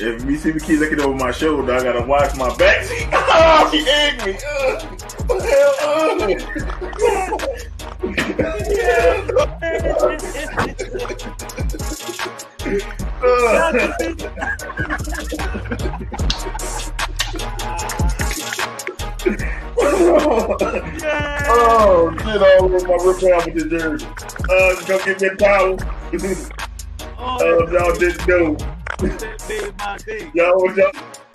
If me see me keep looking over my shoulder, I gotta watch my back. Oh, she egged me. Oh, shit all over my Rip Hamilton jersey. Go get that towel. Y'all didn't know. Y'all.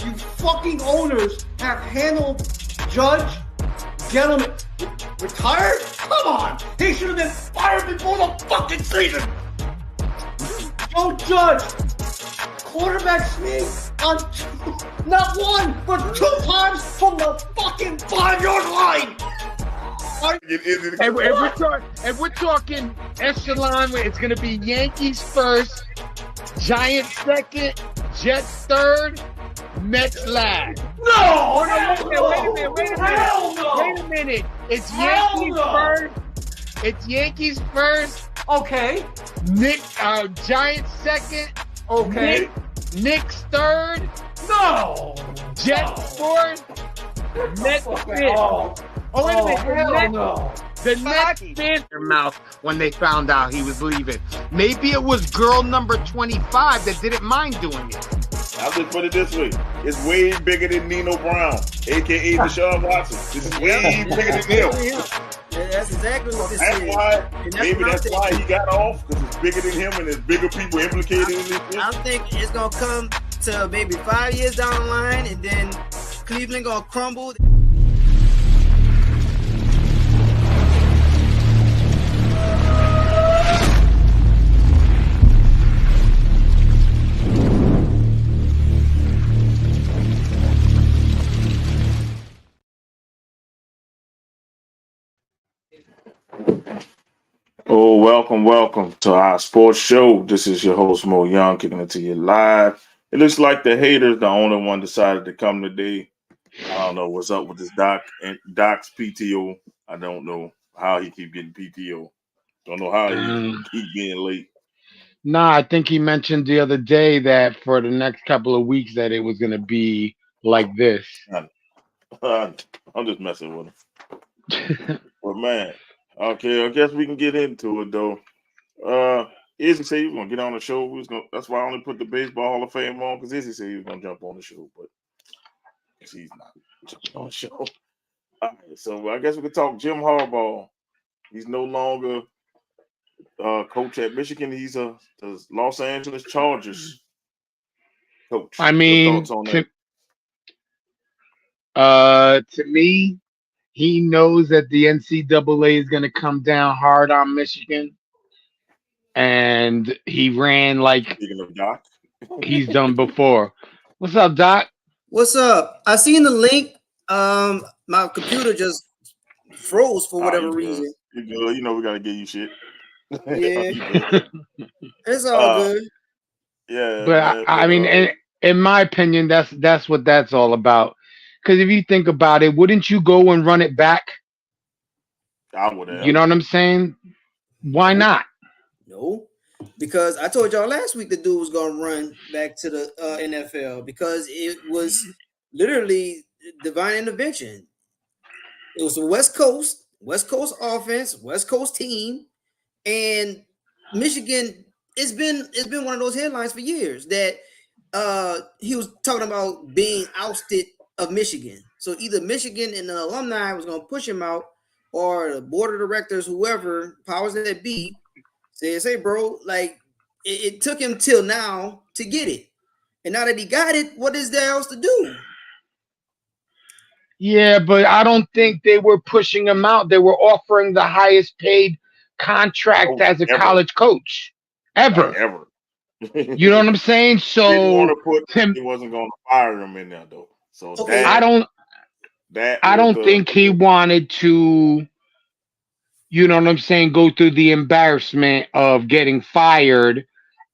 You fucking owners have handled Judge, gentlemen, retired? Come on! He should have been fired before the fucking season! Joe Judge, quarterback sneak on not one, but 2 times from the fucking 5-yard line! And we're talking echelon where it's going to be Yankees first, Giants second, Jets third, Mets last. No! Wait a minute. It's Yankees first. It's Yankees first. Okay. Giants second. Okay. Knicks third. No! Jets fourth. Mets fifth. Oh, wait a minute. The Nets bit their mouth when they found out he was leaving. Maybe it was girl number 25 that didn't mind doing it. I'll just put it this way. It's way bigger than Nino Brown, a.k.a. Deshaun Watson. This is way bigger than him. Yeah, that's exactly what this is. Maybe that's why he got off, because it's bigger than him and there's bigger people implicated in this. I'm thinking it's going to come to maybe 5 years down the line, and then Cleveland going to crumble. Oh, welcome to our sports show. This is your host, Mo Young, kicking it to you live. It looks like the haters, the only one decided to come today. I don't know what's up with this Doc's PTO. I don't know how he keep getting PTO. Don't know how he keep being late. Nah, I think he mentioned the other day that for the next couple of weeks that it was going to be like this. I'm just messing with him. But man, okay, I guess we can get into it though. Izzy said he was gonna get on the show. That's why I only put the Baseball Hall of Fame on, because Izzy said he was gonna jump on the show, but he's not jumping on the show. All right, so I guess we could talk Jim Harbaugh. He's no longer coach at Michigan. He's the Los Angeles Chargers coach. I mean, to me, he knows that the NCAA is going to come down hard on Michigan, and he ran like Speaking of Doc, he's done before. What's up, Doc? What's up? I seen the link. My computer just froze for whatever reason. You good? You know we got to give you shit. Yeah, it's all good. Yeah, but I mean, in my opinion, that's what that's all about. Because if you think about it, wouldn't you go and run it back? I would have. You know what I'm saying? Why not? No, because I told y'all last week the dude was going to run back to the NFL because it was literally divine intervention. It was the West Coast offense, West Coast team, and Michigan. It's been one of those headlines for years that he was talking about being ousted of Michigan. So either Michigan and the alumni was going to push him out, or the board of directors, whoever powers that be, says, "Hey, bro, like it took him till now to get it, and now that he got it, what is there else to do?" Yeah, but I don't think they were pushing him out. They were offering the highest paid contract as a college coach ever. You know what I'm saying? So he wasn't going to fire him in there though. So okay. I don't think he wanted to, you know what I'm saying, go through the embarrassment of getting fired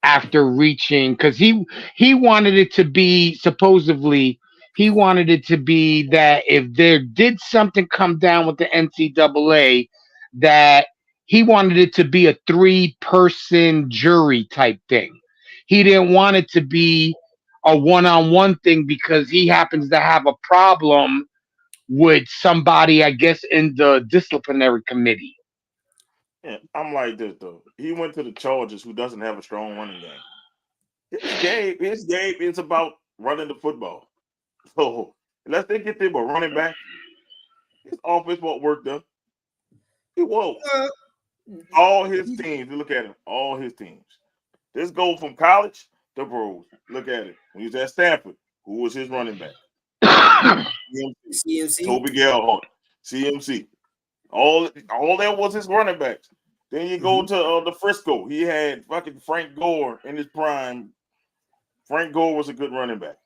after reaching, because he wanted it to be, supposedly, he wanted it to be that if there did something come down with the NCAA, that he wanted it to be a 3-person jury type thing. He didn't want it to be a one-on-one thing because he happens to have a problem with somebody, I guess, in the disciplinary committee. Yeah, I'm like this though. He went to the Chargers, who doesn't have a strong running game. His game is about running the football. So unless they get them a running back, his offense won't work though. He won't. All his teams, look at him. All his teams. This go from college to pros. Look at it. When he was at Stanford, who was his running back? CMC. Toby Gellhart. CMC. All that was his running backs. Then you go to the Frisco. He had fucking Frank Gore in his prime. Frank Gore was a good running back.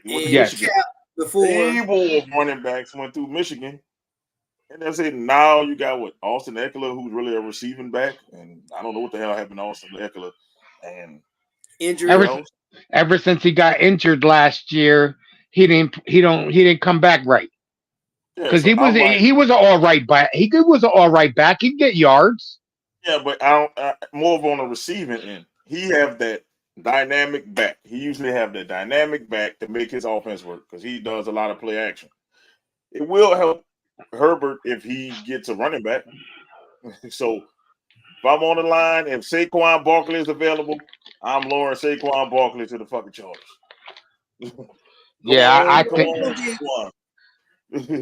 He went to Michigan. Before Evil of running backs went through Michigan. And that's it. Now you got what? Austin Eckler, who's really a receiving back. And I don't know what the hell happened to Austin Eckler. And injury. Ever since he got injured last year, he didn't come back right. Because he was an all right back. He was an all right back. He'd get yards. Yeah, but I don't more of on the receiving end. He have that dynamic back. He usually have that dynamic back to make his offense work because he does a lot of play action. It will help Herbert if he gets a running back. So if I'm on the line, if Saquon Barkley is available, I'm lowering Saquon Barkley to the fucking Chargers. I think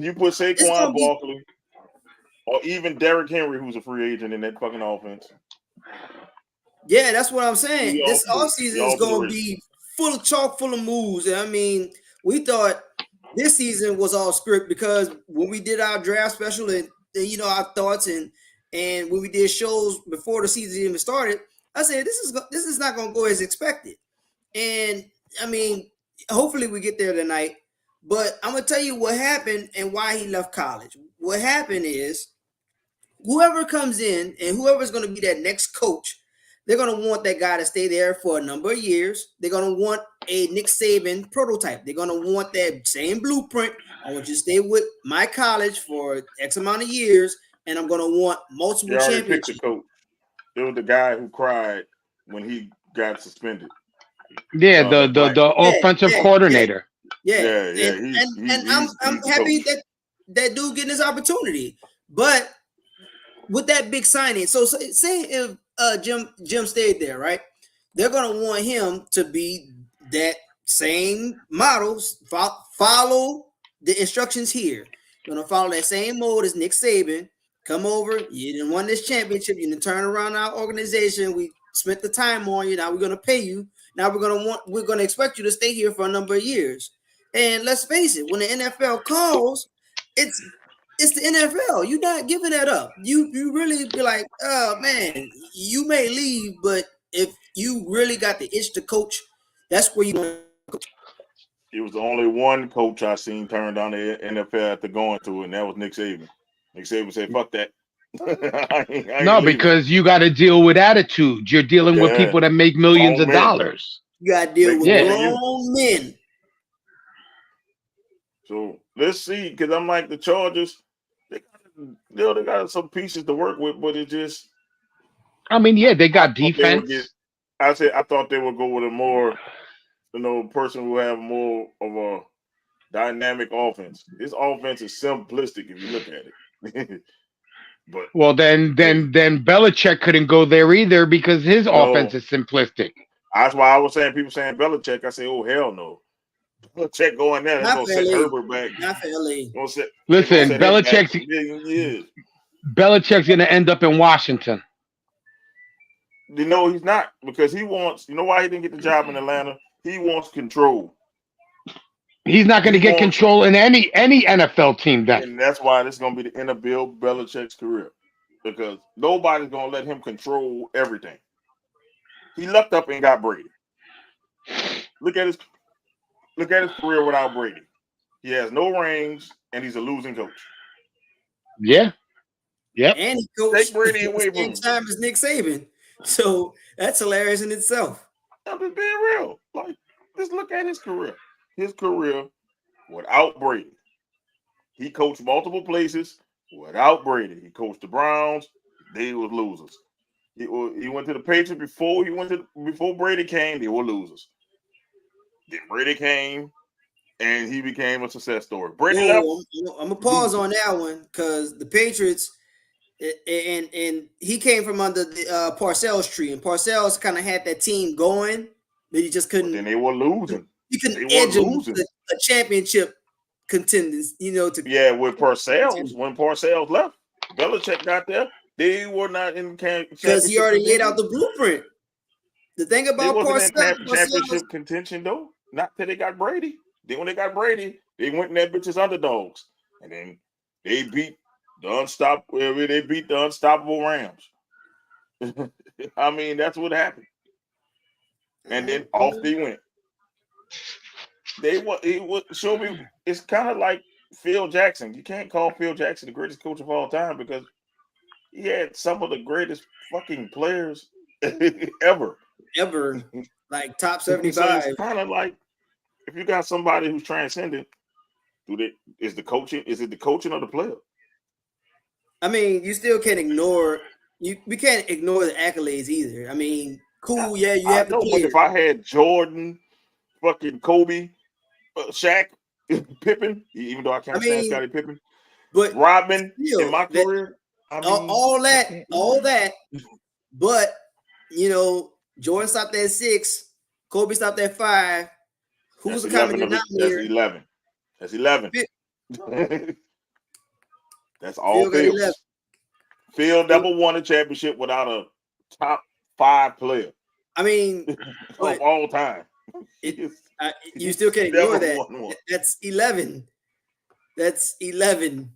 you put Saquon Barkley or even Derrick Henry, who's a free agent in that fucking offense. Yeah, that's what I'm saying. This offseason is going to be full of chalk, full of moves. I mean, we thought this season was all script because when we did our draft special and our thoughts and when we did shows before the season even started, I said this is not going to go as expected. And I mean, hopefully we get there tonight. But I'm going to tell you what happened and why he left college. What happened is whoever comes in and whoever's going to be that next coach, they're going to want that guy to stay there for a number of years. They're going to want a Nick Saban prototype. They're going to want that same blueprint. I want you to stay with my college for X amount of years, and I'm going to want multiple championships. Picked the coach. It was the guy who cried when he got suspended. Yeah, the offensive coordinator. Yeah. I'm happy that dude getting his opportunity. But with that big signing, so say if Jim stayed there, right? They're gonna want him to be that same models. Follow the instructions here. You're gonna follow that same mode as Nick Saban. Come over. You didn't win this championship. You didn't turn around our organization. We spent the time on you. Now we're gonna pay you. Now we're gonna expect you to stay here for a number of years. And let's face it, when the NFL calls, it's the NFL. You're not giving that up. You really be like, oh man, you may leave, but if you really got the itch to coach, that's where you want to coach. It was the only one coach I seen turn down the NFL after going to it, and that was Nick Saban. Nick Saban said, fuck that. No, because you got to deal with attitude. You're dealing with people that make millions of dollars. You got to deal with grown men. So let's see, because I'm like the Chargers, they got some pieces to work with, but it just. I mean, yeah, they got defense. I thought they would go with a more, person who have more of a dynamic offense. This offense is simplistic if you look at it. But well, then Belichick couldn't go there either because his offense is simplistic. That's why I was saying people saying Belichick. I say, oh hell no. Belichick going there. They're gonna set Herbert back. Not for LA. Listen, Belichick's gonna end up in Washington. He's not, because he wants. You know why he didn't get the job in Atlanta? He wants control. He's not going to get control in any NFL team then. And that's why this is going to be the end of Bill Belichick's career, because nobody's going to let him control everything. He lucked up and got Brady. Look at his career without Brady. He has no rings, and he's a losing coach. Yeah. Yep. And he coached at the same time as Nick Saban. So that's hilarious in itself. I'm just being real. Like, just look at his career. His career without Brady. He coached multiple places without Brady. He coached the Browns. They were losers. He went to the Patriots before Brady came. They were losers. Then Brady came, and he became a success story. Brady left. I'm gonna pause on that one because the Patriots, and he came from under the Parcells tree, and Parcells kind of had that team going, but he just couldn't. But then they were losing. He couldn't edge them to a championship contenders. With Parcells, when Parcells left, Belichick got there. They were not in because he already laid out the blueprint. The thing about Parcells, championship contention though, not till they got Brady. Then when they got Brady, they went in that bitch's underdogs, and then they beat the unstoppable Rams. I mean, that's what happened. And then off they went. Show me. It's kind of like Phil Jackson. You can't call Phil Jackson the greatest coach of all time because he had some of the greatest fucking players ever. Like top 75. So it's kind of like if you got somebody who's transcendent, is it the coaching of the player? I mean, you still can't ignore we can't ignore the accolades either. I mean, cool, yeah, you have to play. But if I had Jordan, fucking Kobe, Shaq, Pippen, even though I can't stand Scottie Pippen, but Rodman in my career, all that, but Jordan stopped at 6, Kobe stopped at 5. Who's the common denominator? That's 11. That's all Phil. Phil never won a championship without a top 5 player. I mean, of all time. You still can't ignore that. That's 11. That's 11.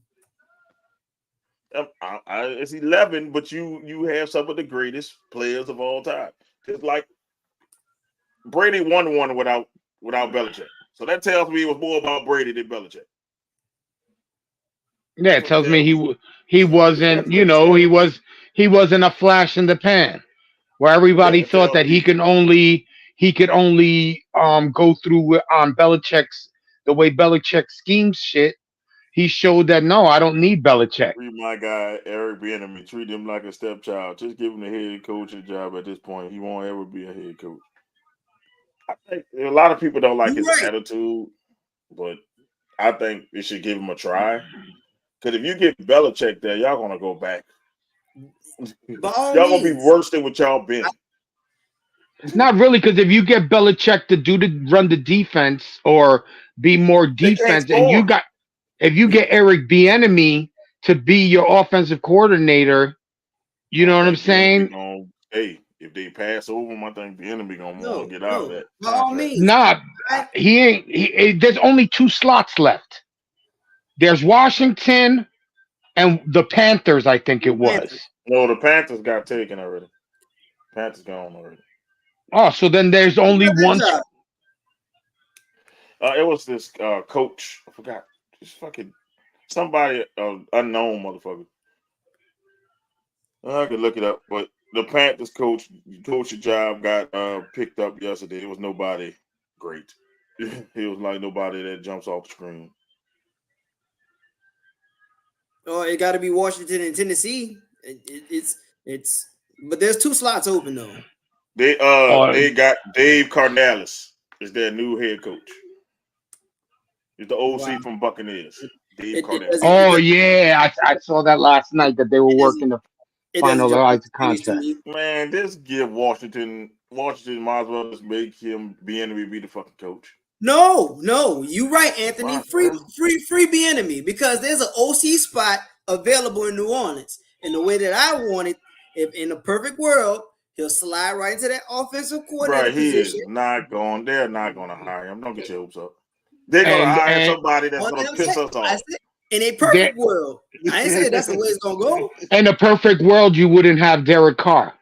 It's 11, but you have some of the greatest players of all time. Just like Brady won one without Belichick. So that tells me it was more about Brady than Belichick. Yeah, it tells me he wasn't, he wasn't a flash in the pan where everybody thought that he could only go through on Belichick's the way Belichick schemes shit. He showed that no, I don't need Belichick. Treat my guy Eric Bieniemy, treat him like a stepchild. Just give him the head coaching job at this point. He won't ever be a head coach. I think a lot of people don't like his attitude, but I think they should give him a try. Because if you get Belichick there, y'all gonna go back. Y'all gonna be worse than what y'all been. Not really, because if you get Belichick to run the defense or be more defense, and if you get Eric Bieniemy to be your offensive coordinator, you know what I'm saying? Hey, if they pass over him, I think Bieniemy gonna want to get out of that. By all means. Nah, he ain't. There's only 2 slots left. There's Washington and the Panthers, I think it was. No, the Panthers got taken already. Panthers gone already. Oh, so then there's only one. It was this coach. I forgot. Just fucking somebody unknown motherfucker. I could look it up, but the Panthers coaching job got picked up yesterday. It was nobody great. It was like nobody that jumps off the screen. Oh, it got to be Washington and Tennessee. It's but there's 2 slots open though. They got Dave Carnales is their new head coach. He's the OC from Buccaneers. Dave Carnales. Oh yeah, I saw that last night that they were working to finalize the contract. Man, just give Washington might as well just make him Bieniemy be the fucking coach. No, you right, Anthony. Free Bieniemy because there's an OC spot available in New Orleans. And the way that I want it, if in a perfect world, he'll slide right into that offensive coordinator position. They're not going to hire him. Don't get your hopes up. They're going to hire somebody that's going to piss us off. In a perfect world, I ain't saying that's the way it's going to go. In a perfect world, you wouldn't have Derek Carr.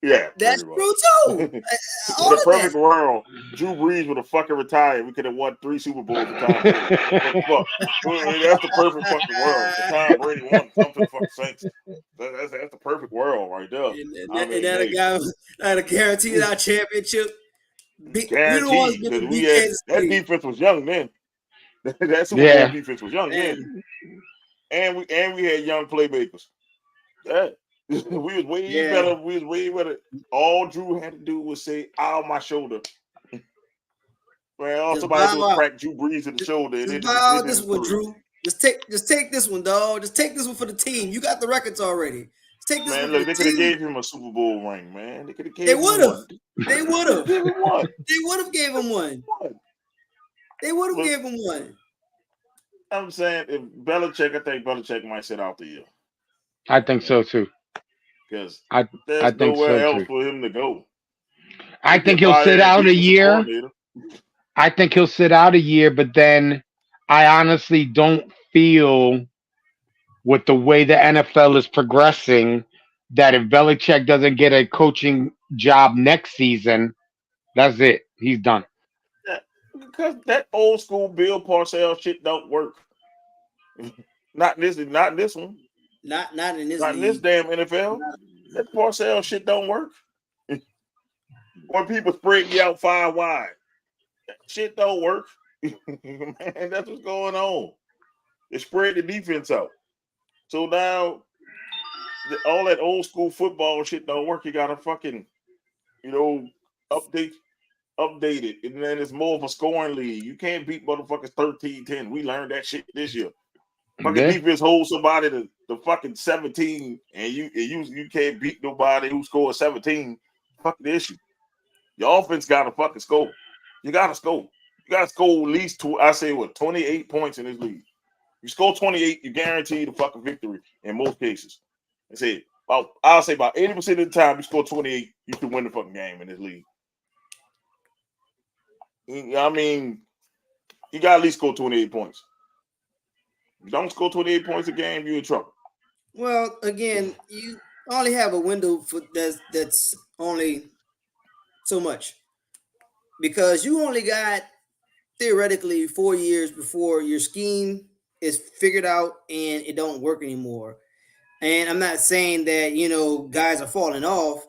Yeah, that's true too. In the perfect world, Drew Brees would have fucking retired. We could have won 3 Super Bowls at the time. That's the perfect fucking world. The time Brady won something the fucking Saints. That's the perfect world right there. And that a guy that guaranteed our championship. Guaranteed because that defense was young then. That Super Bowl defense was young then. And we had young playmakers. Yeah. We was way better. We was way better. All Drew had to do was say, "Ow, my shoulder." Man, all somebody do is crack Drew Brees in the shoulder. Just buy out this one, Drew. Just take this one, dog. Just take this one for the team. You got the records already. Just take this one. Man, look, they could have gave him a Super Bowl ring, man. They could have gave him one. They would have. They would have gave him one. They would have gave him one. I'm saying if Belichick, I think Belichick might sit out the year. I think so too. Because there's nowhere else for him to go. I think he'll sit out a year. I think he'll sit out a year, but then I honestly don't feel with the way the NFL is progressing that if Belichick doesn't get a coaching job next season, that's it. He's done. Yeah, because that old school Bill Parcells shit don't work. Not this one. Not in this. Not in this damn NFL. That Parcells shit don't work. When people spread you out 5 wide, shit don't work. Man, that's what's going on. They spread the defense out. So now, all that old school football shit don't work. You gotta fucking, update it. And then it's more of a scoring league. You can't beat motherfuckers 13-10. We learned that shit this year. Fucking defense hold somebody to fucking 17, and you can't beat nobody who scored 17. Fuck the issue. Your offense gotta fucking score. You gotta score. You gotta score at least 28 points in this league. You score 28, you guarantee the fucking victory in most cases. I'll say about 80% of the time you score 28, you can win the fucking game in this league. I mean, you got to at least score 28 points. If you don't score 28 points a game, you're in trouble. Well, again, you only have a window for that's only so much. Because you only got theoretically 4 years before your scheme is figured out and it don't work anymore. And I'm not saying that, guys are falling off.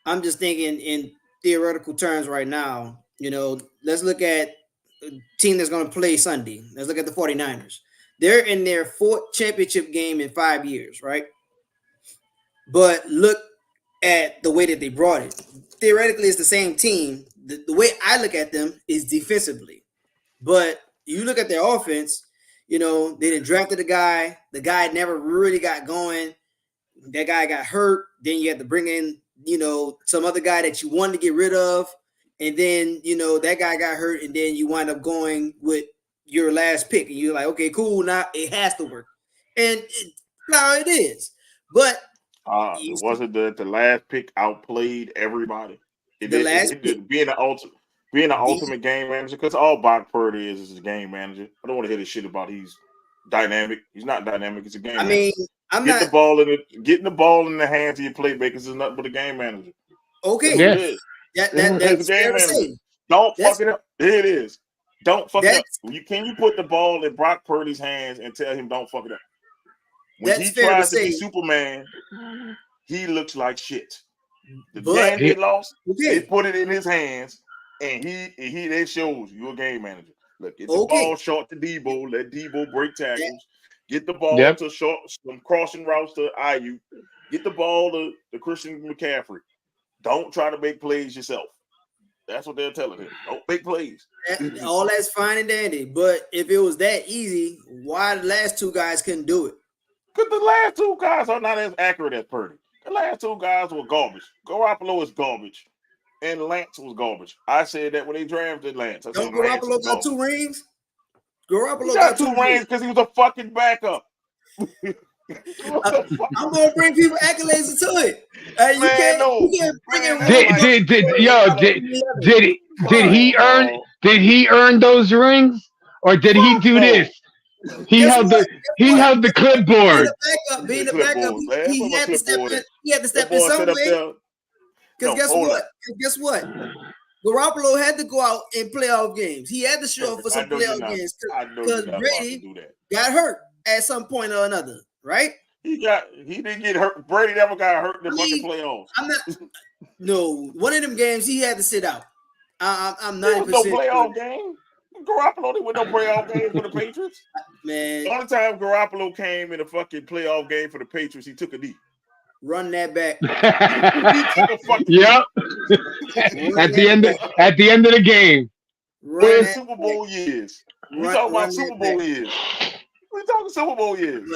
I'm just thinking in theoretical terms right now. Let's look at a team that's going to play Sunday. Let's look at the 49ers. They're in their 4th championship game in 5 years, right? But look at the way that they brought it. Theoretically, it's the same team. The way I look at them is defensively. But you look at their offense, they done drafted a guy. The guy never really got going. That guy got hurt. Then you had to bring in, some other guy that you wanted to get rid of. And then, that guy got hurt. And then you wind up going with your last pick. And you're like, okay, cool. Now it has to work. And now it is. But wasn't the last pick outplayed everybody? Being an ultimate game manager, because all Brock Purdy is a game manager. I don't want to hear this shit about he's dynamic. He's not dynamic. It's a game manager. Getting the ball in the hands of your playmakers is nothing but a game manager. Okay. That's fair to say. Don't fuck it up. Here it is. Don't fuck it up. Can you put the ball in Brock Purdy's hands and tell him don't fuck it up? When he tries to be Superman, he looks like shit. The game they lost, they put it in his hands, and he shows you a game manager. Look, get the ball short to Debo, let Debo break tackles, get the ball to some crossing routes to IU, get the ball to Christian McCaffrey. Don't try to make plays yourself. That's what they're telling him. Don't make plays. All that's fine and dandy, but if it was that easy, why the last 2 guys couldn't do it? Because the last 2 guys are not as accurate as Purdy. The last 2 guys were garbage. Garoppolo is garbage, and Lance was garbage. I said that when they drafted Lance. Don't Garoppolo got 2 rings? Garoppolo got 2 rings because he was a fucking backup. I'm gonna bring people accolades into it. Did he earn those rings, or did he do this? He held the clipboard. Being the backup, he had to step in. He had to step in some way. Because guess what? Garoppolo had to go out in playoff games. He had to show up for some playoff games because Brady got hurt at some point or another, right? He didn't get hurt. Brady never got hurt in the fucking playoffs. No, one of them games he had to sit out. I'm 90%. No playoff game. Garoppolo didn't win no playoff game for the Patriots. Man, the only time Garoppolo came in a fucking playoff game for the Patriots, he took a knee. Run that back. Yep. At the end of the game. Run Super Bowl years. We talking about Super Bowl years. We talking Super Bowl years.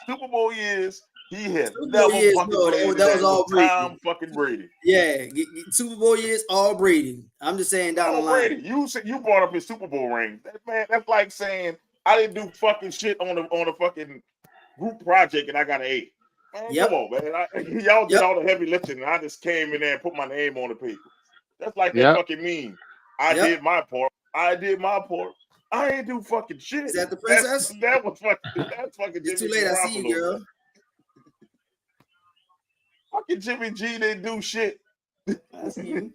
Super Bowl years. He has never fucking played. That was all Tom fucking Brady. Yeah, Super Bowl years, all Brady. I'm just saying down the line. Brady, you brought up his Super Bowl ring. That's like saying I didn't do fucking shit on a fucking group project and I got an A. Man, come on, man. Y'all did all the heavy lifting and I just came in there and put my name on the paper. That's like that fucking meme. I did my part. I ain't do fucking shit. Is that the princess? That's fucking it's too late. I see you, girl. Fucking Jimmy G didn't do shit. I see you.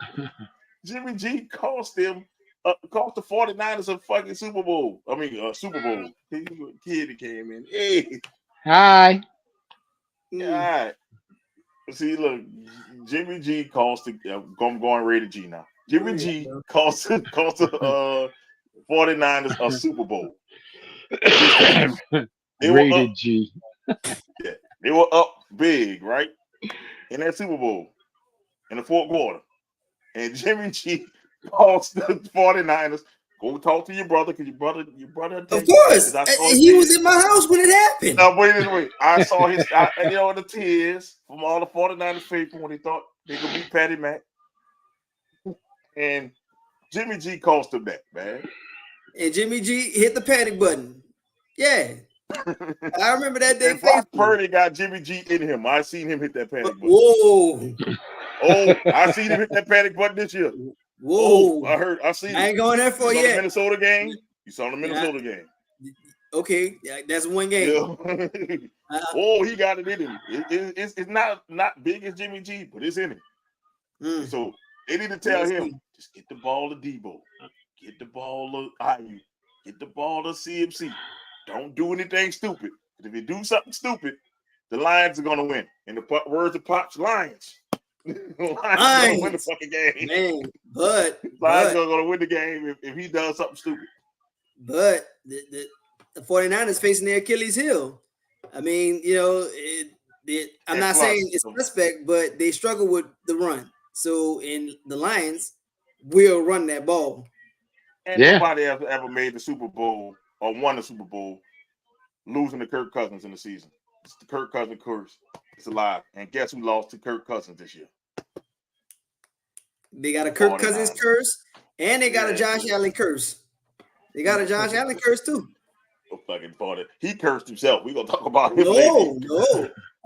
Jimmy G cost the 49ers a fucking Super Bowl. I mean, Super Bowl. Kid that came in. Hey. Hi. All right. See, look, Jimmy G cost I'm going rated G now. Jimmy G cost the 49ers a Super Bowl. Rated G. Yeah, they were up big, right? In that Super Bowl in the fourth quarter. And Jimmy G cost the 49ers. Go talk to your brother, because your brother. Of course, he was in my house when it happened. No, wait. I saw the tears from all the 49ers faithful when they thought they could beat Patty Mac. And Jimmy G cost him that, man. And Jimmy G hit the panic button. Yeah. I remember that day. Brock Purdy got Jimmy G in him. I seen him hit that panic button. Whoa. Oh, I seen him hit that panic button this year. Whoa. Oh, I seen I ain't going there for you. The Minnesota game? You saw the Minnesota game. Okay, that's one game. Yeah. Oh, he got it in him. It's not big as Jimmy G, but it's in him. So they need to tell him, just get the ball to Debo. Get the ball to IU. Get the ball to CMC. Don't do anything stupid. If you do something stupid, the Lions are going to win. In the words of Pops, Lions. Lions are going to win the fucking game. Man, but Lions are going to win the game if he does something stupid. But the 49ers facing their Achilles heel. I mean, I'm not saying it's suspect, but they struggle with the run. So, in the Lions will run that ball. And nobody ever made the Super Bowl or won the Super Bowl losing to Kirk Cousins in the season. It's the Kirk Cousins curse. It's alive. And guess who lost to Kirk Cousins this year? They got a Kirk Cousins curse, and they got a Josh Allen curse. They got a Josh Allen curse too. Fucking party. He cursed himself. We're gonna talk about him. No.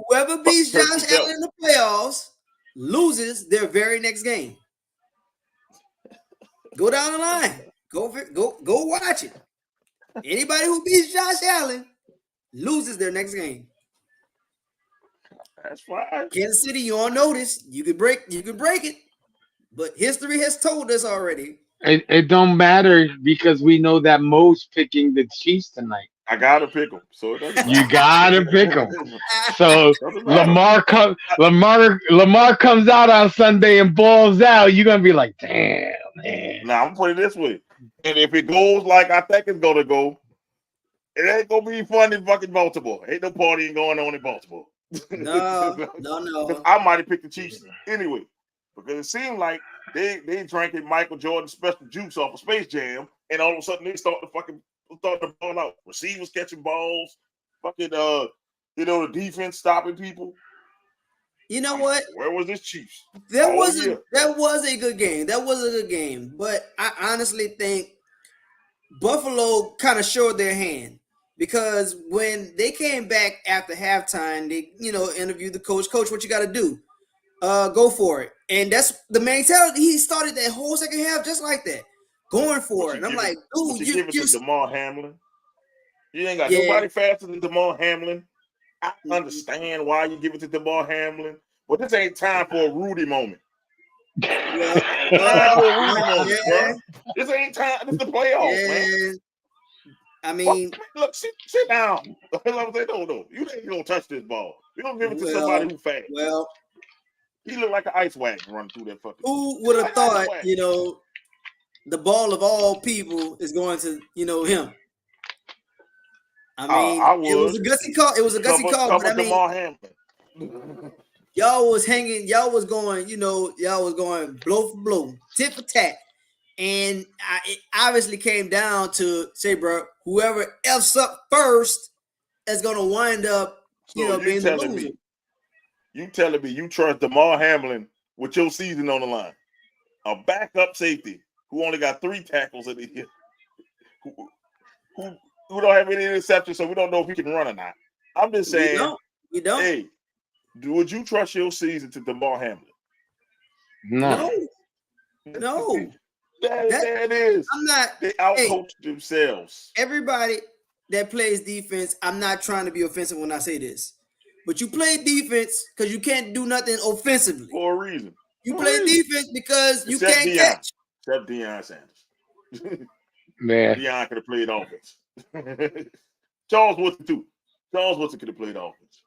Whoever beats Josh Allen in the playoffs loses their very next game. Go down the line. Go watch it. Anybody who beats Josh Allen loses their next game. That's right. Kansas City, you on notice. You could break it. But history has told us already. It don't matter because we know that Mo's picking the Chiefs tonight. I gotta pick them. So you gotta pick them. So Lamar comes out on Sunday and balls out. You're gonna be like, damn, man. Now I'm putting it this way. And if it goes like I think it's gonna go, it ain't gonna be fun in fucking Baltimore. Ain't no partying going on in Baltimore. No. I might have picked the Chiefs anyway. Because it seemed like they drinking Michael Jordan's special juice off of Space Jam, and all of a sudden they start to ball out. Receivers catching balls, fucking the defense stopping people. You know what? Where was this Chiefs? That was a good game. That was a good game. But I honestly think Buffalo kind of showed their hand. Because when they came back after halftime, they interviewed the coach. Coach, what you got to do? Go for it. And that's the mentality. He started that whole second half just like that, going for it. And I'm like, dude, you give it to Damar Hamlin. You ain't got nobody faster than Damar Hamlin. I understand why you give it to Damar Hamlin, but this ain't time for a Rudy moment. This ain't time. This is the playoffs, man. I mean, look, sit down. No. You ain't gonna touch this ball. You don't give it to somebody who fast. Well, he looked like an ice wagon running through that fucking. Who would have thought, the ball of all people is going to, him? I mean, it was a gutsy call. But I mean, y'all was hanging. Y'all was going. Y'all was going blow for blow, tit for tat. And it obviously came down to say, bro, whoever F's up first is going to wind up, being the loser. You telling me you trust Damar Hamlin with your season on the line? A backup safety who only got 3 tackles in the year, who don't have any interceptions, so we don't know if he can run or not. I'm just saying, you don't. Hey, would you trust your season to Damar Hamlin? No. There it is. I'm not. They outcoached themselves. Everybody that plays defense, I'm not trying to be offensive when I say this, but you play defense because you can't do nothing offensively. For a reason. You play defense because you can't catch. Except Deion Sanders. Man. Deion could have played offense. Charles Woodson too. Charles Woodson could have played offense.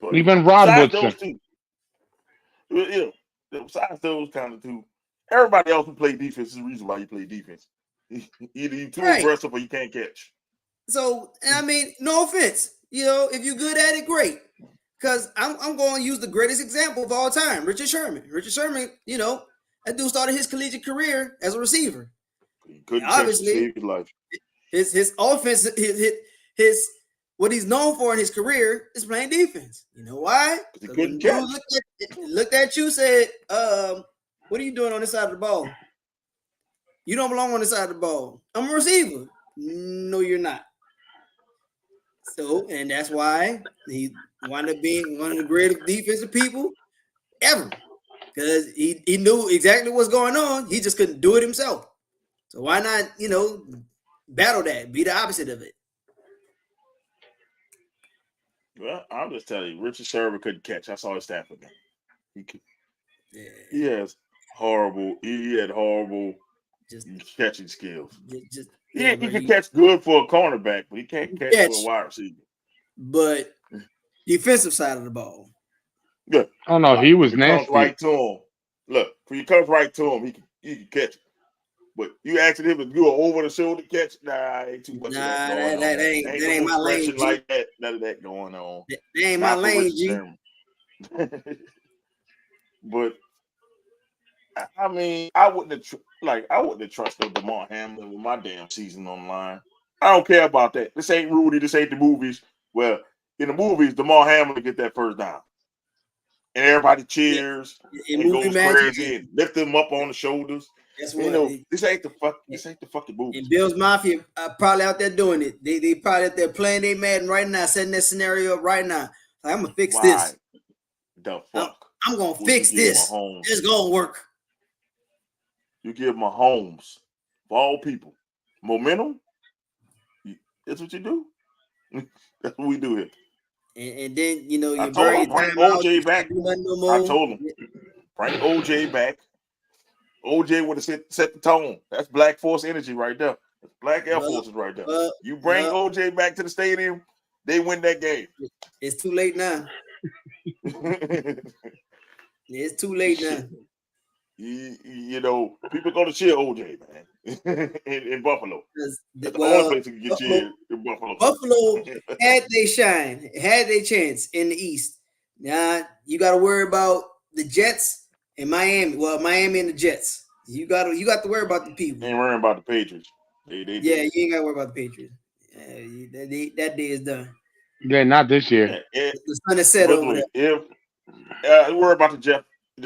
But even Rod Woodson. Besides those kind of two, everybody else who play defense is the reason why you play defense. Either you're too aggressive or you can't catch. So, I mean, no offense. If you're good at it, great. Because I'm going to use the greatest example of all time, Richard Sherman. Richard Sherman, that dude started his collegiate career as a receiver. He couldn't obviously save his life. His offense, his what he's known for in his career is playing defense. You know why? He couldn't catch. Looked at you, said, what are you doing on this side of the ball? You don't belong on this side of the ball. I'm a receiver. No, you're not. So, and that's why he wound up being one of the greatest defensive people ever. Because he knew exactly what's going on. He just couldn't do it himself. So why not, battle that, be the opposite of it? Well, I'll just tell you, Richard Sherman couldn't catch. I saw his stat again. He had horrible catching skills. He can catch good for a cornerback, but he can't catch for a wide receiver. But defensive side of the ball. Yeah. Oh no, he was nasty. Comes right to him. Look, when you comes right to him, he can catch it. But you asking him to do an over the shoulder catch? Nah, ain't too much. That ain't my lane. Like that, none of that going on. That ain't my lane, G. But I mean, I wouldn't have trusted Damar Hamlin with my damn season on the line. I don't care about that. This ain't Rudy. This ain't the movies. Well, in the movies, Damar Hamlin get that first down, and everybody cheers and goes crazy and lift him up on the shoulders. That's what this ain't the fucking movie. And Bills Mafia probably out there doing it. They probably out there playing they Madden right now, setting that scenario up right now. Like, I'm gonna fix this. The fuck? I'm gonna fix this. It's gonna work. You give Mahomes, of all people, momentum. That's what you do. That's what we do here. And then you I told him bring OJ back. I told him bring OJ back. OJ would have set the tone. That's Black Force energy right there. That's Black Air Forces right there. You bring OJ back to the stadium, they win that game. It's too late now. It's too late now. People go to cheer OJ, man, in Buffalo. That's the only place you can get cheered in Buffalo. Buffalo had they shine, had they chance in the East. Now you got to worry about the Jets and Miami. Well, Miami and the Jets. You got to worry about the people. You ain't worrying about the Patriots. You ain't got to worry about the Patriots. That day is done. Yeah, not this year. The sun is set over there. If worry about the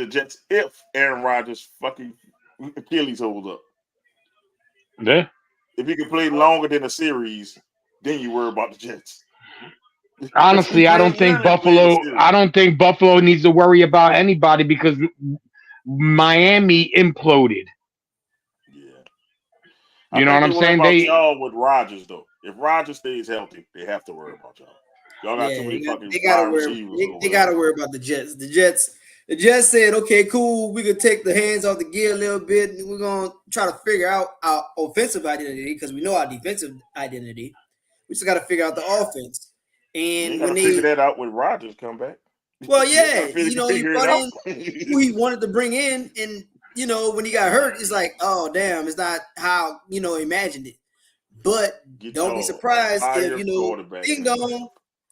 Jets if Aaron Rodgers fucking Achilles holds up. Yeah. If he can play longer than a series, then you worry about the Jets. Honestly, I don't think Buffalo needs to worry about anybody because Miami imploded. Yeah. You know what I'm saying? Y'all with Rodgers though. If Rodgers stays healthy, they have to worry about y'all. Y'all got too many fucking wide receivers. They gotta worry about the Jets. The Jets said, okay, cool, we could take the hands off the gear a little bit, and we're gonna try to figure out our offensive identity because we know our defensive identity. We just gotta figure out the offense. And when they figure that out when Rodgers come back. Well, yeah, he brought in who he wanted to bring in, and when he got hurt, it's like, oh damn, it's not how imagined it. But don't be surprised if ding dong.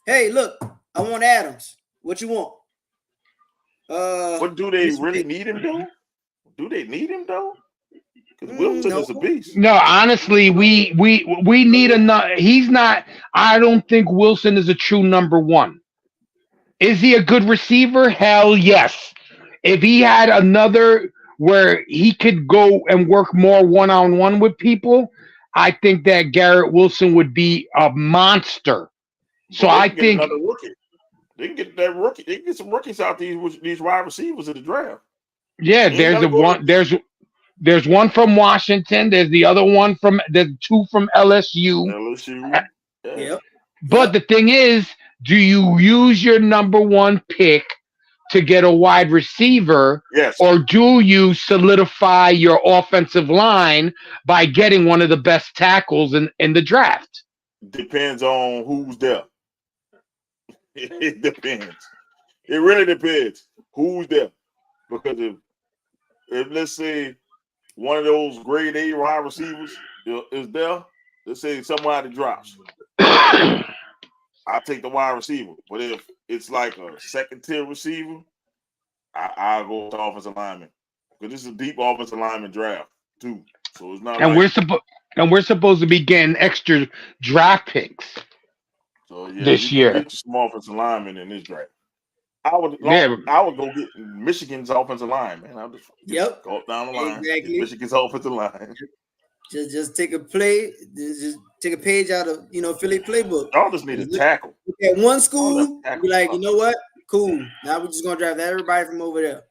Hey, look, I want Adams. What you want? What do they really need him though? Do they need him though? Because Wilson is a beast. No, honestly, we need another. He's not. I don't think Wilson is a true number one. Is he a good receiver? Hell yes. If he had another where he could go and work more one-on-one with people, I think that Garrett Wilson would be a monster. So I think another rookie. They can get that rookie. They can get some rookies out these wide receivers in the draft. Yeah, there's one from Washington. There's the other one there's two from LSU. LSU. Yep. But the thing is, do you use your number one pick to get a wide receiver? Yes. Or do you solidify your offensive line by getting one of the best tackles in the draft? Depends on who's there. It depends. It really depends who's there. Because if let's say one of those grade A wide receivers is there, let's say somebody drops, I'll take the wide receiver. But if it's like a second tier receiver, I'll go with the offensive lineman. Because this is a deep offensive lineman draft too. So it's not. And we're supposed to be getting extra draft picks. So yeah, this year. Get some offensive linemen in this draft. I would go get Michigan's offensive line, man. I'll just go down the line. Exactly. Michigan's offensive line. Just take a play. Just take a page out of Philly playbook. Y'all just need a tackle. At one school, be like, you know what? Cool. Now we're just gonna draft everybody from over there.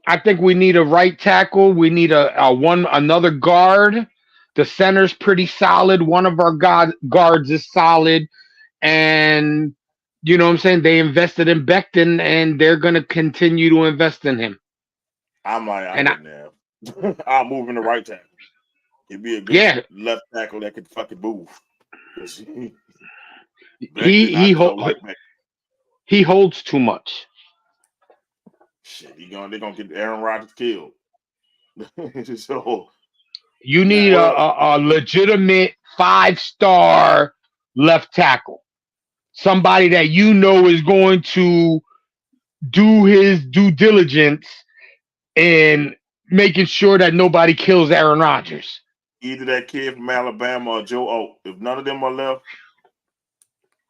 I think we need a right tackle. We need another guard. The center's pretty solid. One of our guards is solid. And you know what I'm saying? They invested in Becton, and they're going to continue to invest in him. I'm like, I'll move in the right tackle. He'd be a good left tackle that could fucking move. He holds too much. Shit, they're gonna get Aaron Rodgers killed. So you need a legitimate 5-star left tackle. Somebody that is going to do his due diligence in making sure that nobody kills Aaron Rodgers. Either that kid from Alabama or Joe Oak. If none of them are left,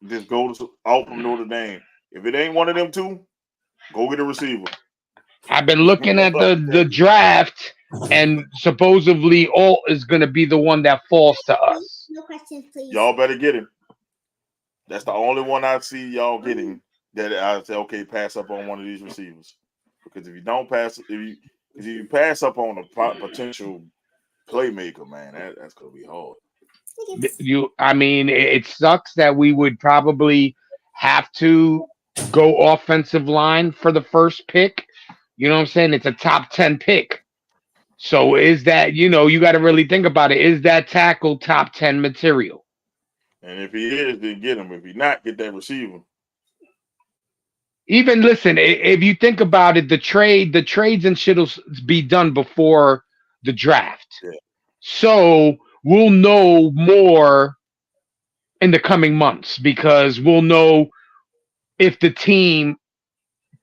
just go to Oak from Notre Dame. If it ain't one of them two, go get a receiver. I've been looking at the draft, and supposedly Alt is going to be the one that falls to us. No questions, please. Y'all better get him. That's the only one I see y'all getting that I say, okay, pass up on one of these receivers. Because if you don't pass, if you pass up on a potential playmaker, man, that's gonna be hard. It sucks that we would probably have to go offensive line for the first pick. You know what I'm saying? It's a top 10 pick. So is that, you got to really think about it. Is that tackle top 10 material? And if he is, then get him. If he not, get that receiver. Even listen, if you think about it, the trades and shit will be done before the draft. Yeah. So we'll know more in the coming months because we'll know if the team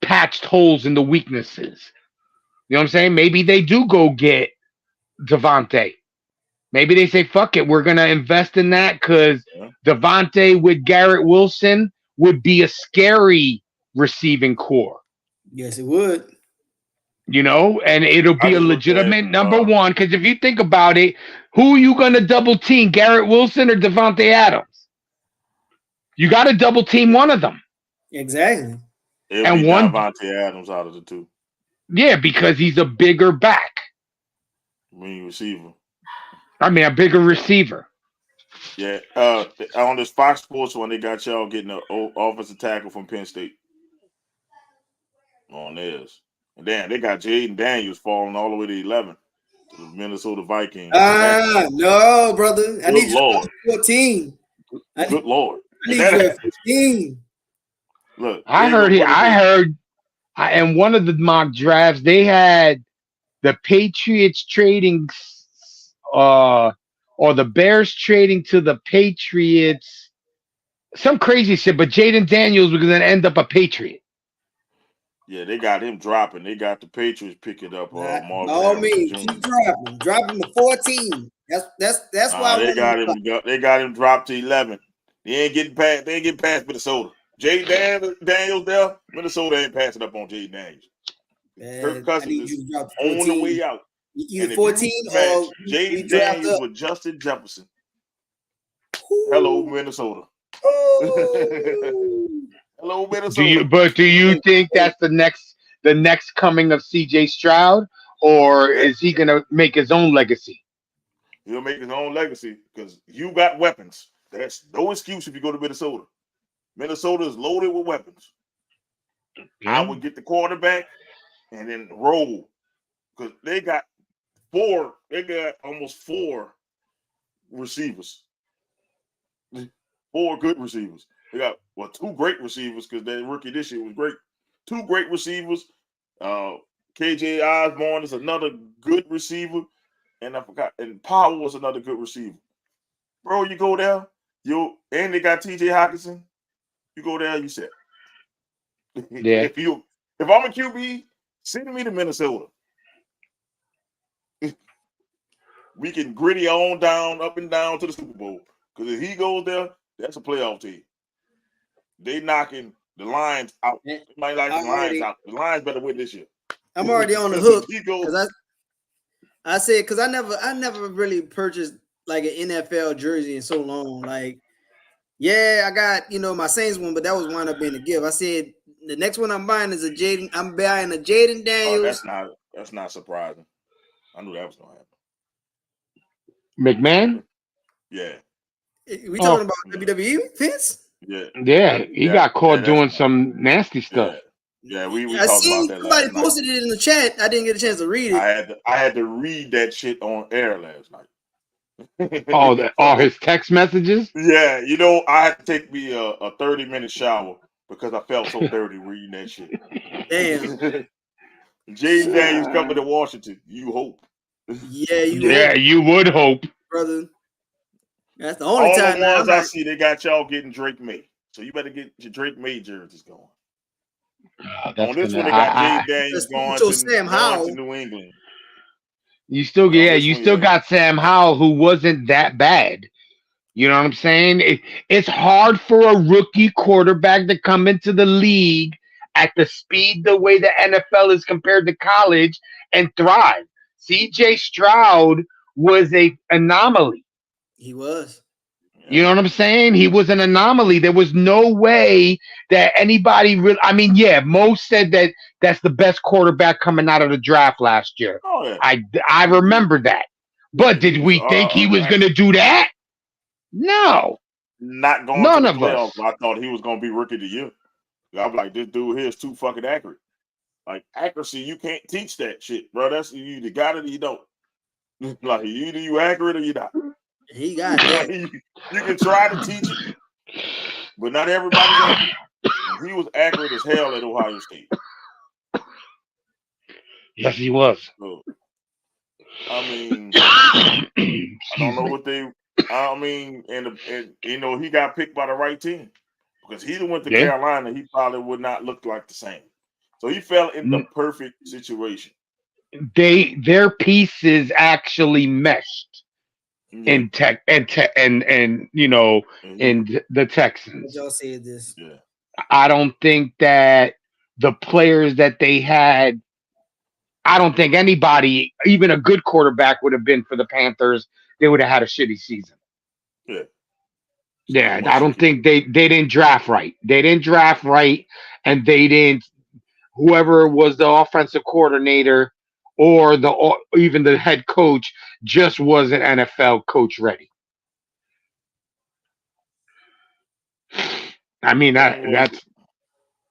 patched holes in the weaknesses. You know what I'm saying? Maybe they do go get Devontae. Maybe they say, fuck it, we're going to invest in that because Devontae with Garrett Wilson would be a scary receiving core. Yes, it would. And it'll be a legitimate number one because if you think about it, who are you going to double team, Garrett Wilson or Devontae Adams? You got to double team one of them. Exactly. And one Devontae Adams out of the two. Yeah, because he's a bigger back. Receiver. A bigger receiver. Yeah. On this Fox Sports one, they got y'all getting an offensive tackle from Penn State. On theirs. And damn, they got Jaden Daniels falling all the way to 11 to the Minnesota Vikings. No, brother. I need you 14. Good Lord. I need you 15. Look, I heard in one of the mock drafts, they had the Patriots trading or the Bears trading to the Patriots. Some crazy shit, but Jaden Daniels was going to end up a Patriot. Yeah, they got him dropping. They got the Patriots picking up Marvin all Harrison me, Jr. keep dropping to 14. That's why they got him. They got him dropped to 11. They ain't getting past. They ain't getting past Minnesota. Jay Daniels there. Minnesota ain't passing up on Jay Daniels. Kirk Cousins is on the way out. Either 14 or Jay Daniels with Justin Jefferson. Ooh. Hello, Minnesota. Oh. Hello, Minnesota. Do you think that's the next coming of CJ Stroud, or is he gonna make his own legacy? He'll make his own legacy because you got weapons. That's no excuse if you go to Minnesota. Minnesota is loaded with weapons. Yeah. I would get the quarterback and then roll because they got almost 4 receivers. 4 good receivers. They got 2 great receivers because their rookie this year was great. 2 great receivers. KJ Osborne is another good receiver. And I forgot, and Powell was another good receiver. Bro, you go there, and they got TJ Hockenson. You go there, you set. Yeah. If I'm a QB, send me to Minnesota. We can gritty on down, up and down to the Super Bowl. Because if he goes there, that's a playoff team. They knocking the Lions out. They might like the Lions out. The Lions better win this year. I'm already on the hook. I said because I never really purchased like an NFL jersey in so long. Like, yeah, I got my Saints one, but that was wound up being a gift. I said the next one I'm buying is I'm buying a Jaden Daniels. That's not surprising. I knew that was gonna happen. McMahon? Yeah. We talking about WWE Vince? Yeah. He got caught doing some nasty stuff. Yeah, we talked about that. Somebody posted it in the chat. I didn't get a chance to read it. I had to read that shit on air last night. all his text messages? Yeah, I had to take me a 30-minute shower because I felt so dirty reading that shit. Damn. James Daniels coming to Washington. You hope. Yeah, you would hope, brother. That's the only time. The ones I see, they got y'all getting Drake May. So you better get your Drake May jerseys going. On this one, they got Jay Daniels going to New England. You still got Sam Howell, who wasn't that bad. You know what I'm saying? It's hard for a rookie quarterback to come into the league at the speed the way the NFL is compared to college and thrive. CJ Stroud was an anomaly. He was. You know what I'm saying? He was an anomaly. There was no way that anybody really. I mean, Mo said that's the best quarterback coming out of the draft last year. Oh, yeah. I remember that. But did we think he was going to do that? No. Not going None to the of playoffs. us. I thought he was going to be rookie of the year. I'm like, this dude here is too fucking accurate. Like, accuracy, you can't teach that shit, bro. That's you either got it or you don't. Like, either you accurate or you not. He got that. You can try to teach it, but not everybody's accurate. And he was accurate as hell at Ohio State. Yes, he was. So, I mean, I don't know what they. I mean, and he got picked by the right team because he went to Carolina. He probably would not look like the same. So he fell in the perfect situation. Their pieces actually meshed. In the Texans. Y'all said this. Yeah. I don't think that the players that they had, I don't think anybody, even a good quarterback, would have been for the Panthers. They would have had a shitty season. Yeah. Yeah, I don't think they didn't draft right. They didn't draft right, and they didn't. Whoever was the offensive coordinator or even the head coach just wasn't NFL coach ready. I mean, that's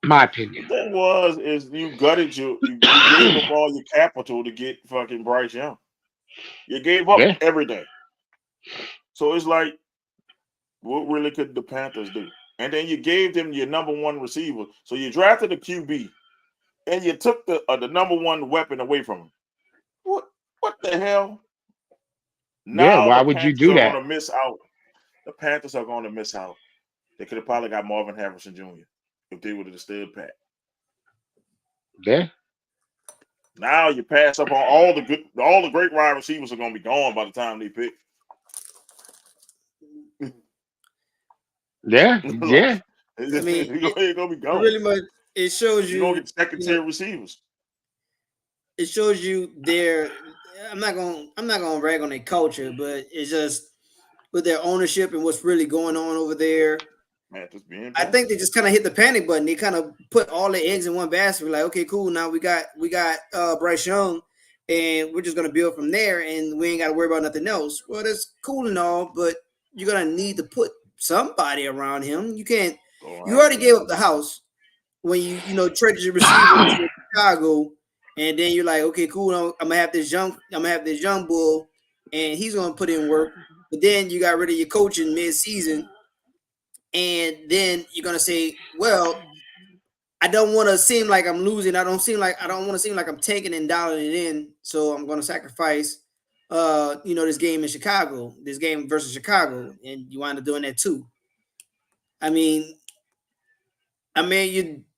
my opinion. The thing is you gutted you gave up all your capital to get fucking Bryce Young. You gave up everything. So it's like, what really could the Panthers do? And then you gave them your number one receiver. So you drafted a QB and you took the number one weapon away from him. What the hell? Now why would you do that? Going to miss out. The Panthers are going to miss out. They could have probably got Marvin Harrison Jr. if they would have stayed pat. Yeah. Now you pass up on all the great wide receivers are going to be gone by the time they pick. Yeah, yeah. I mean, it's going to be gone. Really much. It shows you. You're going to get second-tier receivers. It shows you their. I'm not gonna rag on their culture, but it's just with their ownership and what's really going on over there. Man, I think they just kind of hit the panic button. They kind of put all their eggs in one basket. We're like, okay, cool. Now we got Bryce Young, and we're just gonna build from there, and we ain't got to worry about nothing else. Well, that's cool and all, but you're gonna need to put somebody around him. You can't. You already gave up the house when you traded your receiver to Chicago, and then you're like, okay, cool. I'm gonna have this young bull, and he's gonna put in work. But then you got rid of your coach in mid-season. And then you're gonna say, "Well, I don't want to seem like I'm losing. I don't want to seem like I'm taking and dialing it in. So I'm going to sacrifice, this game in Chicago, this game versus Chicago, and you wind up doing that too. I mean,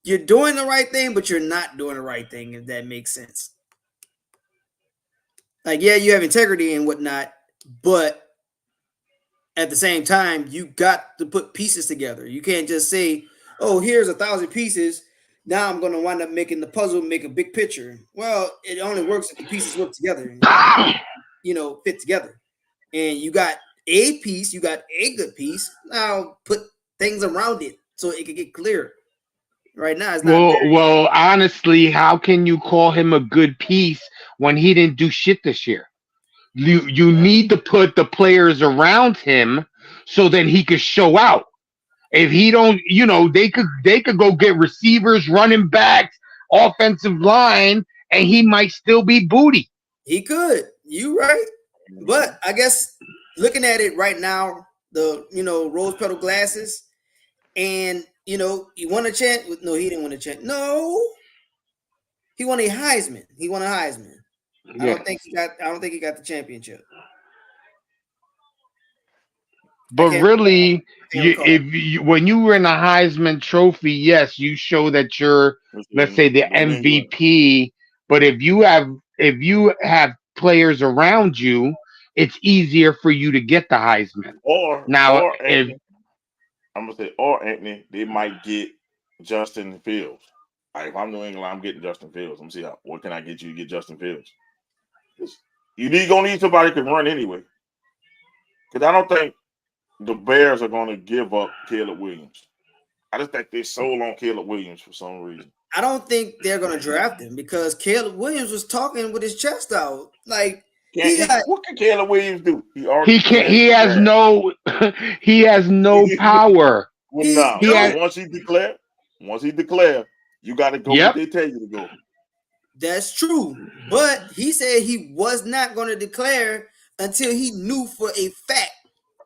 you're doing the right thing, but you're not doing the right thing. If that makes sense. Like, yeah, you have integrity and whatnot, but at the same time, you got to put pieces together. You can't just say, oh, here's 1,000 pieces. Now I'm going to wind up making the puzzle make a big picture. Well, it only works if the pieces work together, fit together. And you got a piece, you got a good piece. Now put things around it so it can get clearer. Right now, it's not. Well, honestly, how can you call him a good piece when he didn't do shit this year? You need to put the players around him so that he could show out. If he don't, they could go get receivers, running backs, offensive line, and he might still be booty. He could. You right. But I guess looking at it right now, the rose petal glasses, and he won a chance. No, he didn't win a chance. No, he won a Heisman. Yeah. I don't think he got the championship. But really, when you were in a Heisman Trophy, yes, you show that you're, let's say, the MVP. But if you have players around you, it's easier for you to get the Heisman. Anthony, they might get Justin Fields. Like, if I'm New England, I'm getting Justin Fields. Let me see what can I get you to get Justin Fields. You're gonna need somebody who can run anyway. Because I don't think the Bears are gonna give up Caleb Williams. I just think they sold on Caleb Williams for some reason. I don't think they're gonna draft him because Caleb Williams was talking with his chest out. Like, what can Caleb Williams do? He can't. He has no. He has no power. Once he declare, you got to go where they tell you to go. That's true, but he said he was not going to declare until he knew for a fact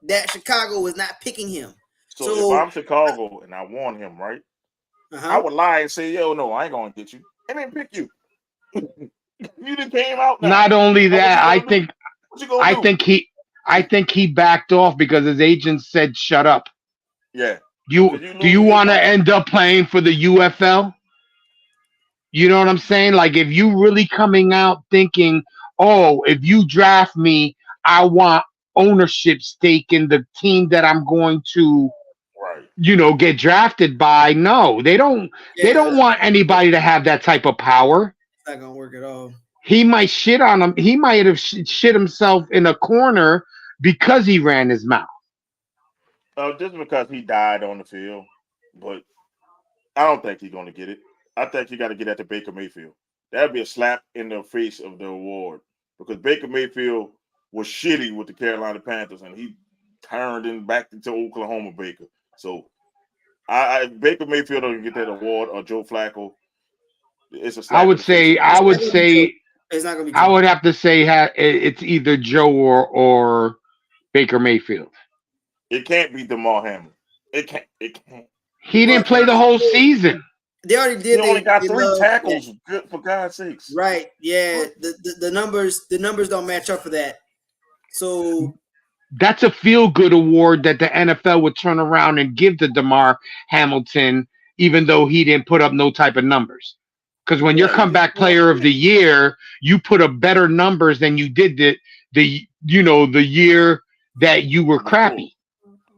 that Chicago was not picking him. So if I'm Chicago and I want him, right, I would lie and say, "Yo, no, I ain't going to get you," and then pick you. You done came out now. Not only that, I think he backed off because his agent said, "Shut up." Yeah. Do you want to end up playing for the UFL? You know what I'm saying? Like, if you really coming out thinking, "Oh, if you draft me, I want ownership stake in the team that I'm going to, get drafted by." No, they don't. Yeah. They don't want anybody to have that type of power. It's not gonna work at all. He might shit on him. He might have shit himself in a corner because he ran his mouth. Just because he died on the field, but I don't think he's going to get it. I think you got to get at the Baker Mayfield. That'd be a slap in the face of the award because Baker Mayfield was shitty with the Carolina Panthers, and he turned back into Oklahoma Baker. So, Baker Mayfield doesn't get that award, or Joe Flacco. It's a slap. I would say it's not going to be. I would have to say it's either Joe or Baker Mayfield. It can't be DeMar Hamlin. It can't. He didn't play the whole season. They already did. He only got 3 tackles. Good, for God's sakes. Right. Yeah. The numbers don't match up for that. So that's a feel-good award that the NFL would turn around and give to DeMar Hamilton, even though he didn't put up no type of numbers. Because when you're comeback player of the year, you put up better numbers than you did the year that you were crappy.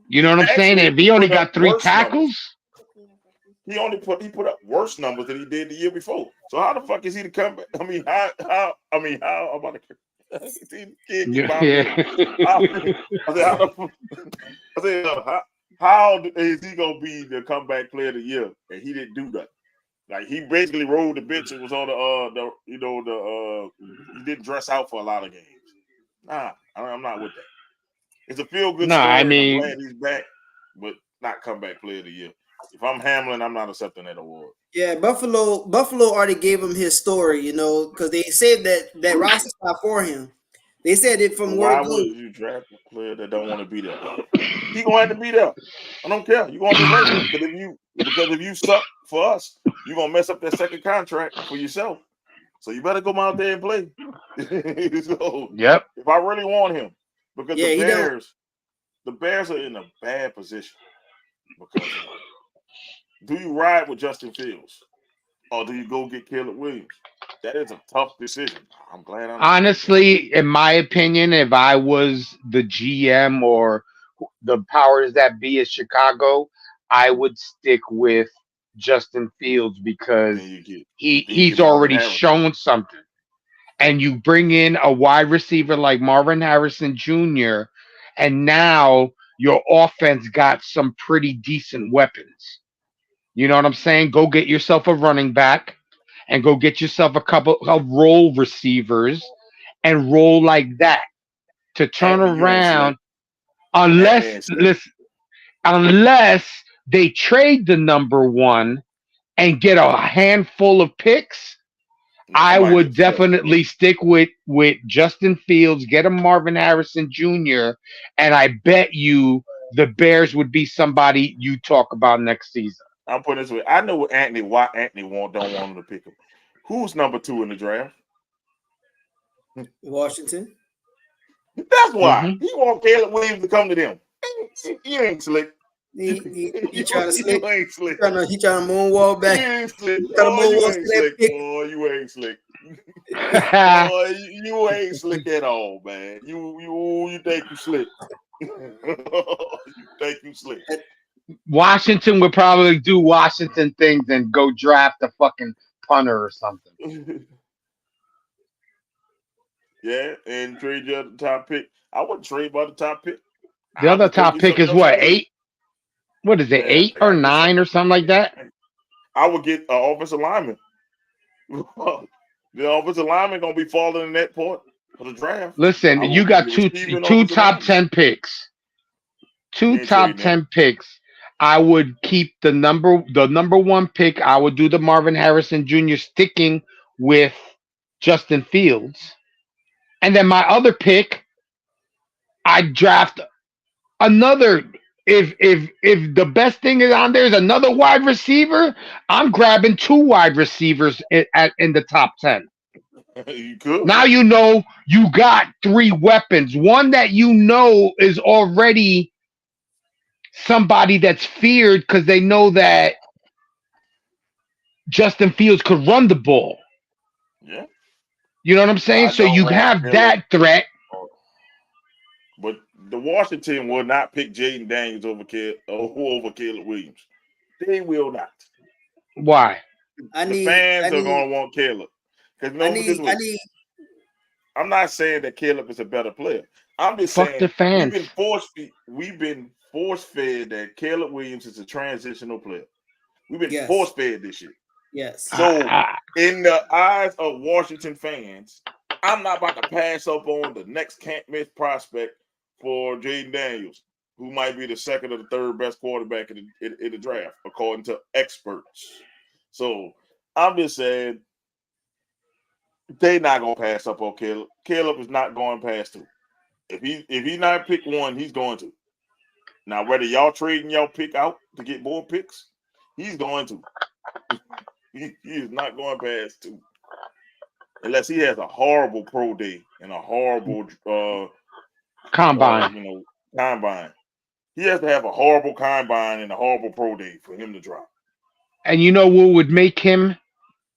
You know what I'm saying? If he only got 3 tackles, he put up worse numbers than he did the year before. So how the fuck is he to come back? I mean, how I'm about to how is he gonna be the comeback player of the year and he didn't do that? Like he basically rolled the bench and was on he didn't dress out for a lot of games. Nah, I'm not with that. It's a feel good story. I'm glad he's back, but not comeback player of the year. If I'm Hamlin, I'm not accepting that award. Yeah, Buffalo already gave him his story, because they said that roster spot for him. They said it from where it goes. Why would you draft a player that don't want to be there? He gonna have to be there. I don't care. You gonna be late because if you suck for us, you gonna mess up that second contract for yourself. So you better come out there and play. So, yep. If I really want him, because the Bears are in a bad position. Because do you ride with Justin Fields or do you go get Caleb Williams? That is a tough decision. I'm glad honestly, in my opinion, if I was the GM or the powers that be at Chicago, I would stick with Justin Fields because he's already shown something. And you bring in a wide receiver like Marvin Harrison Jr., and now your offense got some pretty decent weapons. You know what I'm saying? Go get yourself a running back and go get yourself a couple of role receivers and roll like that to turn around unless they trade the number 1 and get a handful of picks. I would definitely stick with Justin Fields, get a Marvin Harrison Jr., and I bet you the Bears would be somebody you talk about next season. I'll put it this way. I know why Anthony don't want him to pick him. Who's number 2 in the draft? Washington. That's why. He want Caleb Williams to come to them. He ain't slick. He trying to slick. He trying to moonwalk back. He ain't slick. Boy, you ain't slick. Boy, you ain't slick at all, man. You think you slick. You think you slick. Washington would probably do Washington things and go draft a fucking punter or something. Yeah, and trade you at the top pick. I wouldn't trade by the top pick. The other top pick is what, 8? What is it, 8 or 9 or something like that? I would get an offensive lineman. The offensive lineman gonna be falling in that part for the draft. Listen, you got two top 10 picks. 2 top 10 picks. I would keep the number 1 pick. I would do the Marvin Harrison Jr. sticking with Justin Fields. And then my other pick, I'd draft another. If the best thing is on there is another wide receiver, I'm grabbing 2 wide receivers in the top 10. You could. Now you know you got 3 weapons. One that you know is already somebody that's feared because they know that Justin Fields could run the ball. Yeah. You know what I'm saying? So you have that threat. But the Washington will not pick Jaden Daniels over Caleb Williams. They will not. Why? The fans are going to want Caleb. I'm not saying that Caleb is a better player. I'm just saying the fans. We've been force-fed that Caleb Williams is a transitional player. We've been force-fed this year. Yes. So, in the eyes of Washington fans, I'm not about to pass up on the next can't-miss prospect for Jaden Daniels, who might be the second or the third best quarterback in the draft, according to experts. So, I'm just saying they're not going to pass up on Caleb. Caleb is not going past 2. If he's not pick 1, he's going to. Now, whether y'all trading y'all pick out to get more picks, he's going to. He is not going past 2. Unless he has a horrible pro day and a horrible combine. Combine. He has to have a horrible combine and a horrible pro day for him to drop. And you know what would make him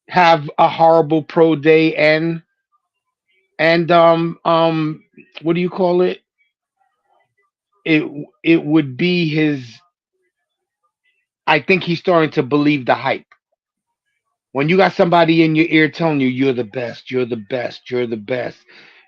have a horrible pro day and what do you call it? It would be his. I think he's starting to believe the hype. When you got somebody in your ear telling you you're the best, you're the best, you're the best,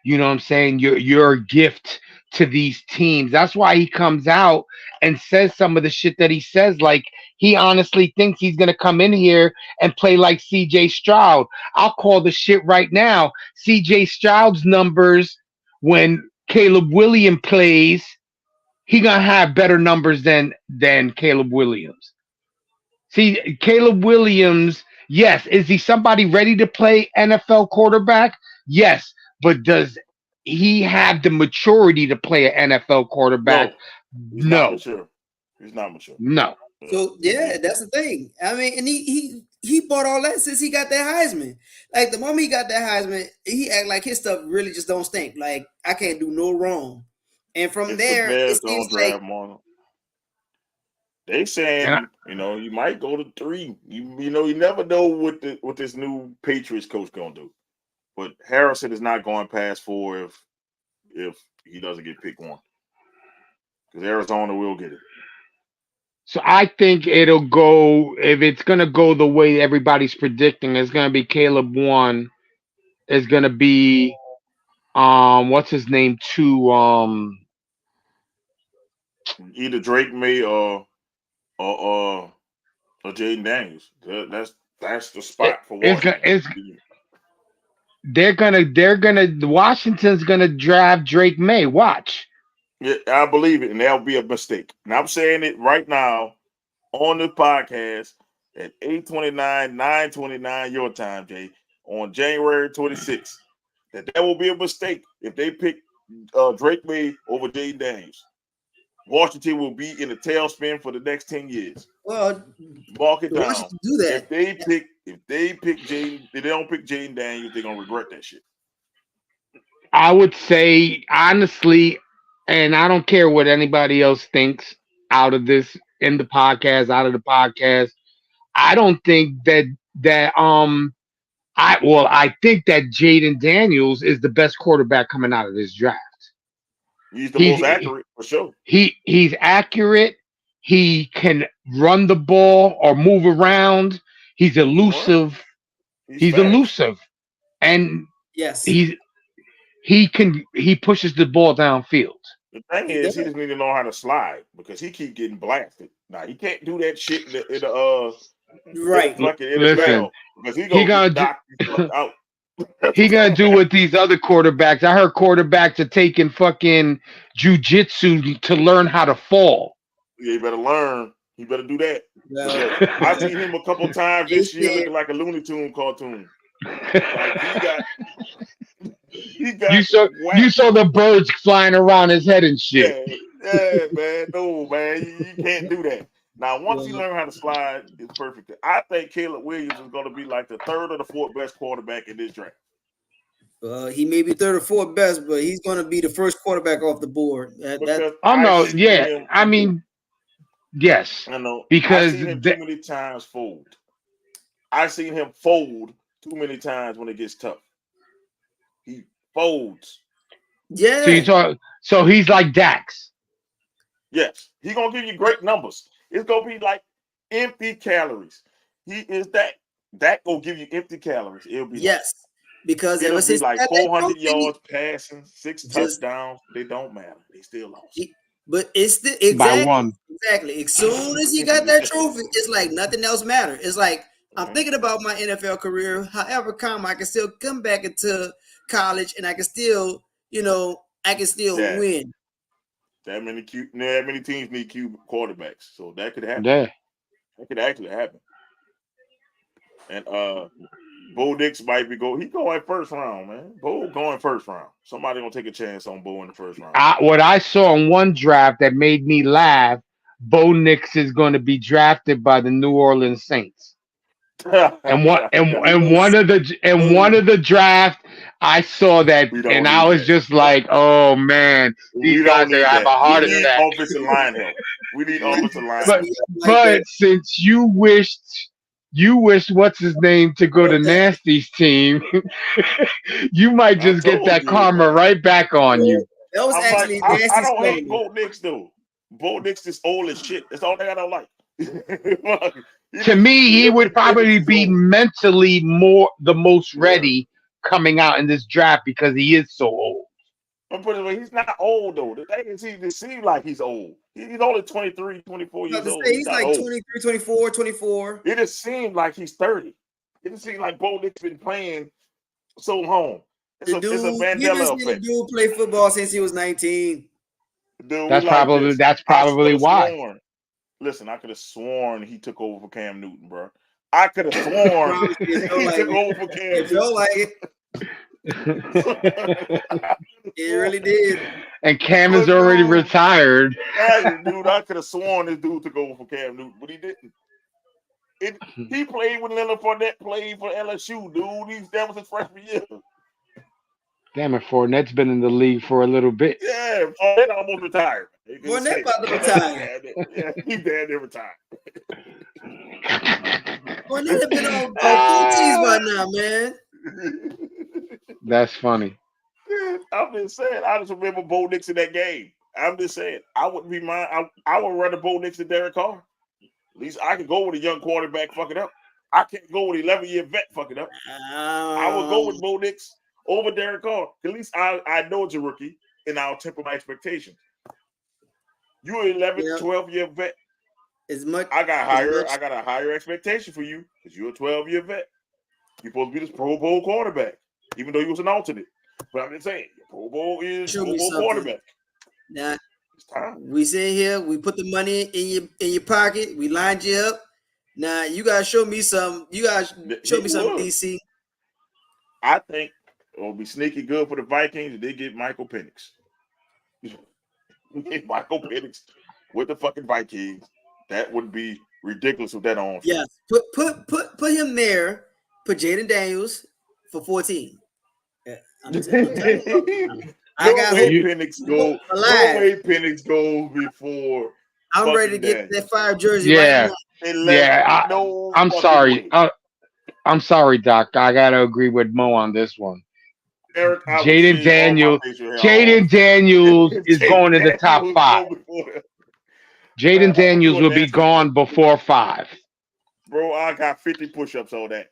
you know what I'm saying? You're a gift to these teams. That's why he comes out and says some of the shit that he says. Like he honestly thinks he's gonna come in here and play like CJ Stroud. I'll call the shit right now. CJ Stroud's numbers when Caleb Williams plays, he gonna have better numbers than Caleb Williams. See, Caleb Williams, yes, is he somebody ready to play NFL quarterback? Yes, but does he have the maturity to play an NFL quarterback? No, he's not No, mature. He's not mature. no. So yeah, that's the thing. I mean, and he bought all that since he got that Heisman. Like the moment he got that Heisman, he act like his stuff really just don't stink. Like I can't do no wrong. And from If the there, it Bears seems don't like draft him, they saying you might go to 3. You never know what this new Patriots coach gonna do. But Harrison is not going past 4 if he doesn't get picked 1, because Arizona will get it. So I think it'll go, if it's gonna go the way everybody's predicting, it's gonna be Caleb 1. It's gonna be what's his name 2 Either Drake May or Jaden Daniels. That's the spot for Washington. They're gonna Washington's gonna draft Drake May. Watch. Yeah, I believe it, and that'll be a mistake. And I'm saying it right now on the podcast at 8:29, 9:29 your time, Jay, on January 26th. That will be a mistake if they pick Drake May over Jaden Daniels. Washington will be in a tailspin for the next 10 years. well, Mark it down. do that. If they don't pick Jaden Daniels, they're gonna regret that shit. I would say honestly, and I don't care what anybody else thinks out of this in the podcast, out of the podcast. I don't think I think that Jaden Daniels is the best quarterback coming out of this draft. He's the most accurate for sure. He's accurate. He can run the ball or move around. He's elusive. He's elusive, and Yes, he pushes the ball downfield. The thing is, he doesn't need to know how to slide because he keep getting blasted. Now he can't do that shit in the right. Listen, because he gonna knock you out. He gonna do what these other quarterbacks. I heard quarterbacks are taking fucking jujitsu to learn how to fall. Yeah, he better learn. He better do that. I've seen him a couple times this year looking like a Looney Tune cartoon. Like he got you saw the birds flying around his head and shit. Yeah, man. No, man. You can't do that. Now, once he learns how to slide, it's perfect. I think Caleb Williams is going to be like the 3rd or the 4th best quarterback in this draft. He may be 3rd or 4th best, but he's going to be the first quarterback off the board. I mean, yes. I know. Because I've seen him too many times fold. I've seen him fold too many times when it gets tough. He folds. Yeah. So he's like Dax. Yes. He's going to give you great numbers. It's gonna be like empty calories. He is that gonna give you empty calories. It'll be because it'll be like 400 yards passing, 6 touchdowns. They don't matter. They still lost. But it's exactly. As soon as he got that trophy, it's like nothing else matters. It's like I'm thinking about my NFL career. However, I can still come back into college and I can still, win. That many teams need cube quarterbacks, so that could happen. Yeah, that could actually happen. And Bo Nix might be He going first round, man. Bo going first round. Somebody gonna take a chance on Bo in the first round. What I saw in one draft that made me laugh: Bo Nix is going to be drafted by the New Orleans Saints. and one of the draft, I saw that, and I was just like, "Oh man, these guys are have a heart attack." Offensive line help. We need offensive line. But since you wished you wish what's his name to go to Nasty's team. You might just get that karma right back on you. That was actually I don't hate Bo Nix though. Bo Nix is old as shit. That's all thing I don't like. To me, he would probably be mentally the most ready coming out in this draft because he is so old. But he's not old though. The thing is, he seems like he's old. He's only 23, 24 years old. He's like old. 23, 24. It just seems like he's 30. It just seems like Bo Nix been playing so long. It's a Mandela effect. The dude played football since he was 19. Dude, that's probably why. Listen, I could have sworn he took over for Cam Newton, bro. I could have sworn he took over for Cam Newton. It felt like it. It really did. And Cam is already retired. Dude, I could have sworn this dude took over for Cam Newton, but he didn't. He played with Leonard Fournette, played for LSU, dude. That was his freshman year. Damn it, Fournette's been in the league for a little bit. Yeah, Fournette almost retired. Fournette about to retire. Yeah, he's damn near retired. Fournette have been on both teams by now, man. That's funny. I'm just saying. I just remember Bo Nix in that game. I'm just saying. I wouldn't be mine. I would rather Bo Nix than Derek Carr. At least I can go with a young quarterback fucking up. I can't go with an 11-year vet fucking up. I would go with Bo Nix over Derek Carr. At least I know it's a rookie, and I'll temper my expectations. You're an 11, 12-year vet. I got a higher expectation for you because you're a 12-year vet. You're supposed to be this Pro Bowl quarterback, even though he was an alternate. But I'm just saying, Pro Bowl is Pro Bowl quarterback. Now, we sit here, we put the money in your pocket, we lined you up. Now you gotta show me some. You guys show me some, DC. I think it'll be sneaky good for the Vikings if they get Michael Penix. Michael Penix with the fucking Vikings. That would be ridiculous with that on. Yes, put him there. Put Jaden Daniels for 14. Yeah, I got Penix go. No way Penix goes before. I'm ready to get that fire jersey. Yeah, right now. I'm sorry. I'm sorry, Doc. I gotta agree with Mo on this one. Jaden Daniels is going in the top 5. Jaden Daniels will be gone before 5. Bro, I got 50 push-ups on that.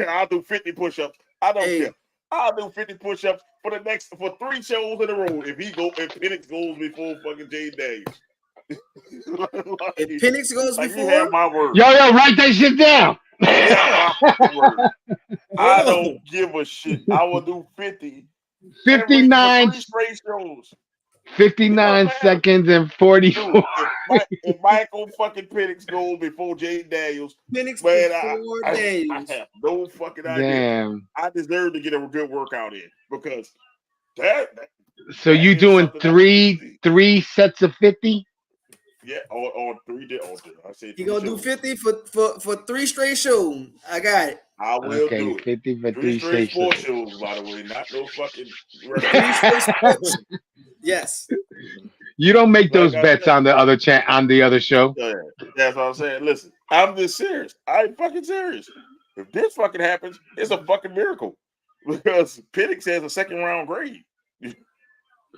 I'll do 50 push-ups. I don't care. I'll do 50 push-ups for 3 shows in a row if Penix goes before fucking Jaden Daniels. If Penix goes before, you have my word. Yo, write that shit down. I don't give a shit. I will do 50. 59 straight shows. 59 seconds and 44. If Michael fucking Penix goes before Jaden Daniels, I have no fucking idea. Damn. I deserve to get a good workout in because that so you doing three sets of 50? Yeah, or 3 I said you gonna do 50 for 3 straight shows. I got it. I will do it. 50 for 3 straight sports shows, by the way, not no fucking. Yes. You don't make those bets on the other show. Yeah, that's what I'm saying. Listen, I'm just serious. I'm fucking serious. If this fucking happens, it's a fucking miracle because Penix has a 2nd round grade. Yep.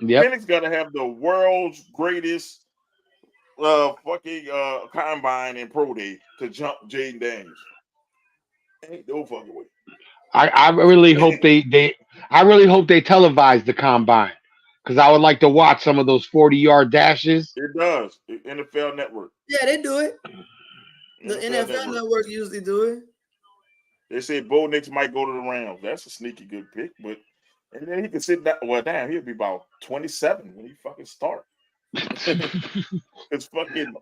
Penix gotta have the world's greatest combine and pro day to jump Jaden Daniels. Ain't no fucking way. I really hope they televise the combine because I would like to watch some of those 40-yard dashes. It does. The NFL Network. Yeah, they do it. The NFL Network usually do it. They say Bo Nix might go to the Rams. That's a sneaky good pick, but and then he can sit down. Well, damn, he'll be about 27 when he fucking start. It's fucking.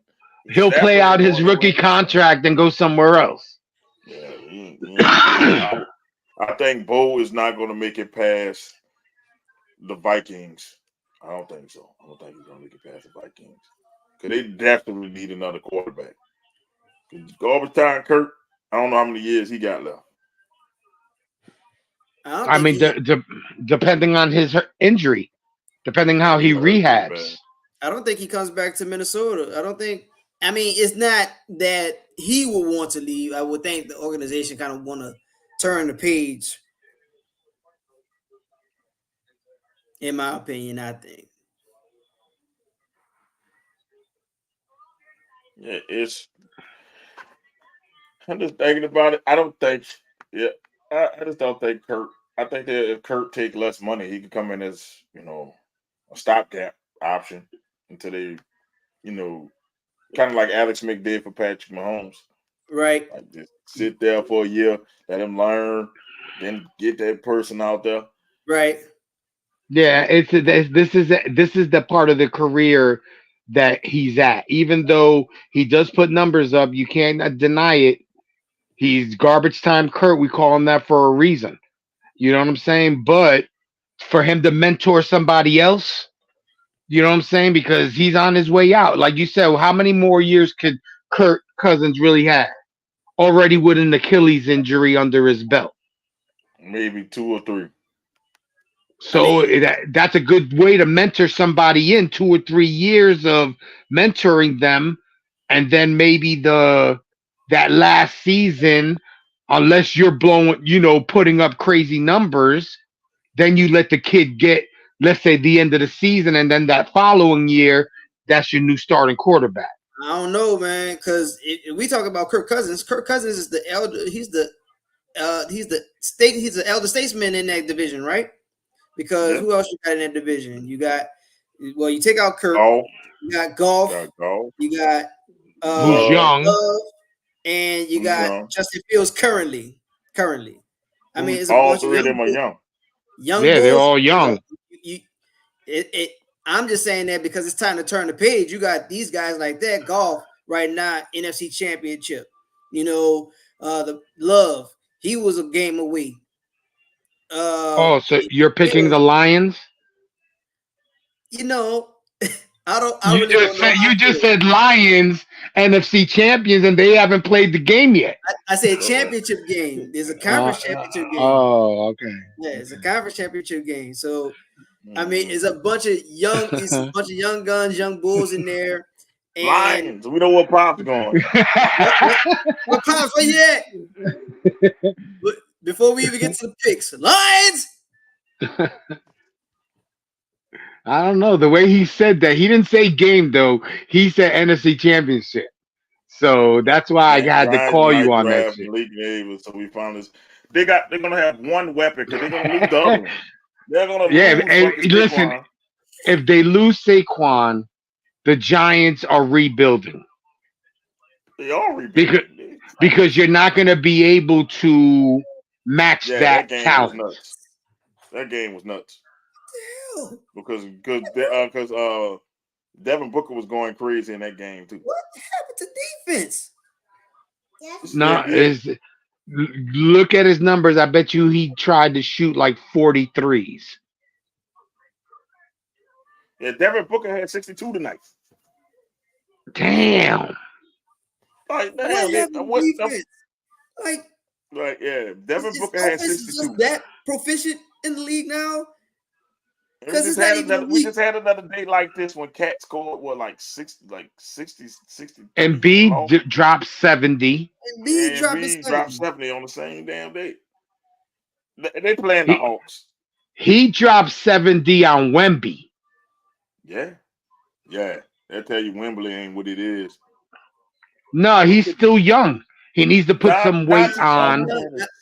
He'll play out his rookie contract and go somewhere else. Yeah, I think Bo is not going to make it past the Vikings. I don't think so. I don't think he's going to make it past the Vikings because they definitely need another quarterback. Garbage time, Kurt. I don't know how many years he got left. I mean, depending on his injury, depending how he rehabs. I don't think he comes back to Minnesota. I don't think I mean, it's not that he would want to leave. I would think the organization kind of want to turn the page. In my opinion, I think. Yeah, I'm just thinking about it. I don't think. Yeah, I just don't think Kurt. I think that if Kurt take less money, he could come in as a stopgap option until they, kind of like Alex Smith did for Patrick Mahomes. Right. Like just sit there for a year, let him learn, then get that person out there. Right. Yeah, this is the part of the career that he's at. Even though he does put numbers up, you can't deny it. He's garbage time Kurt. We call him that for a reason. You know what I'm saying? But for him to mentor somebody else, you know what I'm saying? Because he's on his way out. Like you said, how many more years could Kirk Cousins really have? Already with an Achilles injury under his belt. Maybe 2 or 3. So that's a good way to mentor somebody in 2 or 3 years of mentoring them. And then maybe that last season, unless you're putting up crazy numbers, then you let the kid get, let's say, the end of the season, and then that following year, that's your new starting quarterback. I don't know, man, because if we talk about Kirk Cousins is the elder. He's the elder statesman in that division, right? Because who else you got in that division? You got, you take out Kirk. You got Golf. You got who's young, Love, and you got Justin Fields currently. I mean, it's all 3 of them are young. Yeah, they're all young. I'm just saying that because it's time to turn the page. You got these guys like that. Golf right now, NFC Championship. The Love, he was a game away. So you're picking the Lions? You just said Lions, NFC champions, and they haven't played the game yet. I said championship game. There's a conference championship game. Oh, okay. Yeah, it's a conference championship game. So, I mean, it's a bunch of young guns, young bulls in there. And Lions. We know what Pop's going. What Pop's for you at? But before we even get to the picks, Lions. I don't know. The way he said that, he didn't say game though. He said NFC Championship. So that's why I had to call you on that shit. So we found this. They're gonna have one weapon because they're gonna lose the other one. They're gonna lose. And listen, if they lose Saquon, the Giants are rebuilding. They are rebuilding because you're not gonna be able to match that talent. That game was nuts. Because Devin Booker was going crazy in that game too. What happened to defense? Look at his numbers. I bet you he tried to shoot like 43s. Yeah, Devin Booker had 62 tonight. Damn. Like, Devin Booker had 62. That proficient in the league now? Because we just had another day like this when Cat scored 60. And B dropped 70. And B dropped 70 on the same damn day. They playing the Hawks. He dropped 70 on Wemby. Yeah. They tell you Wembley ain't what it is. No, he's still young. He needs to put some weight on.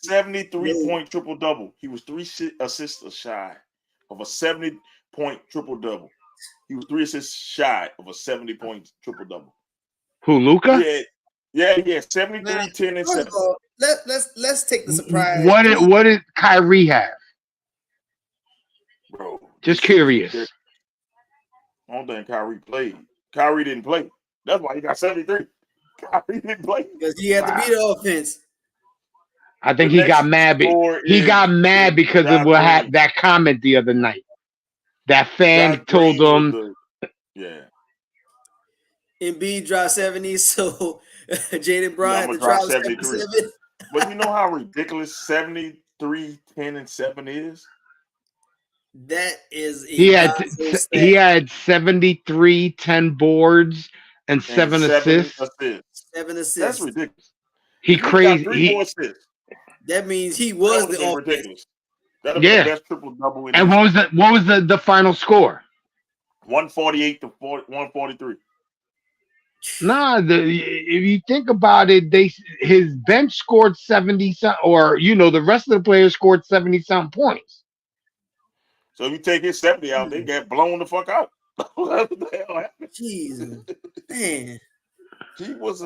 73-point triple-double. He was 3 assists shy of a 70-point triple-double. He was 3 assists shy of a 70-point triple-double. Who, Luka? Yeah, 73, 10, and 7. Let's take the surprise. What did Kyrie have? Bro. Just curious. I don't think Kyrie played. Kyrie didn't play. That's why he got 73. Kyrie didn't play. Because he had to be the offense. I think he got mad. He got mad because of what had that comment the other night. That fan told him. Embiid dropped 70, so Jaden Brown had to drop 73. But you know how ridiculous 73, 10, and 7 is? That is he had 73, 10 boards, and 7 assists. 7 assists. That's ridiculous. He crazy. Got 3 more assists. That means he was the offense. Ridiculous. That'd be the best triple double. And what was the final score? 148 to 143. Nah, if you think about it, his bench scored 70 something, or the rest of the players scored 70 something points. So if you take his 70 out, they get blown the fuck out. What the hell happened? Jesus, man. He was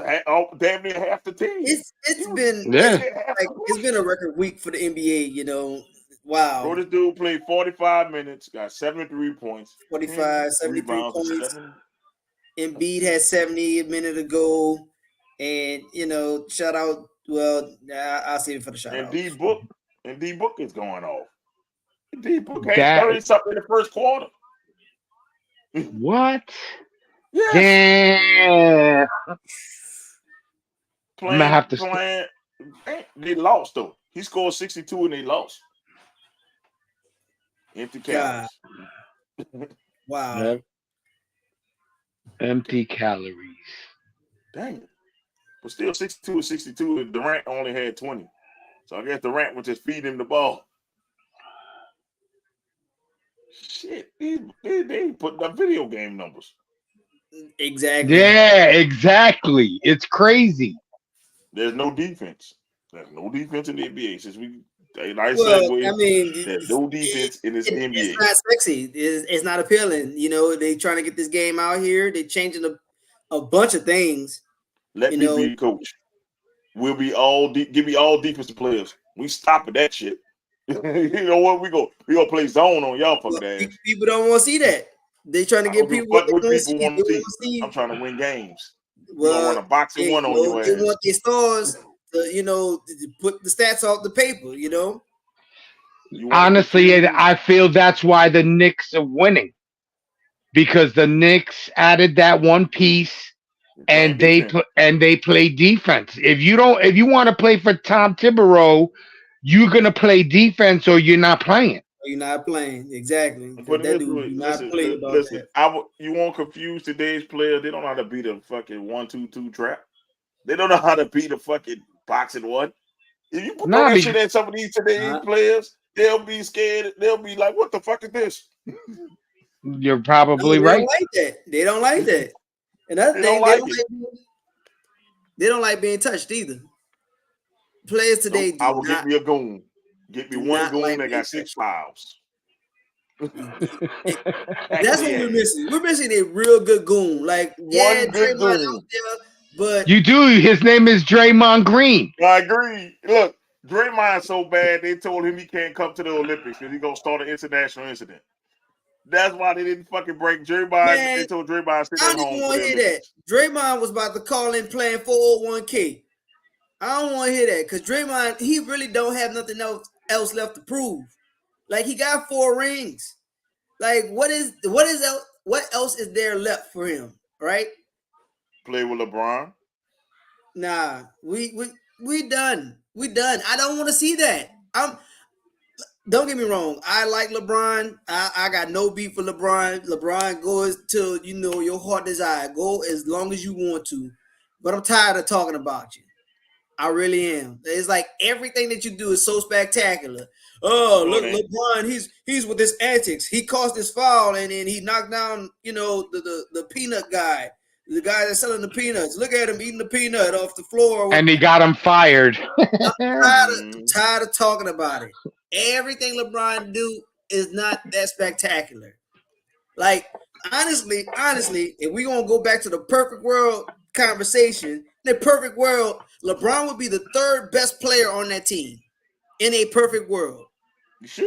damn near half the team. It's been a record week for the NBA. Wow. Bro, this dude played 45 minutes, got 73 points. 73 points. Embiid had 70 a minute ago. And, shout out. Well, I'll save it for the shout out. And D-Book is going off. D-Book had 30 something in the first quarter. What? Yes. Damn. I'm gonna have to they lost though. He scored 62 and they lost. Empty calories. Wow. Yep. Empty calories. Dang it. But still 62 and 62. Durant only had 20. So I guess Durant was just feeding him the ball. Shit. They put the video game numbers. Exactly. Yeah, exactly. It's crazy. There's no defense. There's no defense in the NBA. There's no defense in this NBA. It's not sexy. It's not appealing. They trying to get this game out here. They're changing a bunch of things. Let me be coach. We'll be all give me all defensive players. We stopping that shit. You know what? We gonna play zone on y'all fucking ass. People don't want to see that. They trying to get people what people want to see. I'm trying to win games. Well, want a boxing one on your ass. They want their stars to, put the stats off the paper. Honestly, I feel that's why the Knicks are winning, because the Knicks added that one piece, and they play defense. If you want to play for Tom Thibodeau, you're gonna play defense, or you're not playing. You're not playing, exactly. You won't confuse today's players. They don't know how to beat a fucking 1-2-2 trap. They don't know how to beat a fucking boxing one. If you put that shit in some of these today's players, they'll be scared. They'll be like, "What the fuck is this?" You're probably right. They don't like that. Another thing, they don't like being touched either. Players today, I will get me a goon. Get me one goon that got 6 fouls. That's what we're missing. We're missing a real good goon. Like, one good goon. But you do. His name is Draymond Green. I agree. Look, Draymond's so bad they told him he can't come to the Olympics because he's gonna start an international incident. That's why they didn't fucking break Draymond. They told Draymond to stay at home. I don't want to hear that. Draymond was about to call in playing 401k. I don't want to hear that because Draymond, he really don't have nothing else left to prove. Like, he got 4 rings. Like, what else is there left for him? Right? Play with LeBron. Nah, we done. We done. I don't want to see that. Don't get me wrong. I like LeBron. I got no beef with LeBron. LeBron goes till your heart desire. Go as long as you want to. But I'm tired of talking about you. I really am. It's like everything that you do is so spectacular. Oh, look, LeBron, he's with his antics. He caused this foul and then he knocked down, the peanut guy. The guy that's selling the peanuts. Look at him eating the peanut off the floor. And he got him fired. I'm tired of talking about it. Everything LeBron do is not that spectacular. Like, honestly, if we're going to go back to the perfect world conversation, in the perfect world, LeBron would be the 3rd best player on that team. In a perfect world.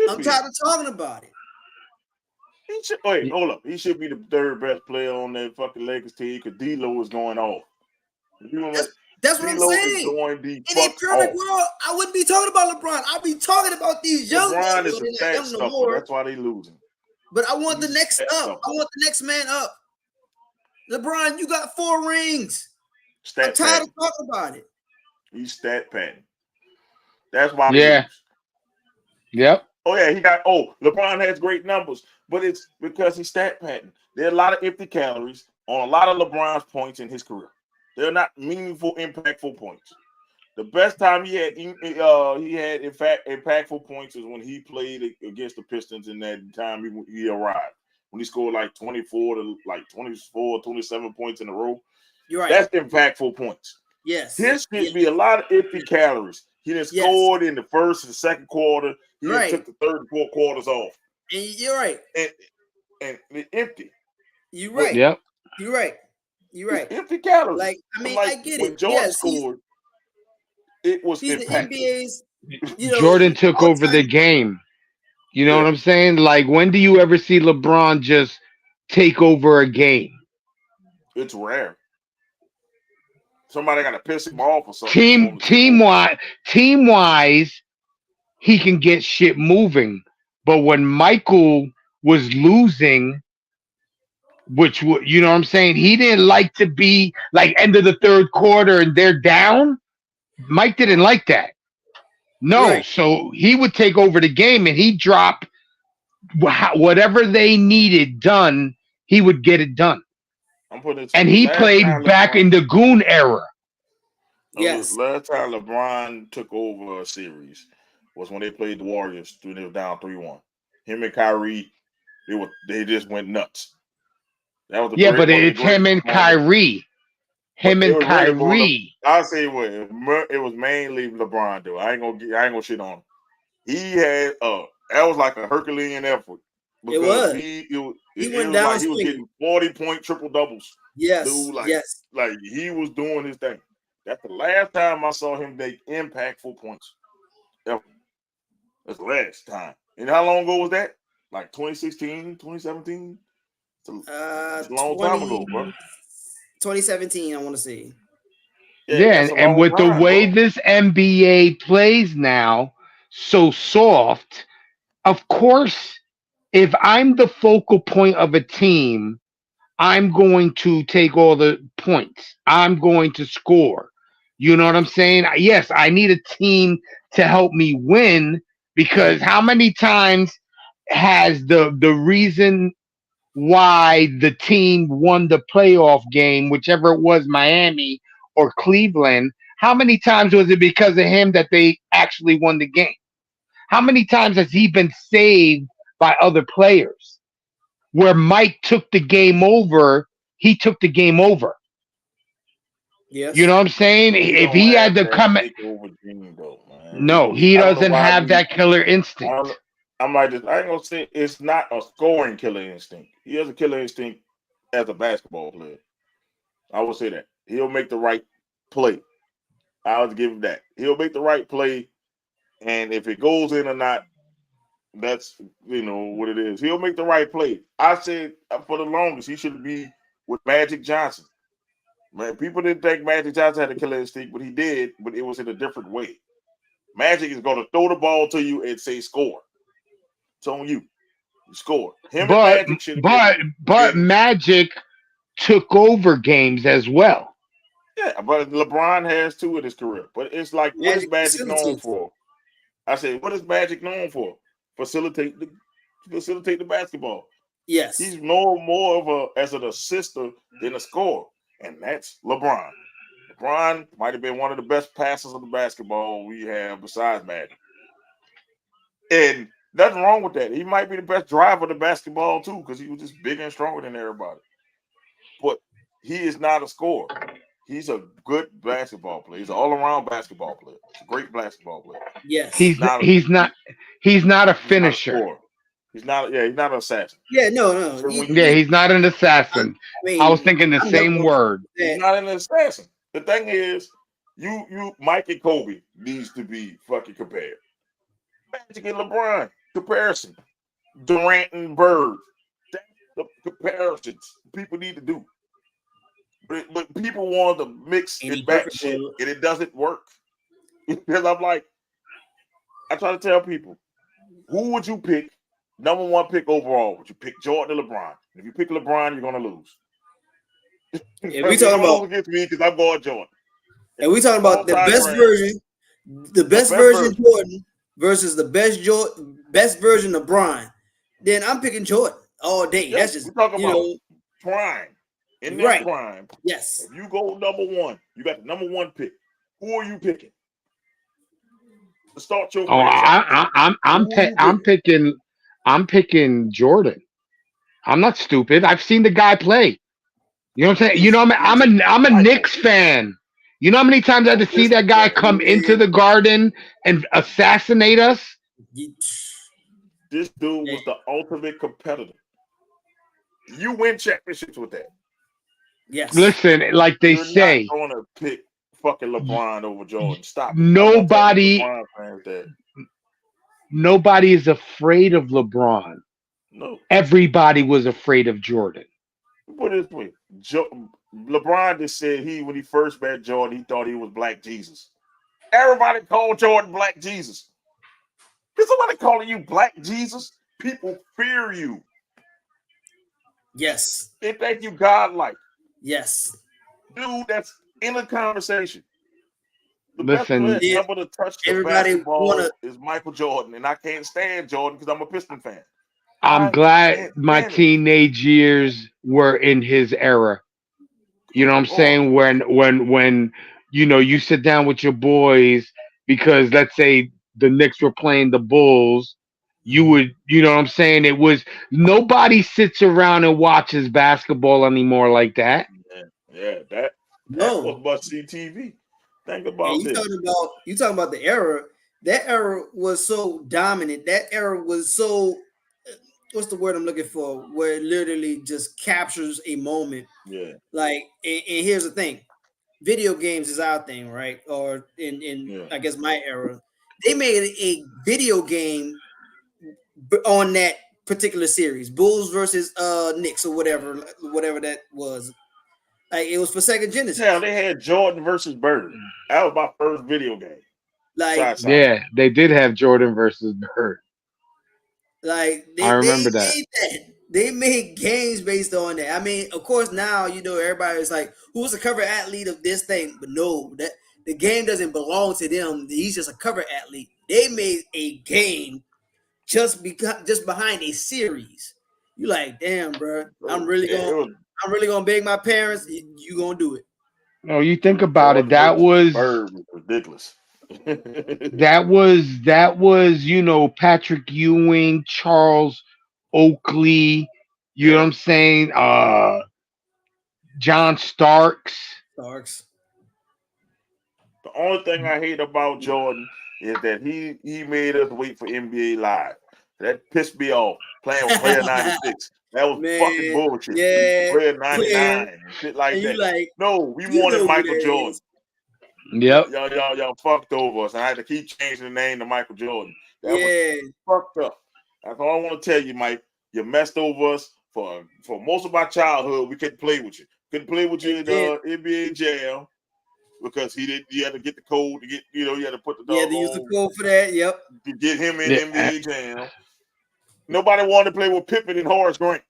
I'm tired of talking about it. Hold up. He should be the 3rd best player on that fucking Lakers team because D'Lo is going off. That's what I'm saying. In a perfect world, I wouldn't be talking about LeBron. I'd be talking about these young LeBron is a stat stuffer. That's why they losing. But I want the next up. I want the next man up. LeBron, you got 4 rings. I'm tired of talking about it. He's stat padding. That's why. Yeah. Yep. Oh yeah, LeBron has great numbers, but it's because he's stat padding. There are a lot of empty calories on a lot of LeBron's points in his career. They're not meaningful, impactful points. The best time he had in fact impactful points is when he played against the Pistons in that time he arrived. When he scored like 24, 27 points in a row. You're right. That's impactful points. Yes. His should be a lot of empty calories. He done scored in the first and second quarter. He took the third and fourth quarters off. And you're right. And empty. You're right. Yep. You're right. You're right. Empty calories. Like, I mean, like, I get when it. Jordan scored, it was he's impactful. The NBA's, Jordan took over the game. You know what I'm saying? Like, when do you ever see LeBron just take over a game? It's rare. Somebody got to piss him off or something. Team-wise, he can get shit moving. But when Michael was losing, which, you know what I'm saying? He didn't like to be like end of the third quarter and they're down. Mike didn't like that. No, right. So he would take over the game and he'd drop whatever they needed done. He would get it done. And he played back in the Goon era. Yes. Last time LeBron took over a series was when they played the Warriors. They were down 3-1. Him and Kyrie, they just went nuts. That was but it's him and Kyrie. Him and Kyrie. I'll say what it was mainly LeBron though. I ain't gonna shit on him. He had that was like a Herculean effort. It was. He went down. Like he was getting 40-point triple doubles. Yes. Dude, yes. Like he was doing his thing. That's the last time I saw him make impactful points. Ever. That's the last time. And how long ago was that? Like 2016, 2017? It's a long time ago, bro. 2017, I want to see. Yeah, and with the way this NBA plays now, so soft, of course, if I'm the focal point of a team, I'm going to take all the points. I'm going to score. You know what I'm saying? Yes, I need a team to help me win, because how many times has the reason why the team won the playoff game, whichever it was, Miami or Cleveland, how many times was it because of him that they actually won the game? How many times has he been saved by other players? Where Mike took the game over, he took the game over. Yes. You know what I'm saying? If he had to come he doesn't have that killer instinct. I ain't gonna say it's not a scoring killer instinct. He has a killer instinct as a basketball player. I will say that. He'll make the right play. I would give him that. He'll make the right play, and if it goes in or not, that's what it is. He'll make the right play. I said for the longest he should be with Magic Johnson. Man, people didn't think Magic Johnson had a killer instinct, but he did, but it was in a different way. Magic is going to throw the ball to you and say score. It's on you. You score. But Magic took over games as well. Yeah, but LeBron has too in his career. But it's like, what is Magic known for? I said, what is Magic known for? Facilitate the basketball. Yes. He's no more of an assister than a scorer. And that's LeBron. LeBron might have been one of the best passers of the basketball we have besides Magic. And nothing wrong with that. He might be the best driver of the basketball too, because he was just bigger and stronger than everybody. But he is not a scorer. He's a good basketball player. He's an all-around basketball player. He's a great basketball player. Yes. He's not a finisher. He's not an assassin. Yeah, no. He's not an assassin. I was thinking the same word. He's not an assassin. The thing is, you Mike and Kobe needs to be fucking compared. Magic and LeBron comparison. Durant and Bird. That's the comparisons people need to do. But people want to mix and back shit, and it doesn't work. Because I try to tell people, who would you pick? Number one pick overall. Would you pick Jordan or LeBron? If you pick LeBron, you're gonna lose. Yeah, we talking about against me because I'm going Jordan. And we talking about the best version Jordan versus the best version of Bron. Then I'm picking Jordan all day. Yeah, that's just we're talking about prime. in their prime. Yes. If you go number one, you got the number one pick. Who are you picking to start your franchise? I'm picking Jordan. I'm not stupid. I've seen the guy play. You know what I'm saying? You know, I'm a Knicks fan. You know how many times I had to see that guy come into the Garden and assassinate us? This dude was the ultimate competitor. You win championships with that. Yes. Listen, like they say, not going to pick fucking LeBron over Jordan. Stop. Nobody is afraid of LeBron. No. Everybody was afraid of Jordan. Put it this way. LeBron just said when he first met Jordan, he thought he was Black Jesus. Everybody called Jordan Black Jesus. Is somebody calling you Black Jesus? People fear you. Yes. They think you godlike. Yes. Dude, that's in a conversation. The Listen, best player ever to touch the basketball is Michael Jordan, and I can't stand Jordan because I'm a Piston fan. I'm glad my teenage years were in his era. You know what I'm saying? When you know you sit down with your boys because let's say the Knicks were playing the Bulls, you would, you know what I'm saying? It was nobody sits around and watches basketball anymore like that. Yeah, that was must-see TV. Think about this. You talking about the era. That era was so dominant. That era was so what's the word I'm looking for? Where it literally just captures a moment. Yeah. Like, and here's the thing. Video games is our thing, right? Or in I guess my era. They made a video game on that particular series. Bulls versus Knicks or whatever that was. Like, it was for Sega Genesis. Yeah, they had Jordan versus Bird. That was my first video game. Like, yeah, they did have Jordan versus Bird. Like, I remember that. They made games based on that. I mean, of course, now you know everybody's like, "Who's the cover athlete of this thing?" But no, that the game doesn't belong to them. He's just a cover athlete. They made a game just behind a series. You like, damn, bro. I'm really gonna beg my parents. You gonna do it? No, you think about it. That was ridiculous. that was you know Patrick Ewing, Charles Oakley. You know what I'm saying? John Starks. The only thing I hate about Jordan is that he made us wait for NBA Live. That pissed me off. Playing with Player 96. That was fucking bullshit. Yeah. Player 99 and shit like that. Like, no, we wanted Michael Jordan. Yep. Y'all fucked over us. And I had to keep changing the name to Michael Jordan. That was fucked up. That's all I want to tell you, Mike. You messed over us for most of my childhood. We couldn't play with you. Couldn't play with you in NBA Jam because you had to get the code to get, you had to put the they use the code for that. Yep. To get him in NBA Jam. Nobody wanted to play with Pippen and Horace Grant.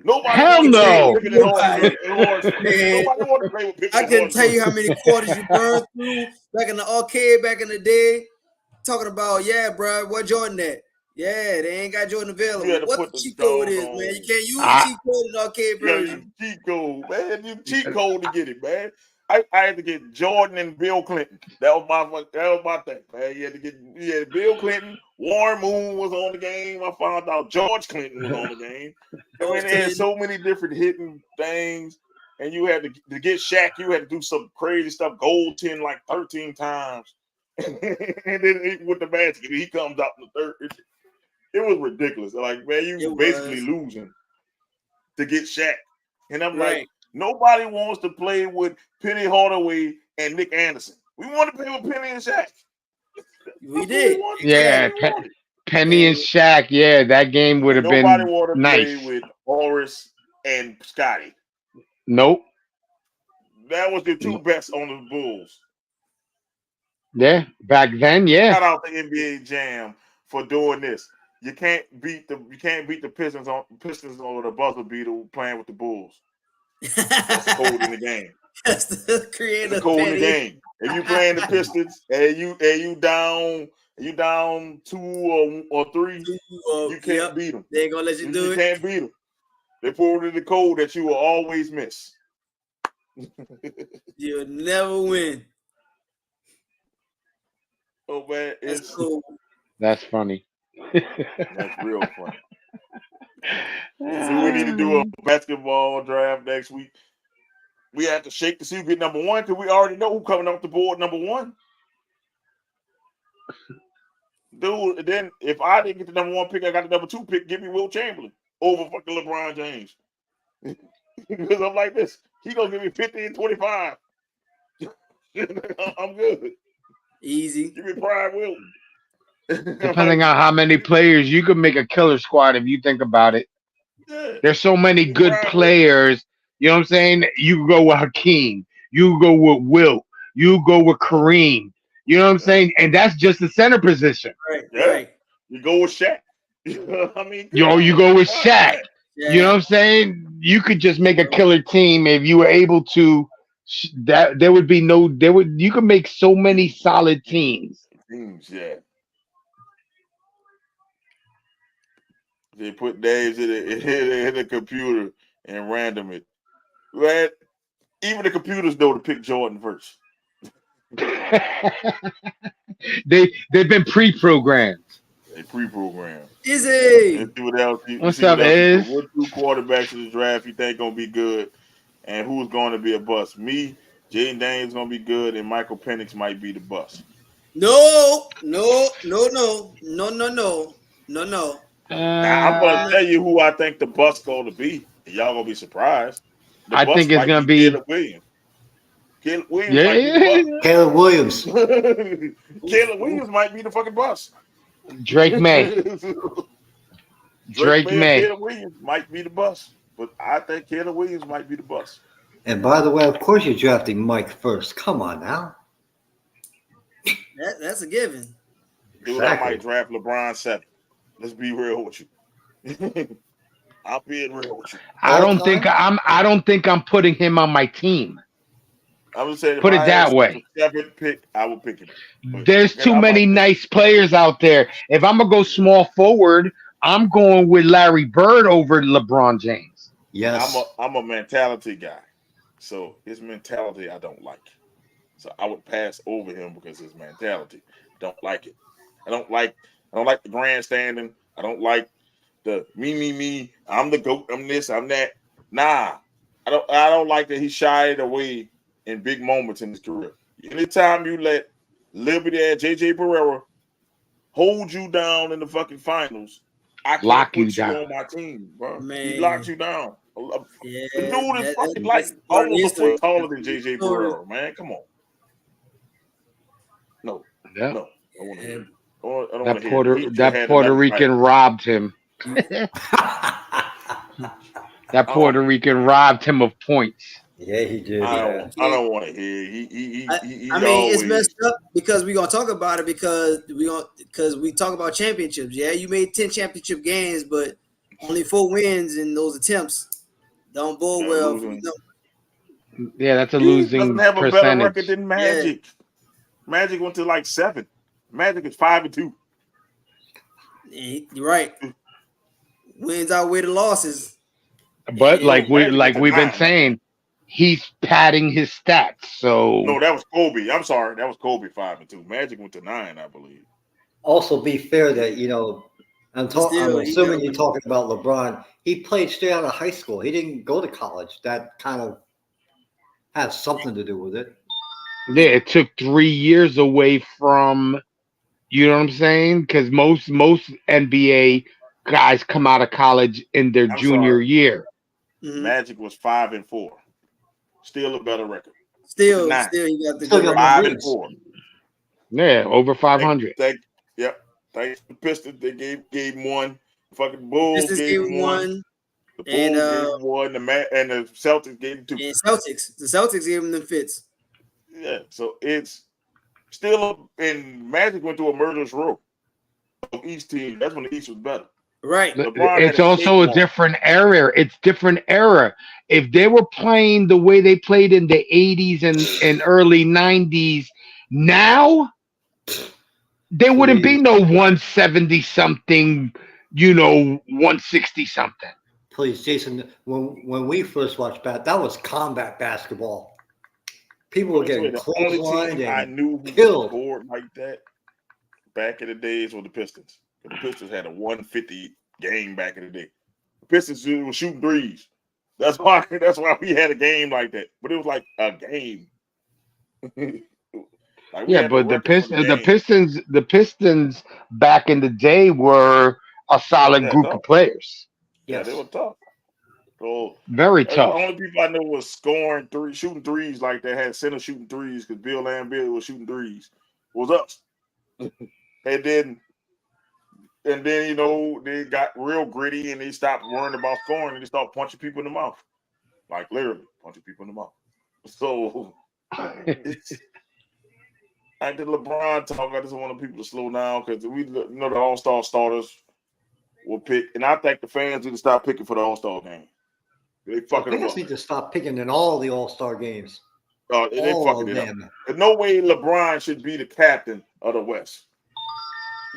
Hell no. Nobody wanted to play with Pippen. I couldn't tell you how many quarters you burned through back in the arcade back in the day. Talking about, bro, what Jordan at? Yeah, they ain't got Jordan available. What the cheat code is, man? You can't use the cheat code in the arcade version. Cheat code, man. You cheat code to get it, man. I had to get Jordan and Bill Clinton. That was my thing, man. You had Bill Clinton. Warren Moon was on the game. I found out George Clinton was on the game. I mean, they had so many different hidden things, and you had to get Shaq. You had to do some crazy stuff. Goaltend like 13 times, and then with the basket, he comes out in the third. It was ridiculous. Like, man, you basically losing to get Shaq, and I'm like. Nobody wants to play with Penny Hardaway and Nick Anderson. We want to play with Penny and Shaq. We did. Penny and Shaq. Yeah, that game would have been nice. Nobody want to play with Horace and Scotty. Nope. That was the two best on the Bulls. Yeah, back then, yeah. Shout out to NBA Jam for doing this. You can't beat the Pistons on the buzzer beater playing with the Bulls. That's the code in the game. That's the creative code in the game. If you playing the Pistons and you down 2 or 3, you can't beat them. They ain't gonna let you do it. You can't beat them. They poured in the code that you will always miss. You'll never win. Oh man, That's cool. That's funny. That's real funny. So we need to do a basketball draft next week. We have to shake to see who get number one because we already know who coming off the board number one. Dude, then if I didn't get the number one pick, I got the number two pick. Give me Will Chamberlain over fucking LeBron James. Because I'm like this. He gonna give me 50 and 25. I'm good. Easy. Give me Prime Will. Depending on how many players, you could make a killer squad if you think about it. Yeah. There's so many good players. You know what I'm saying? You go with Hakeem. You go with Wilt. You go with Kareem. You know what I'm saying? And that's just the center position. Right. Yeah. Right. You go with Shaq. I mean, You go with Shaq. Yeah. You know what I'm saying? You could just make a killer team if you were able to. That there would be no. You could make so many solid teams. Yeah. They put names in the computer and random it. Right? Even the computers know to pick Jordan first. They've been pre-programmed. They pre-programmed. Easy. Let's see what else. What's up, Iz? What two quarterbacks in the draft you think gonna be good, and who's going to be a bust? Me, Jaden Daniels gonna be good, and Michael Penix might be the bust. No. Now, I'm gonna tell you who I think the bust going to be. Y'all gonna be surprised. I think it's gonna be Caleb Williams. Caleb Williams. Caleb Williams might be the fucking bust. Drake May. Caleb Williams might be the bust, but I think Caleb Williams might be the bust. And by the way, of course you're drafting Mike first. Come on now. That's a given. Dude, exactly. I might draft LeBron 7. Let's be real with you. I'm being real with you. I don't think I'm putting him on my team. I'm just saying, put it that way. Seventh pick, I will pick him. But there's too many nice players out there. If I'm gonna go small forward, I'm going with Larry Bird over LeBron James. Yes, I'm a mentality guy, so his mentality I don't like. So I would pass over him because his mentality don't like it. I don't like the grandstanding. I don't like the me. I'm the GOAT. I'm this. I'm that. Nah, I don't like that he shied away in big moments in his career. Anytime you let Liberty and JJ Barrera hold you down in the fucking finals, I can't lock put you you down on my team, bro. Man. He locked you down. Yeah, the dude is fucking like almost a foot taller than JJ Barrera, man. Come on. No. I want to hear. That Puerto Rican robbed him. That Puerto Rican robbed him of points. Yeah, he did. I don't want to hear. He it's messed up because we're gonna talk about it because we talk about championships. Yeah, you made 10 championship games, but only 4 wins in those attempts. Don't bode well for them. Yeah, that's a losing doesn't have a percentage. better record than Magic. Yeah. Magic went to like 7. Magic is 5-2. You're right. Wins outweigh the losses. But like we've been saying, he's padding his stats. So no, that was Kobe. I'm sorry, that was Kobe 5-2. Magic went to 9, I believe. Also, be fair that I'm assuming you're talking about LeBron. He played straight out of high school. He didn't go to college. That kind of has something to do with it. Yeah, it took 3 years away from, you know what I'm saying? Because most NBA guys come out of college in their junior year. Magic was 5-4. Still a better record. Still, you got the 5-4. Yeah, over 500. Thanks to the Pistons, they gave him 1. Fucking Bulls gave him 1. The Bulls gave him 1. And the Celtics gave him 2. And the Celtics gave him the fits. Yeah, so it's still and Magic went through a murderous row of East team. That's when the East was better. Right. It's also a different era. It's different era. If they were playing the way they played in the 80s and early 90s, now there wouldn't be no 170 something, 160 something. Please, Jason. When we first watched that was combat basketball. People were getting clotheslined I and knew who killed. scored like that back in the days were the Pistons. The Pistons had a 150 game back in the day. The Pistons were shooting threes. That's why we had a game like that. But it was like a game. Like but the Pistons back in the day were a solid group of players. Yeah, they were tough. So very tough. The only people I know was shooting threes like that, had center shooting threes because Bill Lambert was shooting threes. Was us. and then they got real gritty and they stopped worrying about scoring and they started punching people in the mouth. Like literally punching people in the mouth. So like the LeBron talk, I just want people to slow down because we the All-Star starters will pick, and I think the fans need to stop picking for the All-Star game. They fucking them up. Need to stop picking in all the All-Star games. They fucking it up. There's no way LeBron should be the captain of the West.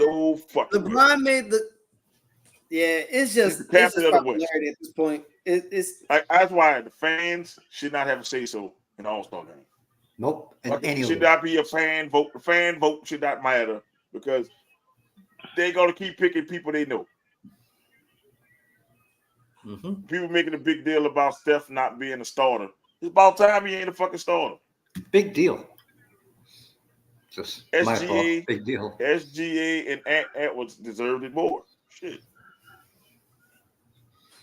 No fucking LeBron made the. Yeah, it's just the captain of the West at this point. It's that's why the fans should not have a say so in the All-Star game. Nope. It should not be a fan vote. The fan vote should not matter because they're gonna keep picking people they know. Mm-hmm. People making a big deal about Steph not being a starter. It's about time he ain't a fucking starter. Big deal. Just SGA, big deal. SGA and Ant Edwards deserved it more. Shit.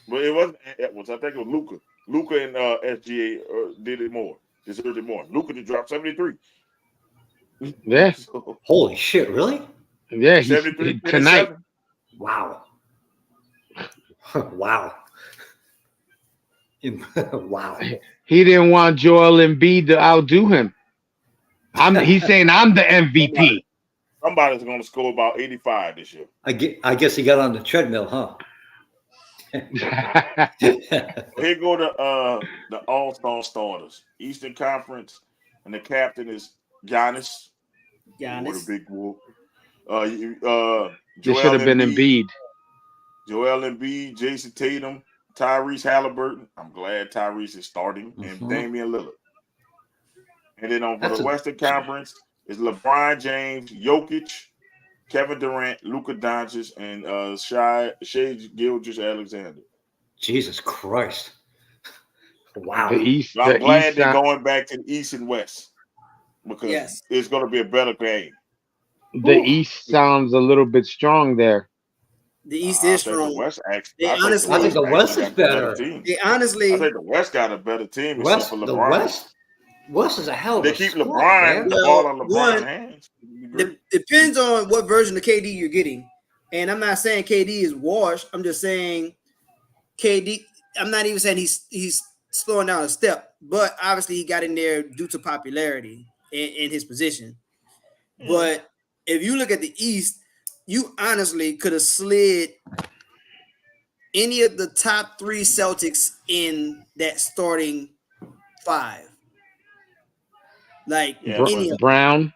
But it wasn't Ant Edwards. I think it was Luka. Luka and SGA did it more. Deserved it more. Luka just dropped 73. Yeah. So, holy shit! Really? Yeah. He's tonight. Wow. Wow. Wow. He didn't want Joel Embiid to outdo him. He's saying I'm the MVP. Somebody's going to score about 85 this year. I guess he got on the treadmill, huh? Here go the All-Star starters. Eastern Conference, and the captain is Giannis. What a big whoop. This should have been Embiid. Joel Embiid, Jason Tatum, Tyrese Halliburton. I'm glad Tyrese is starting, and Damian Lillard. And then for the Western Conference is LeBron James, Jokic, Kevin Durant, Luka Doncic, and Shai Gilgeous-Alexander. Jesus Christ! Wow. I'm glad they're going back to the East and West because it's going to be a better game. The East sounds a little bit strong there. The East is strong. I think the West is better. They honestly, I think the West got a better team. The West is a hell of a keep squad, LeBron the ball on LeBron's hands. Depends on what version of KD you're getting. And I'm not saying KD is washed. I'm just saying KD. I'm not even saying he's slowing down a step, but obviously he got in there due to popularity in his position. But if you look at the East, you honestly could have slid any of the top 3 Celtics in that starting 5. Like any of Brown.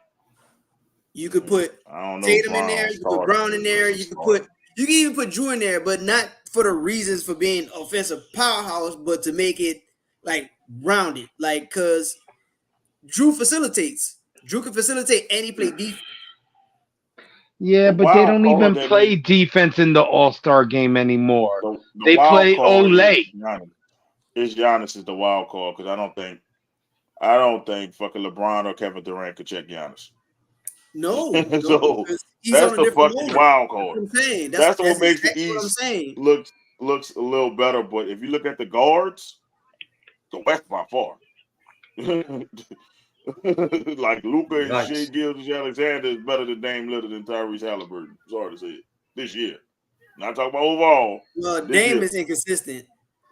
You could put Tatum in there, you could put Brown in there, you can even put Drew in there, but not for the reasons for being offensive powerhouse, but to make it like rounded. Like cause Drew facilitates. Drew can facilitate and he play defense. Yeah, but they don't even play defense in the All-Star game anymore. They play Olay. Giannis is the wild card because I don't think fucking LeBron or Kevin Durant could check Giannis. No, so that's the fucking wild card. That's what makes the East looks a little better. But if you look at the guards, the West by far. Like Luka and Shai Gilgeous-Alexander is better than Dame Lillard and Tyrese Halliburton. Sorry to say it. This year. Not talking about overall. Well, Dame is inconsistent.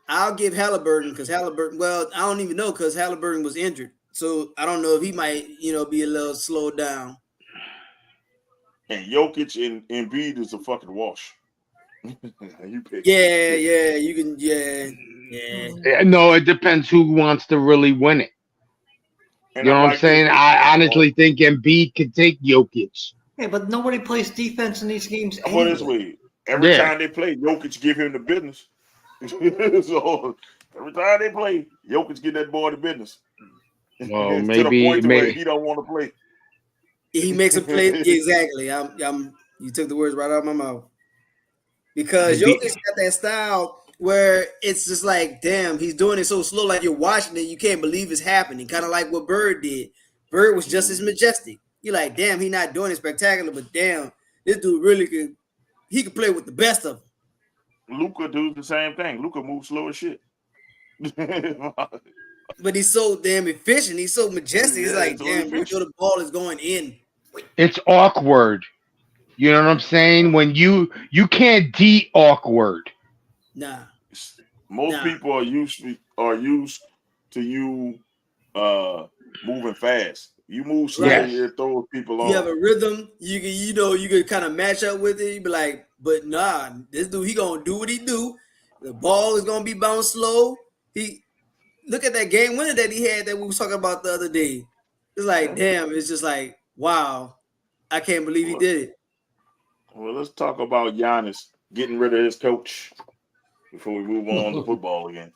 I'll give Halliburton because Halliburton, well, I don't even know because Halliburton was injured. So I don't know if he might, be a little slowed down. And Jokic and Embiid is a fucking wash. You pick. Yeah, you can, yeah. No, it depends who wants to really win it. And you know what I'm saying? I honestly think Embiid could take Jokic. Yeah, but nobody plays defense in these games. What is we? Every time they play, Jokic give him the business. So every time they play, Jokic get that boy the business. Well, to maybe, the point to where he don't want to play. He makes a play. Exactly. You took the words right out of my mouth. Because Jokic got that style where it's just like, damn, he's doing it so slow, like you're watching it, you can't believe it's happening. Kind of like what Bird did. Bird was just as majestic. You're like, damn, he's not doing it spectacular, but damn, this dude really could. He could play with the best of them. Luka does the same thing. Luka moves slow as shit. But he's so damn efficient. He's so majestic. It's like, damn, you know the ball is going in. It's awkward. You know what I'm saying? When you can't awkward. Nah. Most people are used to you moving fast. You move slow, it throws people off. You have a rhythm. You can kind of match up with it. You be like, but nah, this dude, he gonna do what he do. The ball is gonna be bounced slow. Look at that game winner that he had that we was talking about the other day. It's like, damn, it's just like, wow, I can't believe he did it. Well, let's talk about Giannis getting rid of his coach before we move on to football again.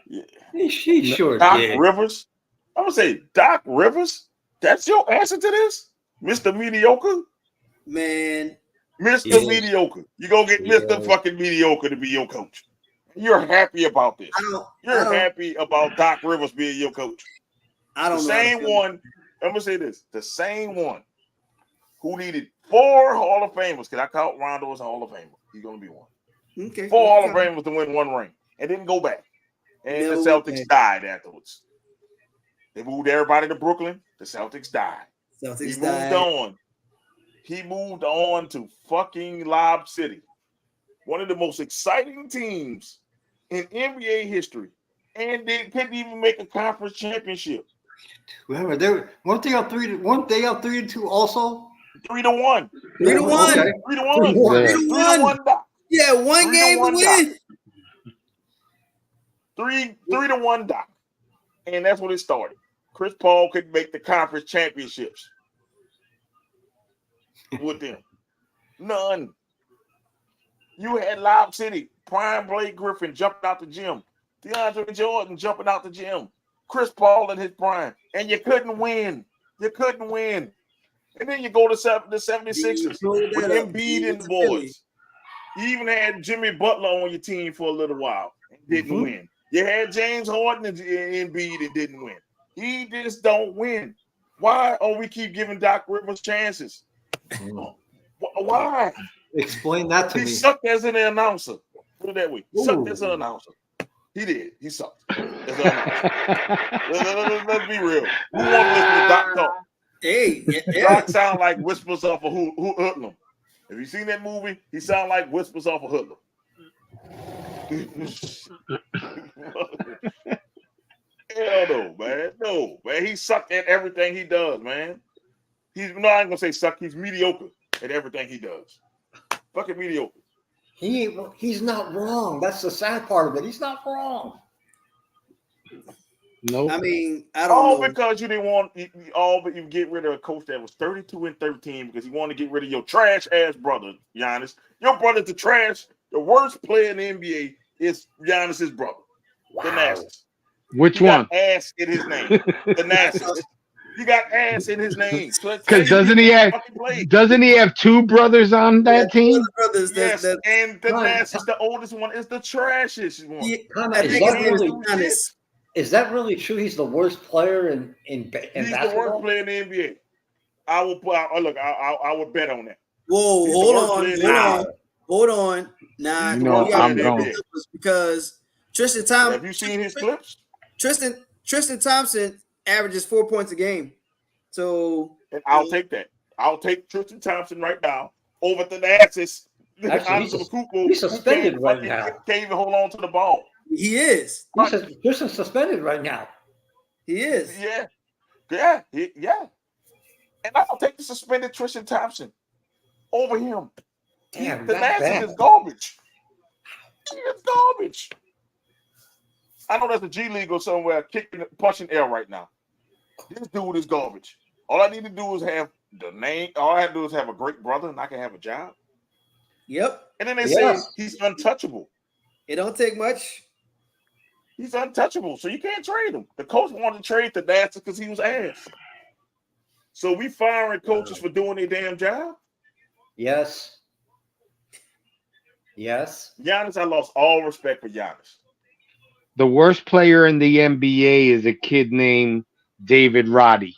Yeah. He sure Doc did. Rivers. I'm gonna say Doc Rivers. That's your answer to this, Mr. Mediocre. Man, Mr. Mediocre. You gonna get Mr. fucking Mediocre to be your coach. You're happy about this. You're happy about Doc Rivers being your coach. I don't know. The same one. I'm gonna say this: the same one who needed 4 Hall of Famers. Because I count Rondo as a Hall of Famer. He's gonna be one. Okay. 4 Hall of Famers to win 1 ring, and didn't go back. And the Celtics died afterwards. They moved everybody to Brooklyn. The Celtics died. He moved on. He moved on to fucking Lob City, one of the most exciting teams in NBA history, and they couldn't even make a conference championship. Remember, weren't they up 3-2 also? 3-1. 3-1. Okay. 3-1. Yeah, 1 game to win. 3-1 Doc. And that's when it started. Chris Paul couldn't make the conference championships with them. None. You had Lob City, prime Blake Griffin jumping out the gym, DeAndre Jordan jumping out the gym, Chris Paul in his prime, and you couldn't win. You couldn't win. And then you go to the 76ers with Embiid and the boys. You even had Jimmy Butler on your team for a little while and didn't win. You had James Harden and Embiid and didn't win. He just don't win. Why are we keep giving Doc Rivers chances? Why? Explain that to me. He sucked as an announcer. Put it that way. He sucked as an announcer. He did. He sucked as an announcer. Let's be real. Who wants to listen to Doc talk? Hey, Doc sound like whispers off of Hoodlum. Have you seen that movie? He sound like whispers off of Hoodlum. Hell no, man. No, man. He sucked at everything he does, man. I ain't gonna say suck. He's mediocre at everything he does. Fucking mediocre. He's not wrong. That's the sad part of it. He's not wrong. No, I mean, I don't know. Because you didn't want but you get rid of a coach that was 32-13 because you want to get rid of your trash ass brother, Giannis. Your brother's the trash. The worst player in the NBA is Giannis's brother, the Nassus. Which one? Ass in his name, the Nassus. You got ass in his name. Because doesn't he have 2 brothers on that team? Brothers, yes, and the Nassus, the oldest one, is the trashiest one. Is that really true? He's the worst player in He's basketball? the worst player in the NBA. I would bet on that. Whoa, hold on. Nah, no, I'm going because Tristan Thompson. Have you seen his clips? Tristan Thompson averages 4 points a game. So and I'll take that. I'll take Tristan Thompson right now over the Nassus. He's suspended right now. Can't even hold on to the ball. He is. He's suspended right now. He is. Yeah. And I'll take the suspended Tristan Thompson over him. Damn, the Nassus is garbage. He is garbage. I know that's a G League or somewhere kicking, punching air right now. This dude is garbage. All I need to do is have the name. All I have to do is have a great brother, and I can have a job. Yep. And then they say he's untouchable. It don't take much. He's untouchable, so you can't trade him. The coach wanted to trade the Nasty because he was ass. So we firing coaches for doing their damn job? Yes. Yes. Giannis, I lost all respect for Giannis. The worst player in the NBA is a kid named David Roddy.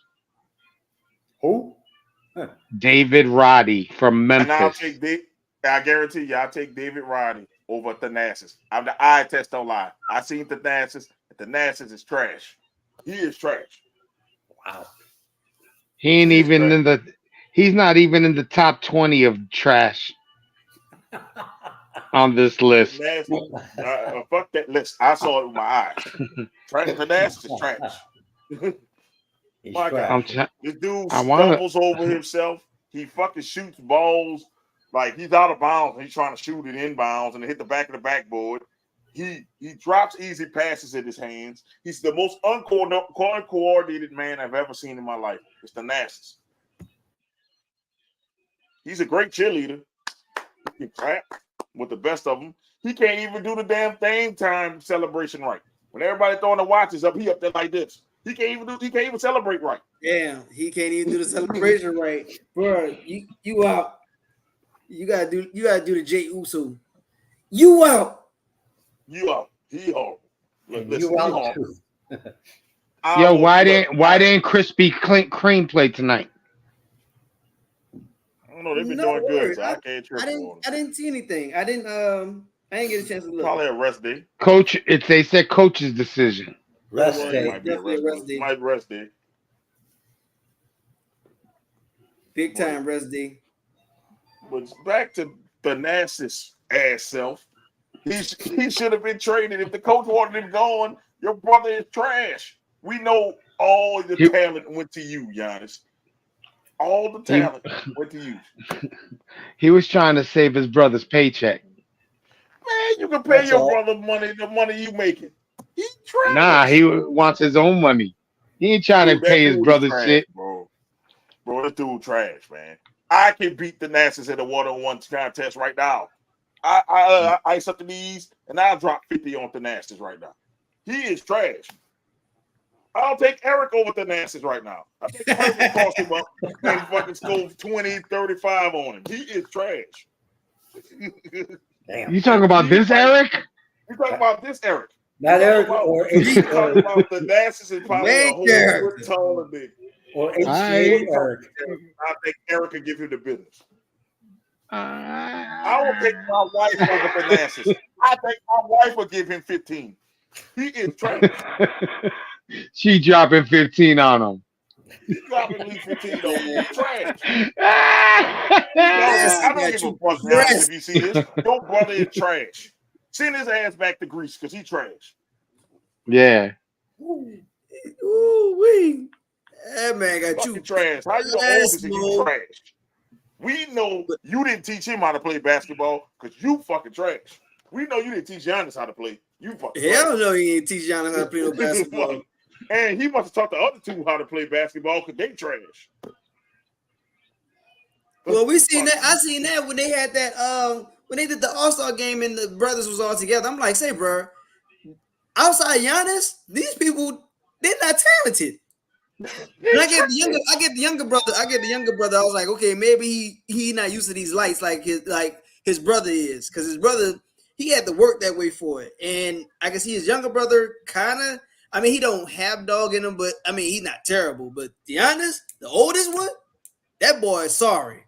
Who? David Roddy from Memphis. And I guarantee you, I'll take David Roddy over Thanasis. I'm the eye test don't lie. I seen Thanasis. Thanasis is trash. He is trash. Wow. He ain't even in the. He's not even in the top 20 of trash on this list. Fuck that list. I saw it with my eyes. Thanasis is trash. My God. This dude stumbles over himself. He fucking shoots balls like he's out of bounds and he's trying to shoot it inbounds and hit the back of the backboard. He drops easy passes in his hands. He's the most uncoordinated man I've ever seen in my life. It's the Thanasis. He's a great cheerleader. He can clap with the best of them. He can't even do the damn thing time celebration right. When everybody throwing the watches up, he up there like this. He can't even celebrate right. Damn, he can't even do the celebration right. Bro, you out. You gotta do the Jey Uso. You out. You out. He out. You out too. Yo, why didn't Krispy Kreme play tonight? I don't know. They've been doing good, so I can't trust them. I didn't see anything. I didn't get a chance to look. Probably a rest day. Coach, they said coach's decision. Rest day. Might be a rest day. Might rest day. Big time rest day. But back to Thanasis ass self. He should have been traded. If the coach wanted him gone, your brother is trash. We know all the talent went to you, Giannis. All the talent went to you. He was trying to save his brother's paycheck. Man, you can pay your brother the money you making. He trash. Nah, he wants his own money. He ain't trying to pay his brother's shit. Bro, this dude trash, man. I can beat the Nasties at a one-on-one contest right now. I ice up the knees and I'll drop 50 on the Nasties right now. He is trash. I'll take Eric over the Nasties right now. I think Eric will cross him up and fucking score 20, 35 on him. He is trash. Damn. You talking about this Eric? You talking about this Eric? Not Eric or you talking about the Nasties is probably a whole foot taller than or Eric. I think Eric can give you the business. I will pick my wife over the Nasties. I think my wife will give him 15. He is trash. She dropping 15 on him. He's dropping at least 15 on him. He's trash. I don't give a fuck now if you see this. Your brother is trash. Send his ass back to Greece because he's trash. Yeah. Ooh-wee. That man got fucking you trash. How you the oldest and you trash? We know you didn't teach him how to play basketball because you fucking trash. We know you didn't teach Giannis how to play. You fucking hell no, he didn't teach Giannis how to play no basketball. And he must have taught the other two how to play basketball because they trash. Well, we seen that. I seen that when they had that when they did the All-Star game and the brothers was all together. I'm like, say, bro, outside Giannis, these people, they're not talented. And I get the younger brother. I was like, okay, maybe he not used to these lights like his brother is, because his brother, he had to work that way for it. And I can see his younger brother kind of. I mean, he don't have dog in him, but I mean, he's not terrible. But Giannis, the oldest one, that boy is sorry.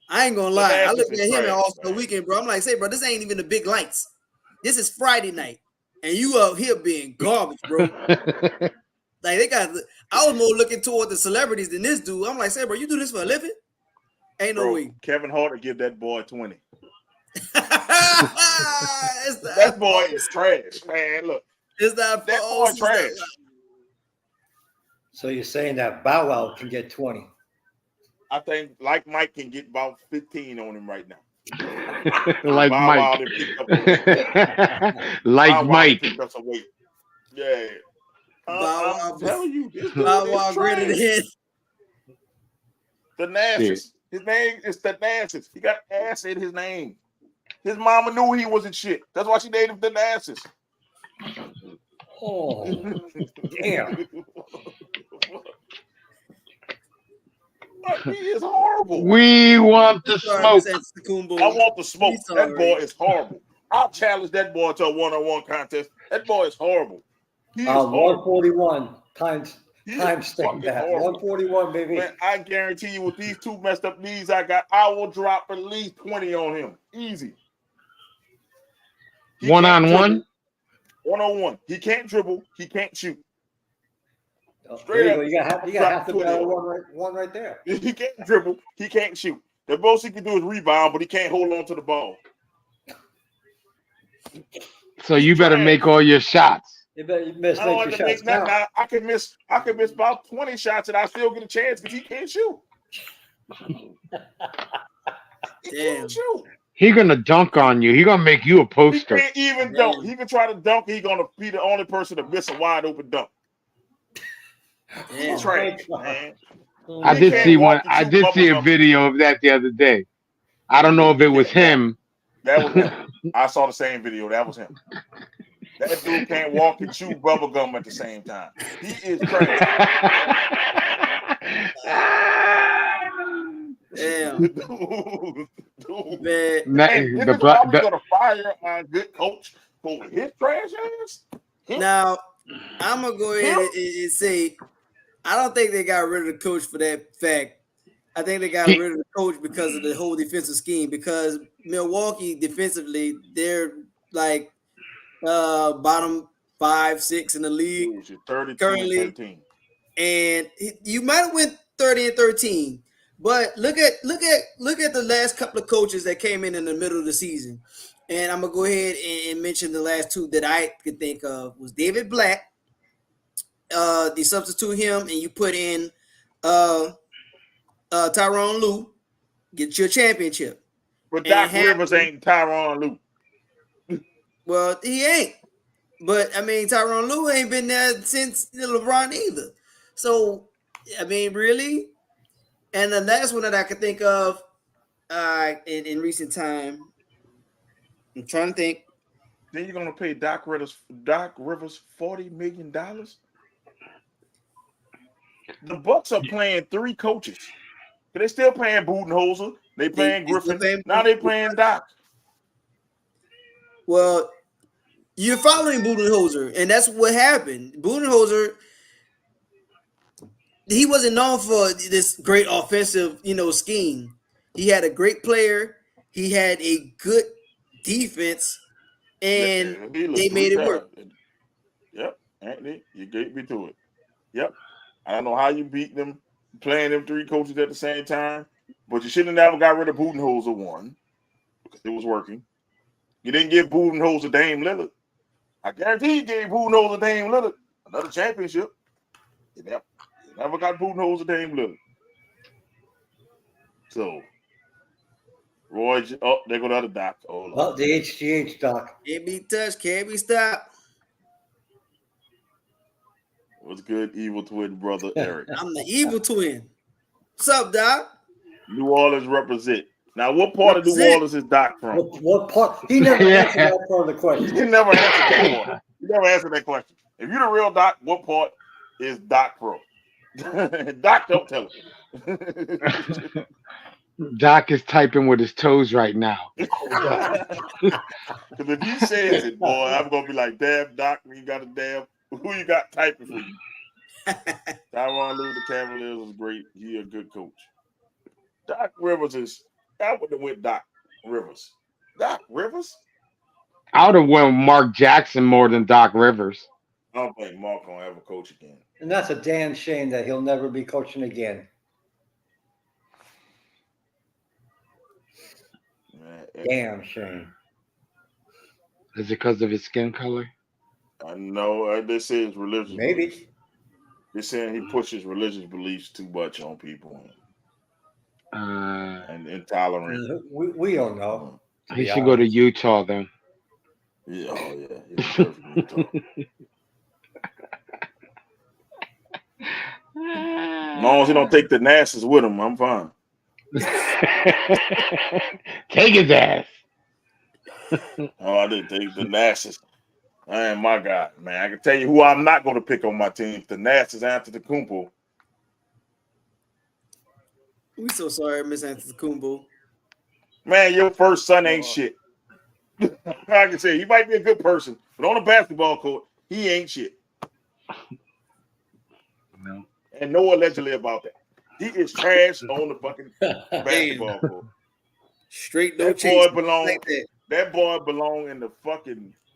I ain't gonna lie. I looked at him in All-Star Weekend, bro. I'm like, say, bro, this ain't even the big lights. This is Friday night, and you out here being garbage, bro. Like they got. I was more looking toward the celebrities than this dude. I'm like, say, bro, you do this for a living? Ain't no way. Kevin Hart will give that boy 20. That boy is trash, man. Look, it's not that boy trash. So you're saying that Bow Wow can get 20? I think like Mike can get about 15 on him right now. Like Mike. Like Mike. Yeah. I'm telling you, this Bow Wow greater than the Nasties. His name is the Nasties. He got ass in his name. His mama knew he wasn't shit. That's why she named him the Asses. Oh, damn. He is horrible. We want the smoke. I want the smoke. That boy is horrible. I'll challenge that boy to a one-on-one contest. That boy is horrible. He is 141 times stamp that. 141, baby. Man, I guarantee you, with these two messed up knees I got, I will drop at least 20 on him. Easy. One-on-one? One-on-one. He can't dribble. He can't shoot. Straight up. You got half the battle one right there. He can't dribble. He can't shoot. The most he can do is rebound, but he can't hold on to the ball. So you better make all your shots. You better make your shots. I can miss about 20 shots and I still get a chance because he can't shoot. He can't shoot. He's gonna dunk on you. He's gonna make you a poster. He can't even dunk. He can try to dunk. He's gonna be the only person to miss a wide open dunk. He's trash, man. I did see a video of that the other day. I don't know if it was him. That was him. I saw the same video. That was him. That dude can't walk and chew bubble gum at the same time. He is crazy. Damn. Dude. Man. This is why we're gonna fire our good coach for his trash ass. Now, I'm gonna go ahead and say, I don't think they got rid of the coach for that fact. I think they got rid of the coach because of the whole defensive scheme. Because Milwaukee defensively, they're like bottom 5-6 in the league currently. And you might have went 30-13, but look at the last couple of coaches that came in the middle of the season. And I'm gonna go ahead and mention the last two that I could think of was David Black. You substitute him and you put in Tyronn Lue, get you a championship. But Doc Rivers ain't Tyronn Lue. Well, he ain't. But I mean, Tyronn Lue ain't been there since LeBron either. So I mean, really. And the last one that I could think of in recent time, I'm trying to think. Then you're gonna pay Doc Rivers $40 million. The Bucks are playing 3 coaches. But they still paying Budenholzer. They paying Griffin. Now they paying Doc. Well, you're following Budenholzer, and that's what happened. Budenholzer, he wasn't known for this great offensive, scheme. He had a great player. He had a good defense, and they made it work. Yep, Anthony, you gave me to it. Yep. I don't know how you beat them playing them 3 coaches at the same time, but you should have never got rid of Budenholzer one because it was working. You didn't give Budenholzer Dame Lillard. I guarantee you gave Budenholzer Dame Lillard another championship. You never got Budenholzer Dame Lillard. So, Roy, there go the other Doc. Oh, the HGH Doc. Can't be touched, can't be stopped. What's good, evil twin brother Eric? I'm the evil twin. What's up, Doc? New Orleans represent. Now, what part of New Orleans is Doc from? What part? He never answered that part of the question. He never answered that one. He never answered that question. If you're the real Doc, what part is Doc from? Doc, don't tell him. Doc is typing with his toes right now. Because if he says it, boy, I'm gonna be like, damn, Doc, you got a damn. Who you got typing for you? Tyronn Lue, the Cavaliers is great. He a good coach. Doc Rivers is. I would have went Doc Rivers. Doc Rivers? I would have went Mark Jackson more than Doc Rivers. I don't think Mark gonna ever coach again. And that's a damn shame that he'll never be coaching again. Man, damn shame. Is it because of his skin color? I know. They say it's religious. Maybe. Beliefs. They're saying he pushes religious beliefs too much on people. And intolerant. We don't know. He should go to Utah then. Yeah, yeah. Utah. As long as he don't take the NASA's with him, I'm fine. Take his ass. Oh, I didn't think the Nassus. Man, my God, man. I can tell you who I'm not going to pick on my team. The Nassus Antetokounmpo. We so sorry, Miss Antetokounmpo. Man, your first son ain't shit. I can say he might be a good person, but on a basketball court, he ain't shit. No. And no allegedly about that. He is trash on the fucking basketball court. Straight no that chase. Boy belong, that boy belong in the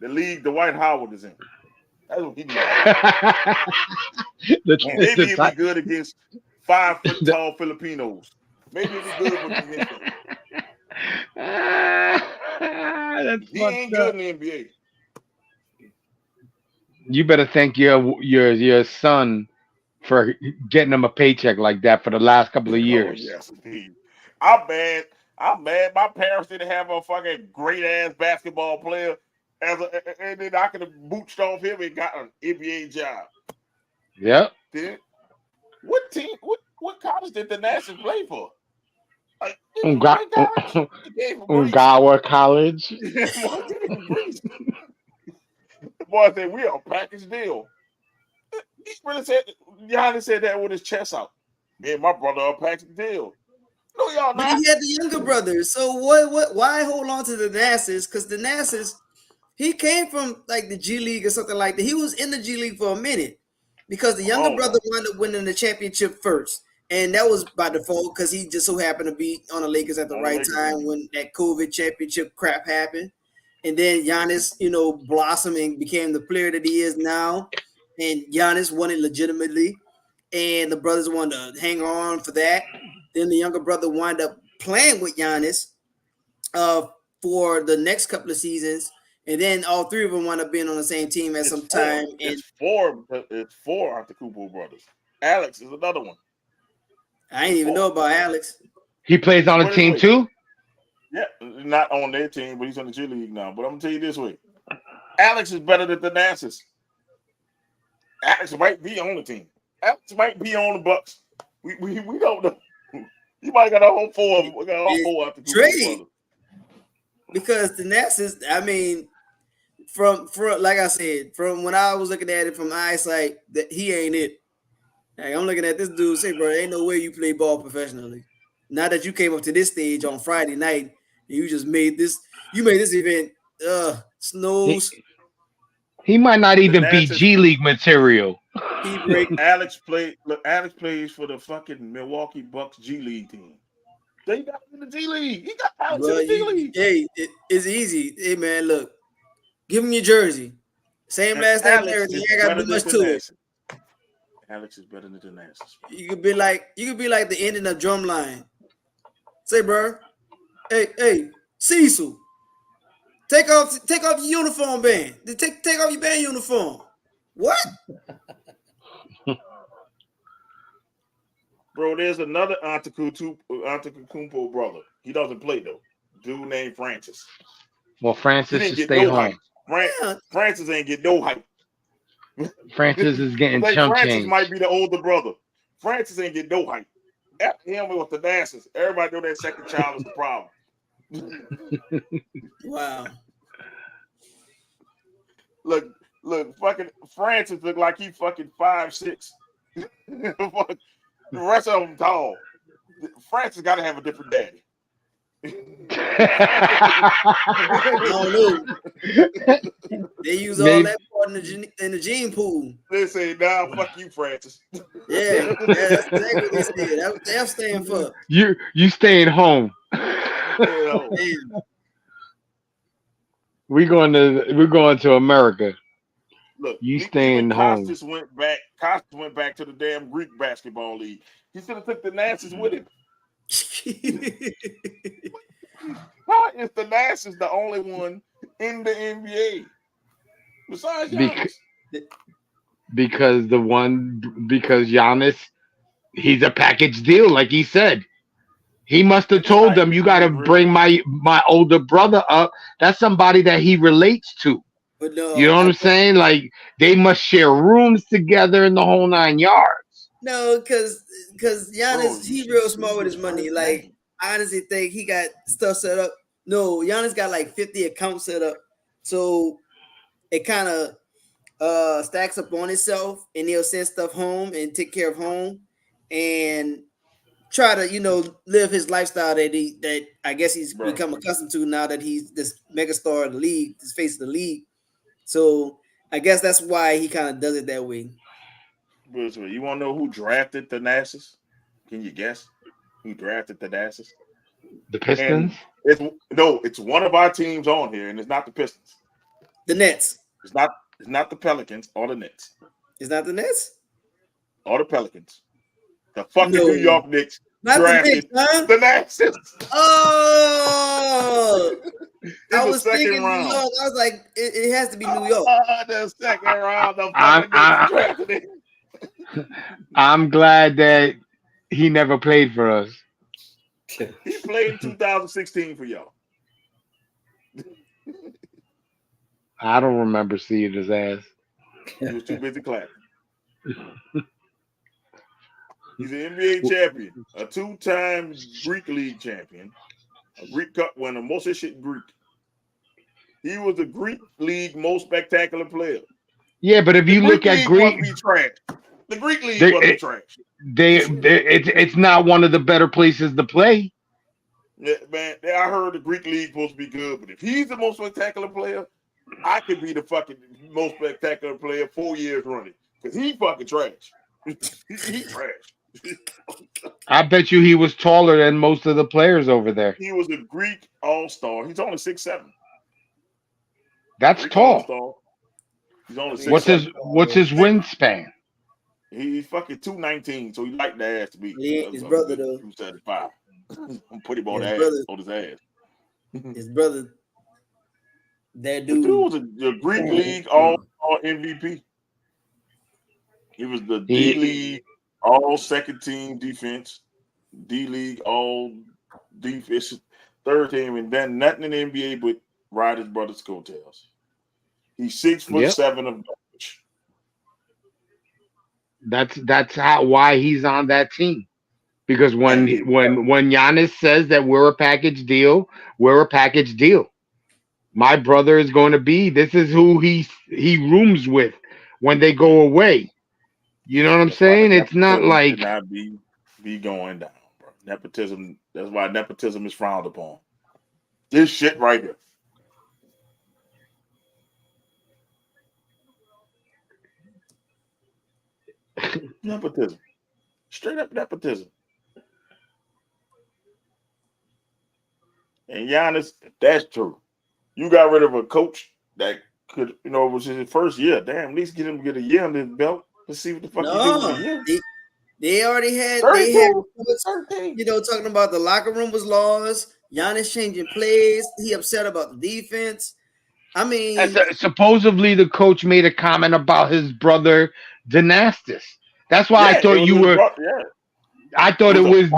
league the White Howard is in. That's what he needs. Maybe he'd be good against 5 foot tall Filipinos. Maybe he'd be good against them. He ain't good in the NBA. You better thank your son for getting him a paycheck like that for the last couple of years. Oh, yes, indeed. I'm mad. My parents didn't have a fucking great ass basketball player, and then I could have booched off him and got an NBA job. Yep. What team? What college did the Nationals play for? Like, Ungawa College. The boy said we are a package deal. He really said Giannis said that with his chest out. Me and my brother are a package deal. No, y'all not. But he had the younger brother. So what? Why hold on to the Nassus? Because the Nassus, he came from like the G League or something like that. He was in the G League for a minute because the younger brother wound up winning the championship first, and that was by default because he just so happened to be on the Lakers at the right time when that COVID championship crap happened. And then Giannis, blossomed and became the player that he is now. And Giannis won it legitimately, and the brothers wanted to hang on for that. Then the younger brother wound up playing with Giannis for the next couple of seasons, and then all three of them wound up being on the same team at some time. It's four Antetokounmpo brothers. Alex is another one. I didn't even know about Alex. He plays on a team too? Yeah, not on their team, but he's on the G League now. But I'm gonna tell you this way: Alex is better than the Nassus. Alex might be on the team. Alex might be on the Bucks. We don't know. You might got a whole four of them. We got a whole four after trade. Because the Nassus, I mean, from like I said, from when I was looking at it from eyesight, that he ain't it. Like, I'm looking at this dude say, bro, ain't no way you play ball professionally. Now that you came up to this stage on Friday night, and you just made this event snows. He might not even be G League material. Alex plays for the fucking Milwaukee Bucks G League team. They got him in the G League. He got Alex in the G League. Hey, it's easy. Hey man, look, give him your jersey. Same last name. You ain't got to do much to it. Alex is better than the Nassus. You could be like the ending of Drumline. Say, bro, hey, Cecil, take off your uniform band. Take off your band uniform. What? Bro, there's another Antetokounmpo brother. He doesn't play though. Dude named Francis. Well, Francis is stay home. Francis ain't get no hype. Francis is getting chump Francis change. might be the older brother. Francis ain't get no hype. After him with the Nassus, everybody know that second child is the problem. Wow. Look, fucking Francis look like he fucking 5'6". The rest of them tall. Francis got to have a different daddy. I don't know. They use all that part in the gene pool. They say, nah, fuck you, Francis. Yeah, that's exactly what they said. That's what they're staying for. You staying home. We're going to America. Look, you staying home. Costas went back to the damn Greek basketball league. He should have took the Nassus with him. How is the Nassus the only one in the NBA besides Giannis? Because Giannis, he's a package deal, like he said. He must have told them, you got to bring my older brother up. That's somebody that he relates to. But no, you know what I'm saying? Like, they must share rooms together in the whole 9 yards. No, because Giannis, he real smart with his money. Like, I honestly think he got stuff set up No, Giannis got like 50 accounts set up, so it kind of stacks up on itself, and he'll send stuff home and take care of home, and try to live his lifestyle that I guess he's become accustomed to now that he's this megastar of the league, this face of the league. So I guess that's why he kind of does it that way. You want to know who drafted the Nassus? Can you guess who drafted the Nassus? The Pistons? It's one of our teams on here, and it's not the Pistons. The Nets. It's not the Pelicans or the Nets. It's not the Nets? Or the Pelicans. The fucking New York Knicks drafted the Nassus. Oh! I was thinking round. New York. I was like, it has to be New York. The second round. The fucking Knicks drafted it. I'm glad that he never played for us. He played in 2016 for y'all. I don't remember seeing his ass. He was too busy clapping. He's an NBA champion, a 2-time Greek League champion, a Greek Cup winner. Most of his shit Greek. He was the Greek League most spectacular player. Yeah, but if you look at Greek, the Greek League wasn't trash. It's not one of the better places to play. Yeah, man, I heard the Greek League supposed to be good, but if he's the most spectacular player, I could be the fucking most spectacular player 4 years running because he fucking trash. He trash. I bet you he was taller than most of the players over there. He was a Greek all-star. He's only 6'7". That's Greek tall. All-star. He's only 6'7". What's his wingspan? He's fucking 219, so he like the ass to be. His brother though. 275. I'm putting him on his ass. His brother. That dude. The dude was a Greek League all-star MVP. He was the D-League all second team defense, D-League all defense, third team, and then nothing in the NBA but ride his brother's coattails. He's 6'7" of garbage. That's why he's on that team. Because when Giannis says that we're a package deal, we're a package deal. My brother is going to be. This is who he rooms with when they go away. You know what I'm saying? It's not like not be going down, bro. Nepotism. That's why nepotism is frowned upon. This shit right here. Nepotism. Straight up nepotism. And Giannis, that's true. You got rid of a coach that could, it was his first year. Damn, at least get him to get a year under his belt. Let's see what the fuck he did. They already had, 13. Talking about the locker room was lost. Giannis changing plays. He upset about the defense. I mean, supposedly the coach made a comment about his brother Dynastis. That's why I thought you were. I thought it was,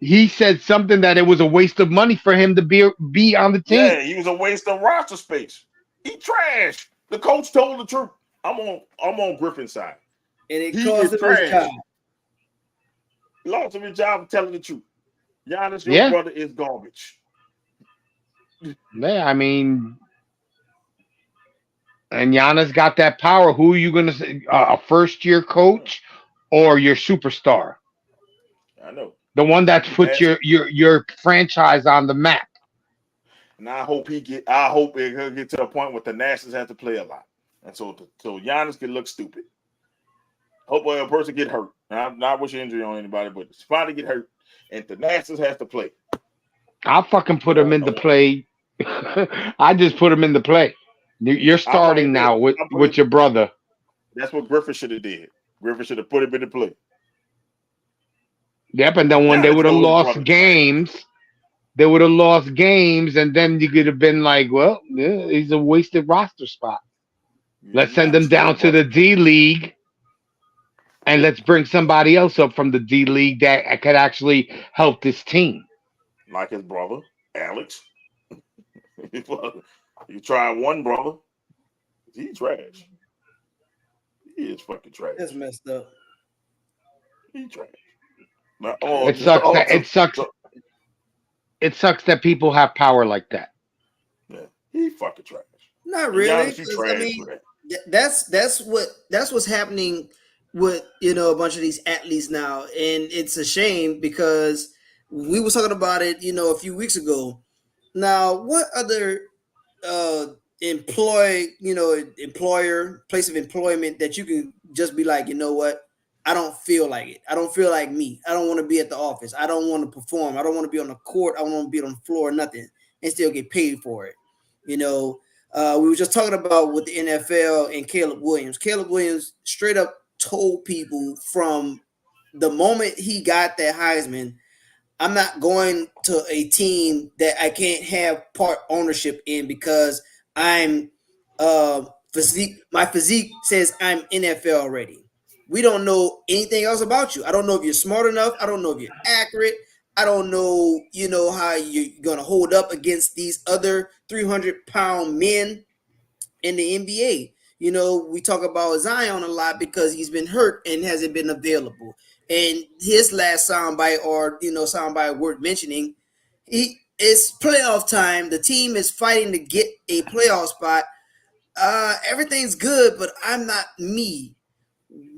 he said something that it was a waste of money for him to be on the team. Yeah, he was a waste of roster space. He trash. The coach told the truth. I'm on Griffin's side. And it cost him his job. He lost him his job for telling the truth. Giannis, your brother is garbage. Yeah, I mean, and Giannis got that power. Who are you going to say? A first-year coach or your superstar? I know. The one that puts your franchise on the map. And I hope it get to a point where the Nationals have to play a lot. And so Giannis can look stupid. Hopefully a person get hurt. Not wish injury on anybody, but somebody get hurt. And the Nationals has to play. I'll fucking put him into play. I just put him into play. You're starting now with your brother. That's what Griffin should have did. Griffin should have put him into play. Yep, and then when they would have lost games, and then you could have been like, well, yeah, he's a wasted roster spot. Let's send him down to the D League, and let's bring somebody else up from the D League that could actually help this team. Like his brother, Alex. You try one brother. He's trash. He is fucking trash. That's messed up. He's trash. It sucks. it sucks that people have power like that. Yeah, he fucking trash. Not really. Trash, I mean, that's what's happening with a bunch of these athletes now, and it's a shame because we were talking about it a few weeks ago. Now, what other employer place of employment that you can just be like, you know what, I don't feel like it. I don't feel like me. I don't want to be at the office. I don't want to perform. I don't want to be on the court. I don't want to be on the floor, nothing, and still get paid for it. We were just talking about with the NFL and Caleb Williams. Caleb Williams straight up told people from the moment he got that Heisman, I'm not going to a team that I can't have part ownership in because I'm physique. My physique says I'm NFL ready. We don't know anything else about you. I don't know if you're smart enough. I don't know if you're accurate. I don't know, how you're going to hold up against these other 300-pound men in the NBA. We talk about Zion a lot because he's been hurt and hasn't been available. And his last soundbite soundbite worth mentioning, it's playoff time. The team is fighting to get a playoff spot. Everything's good, but I'm not me.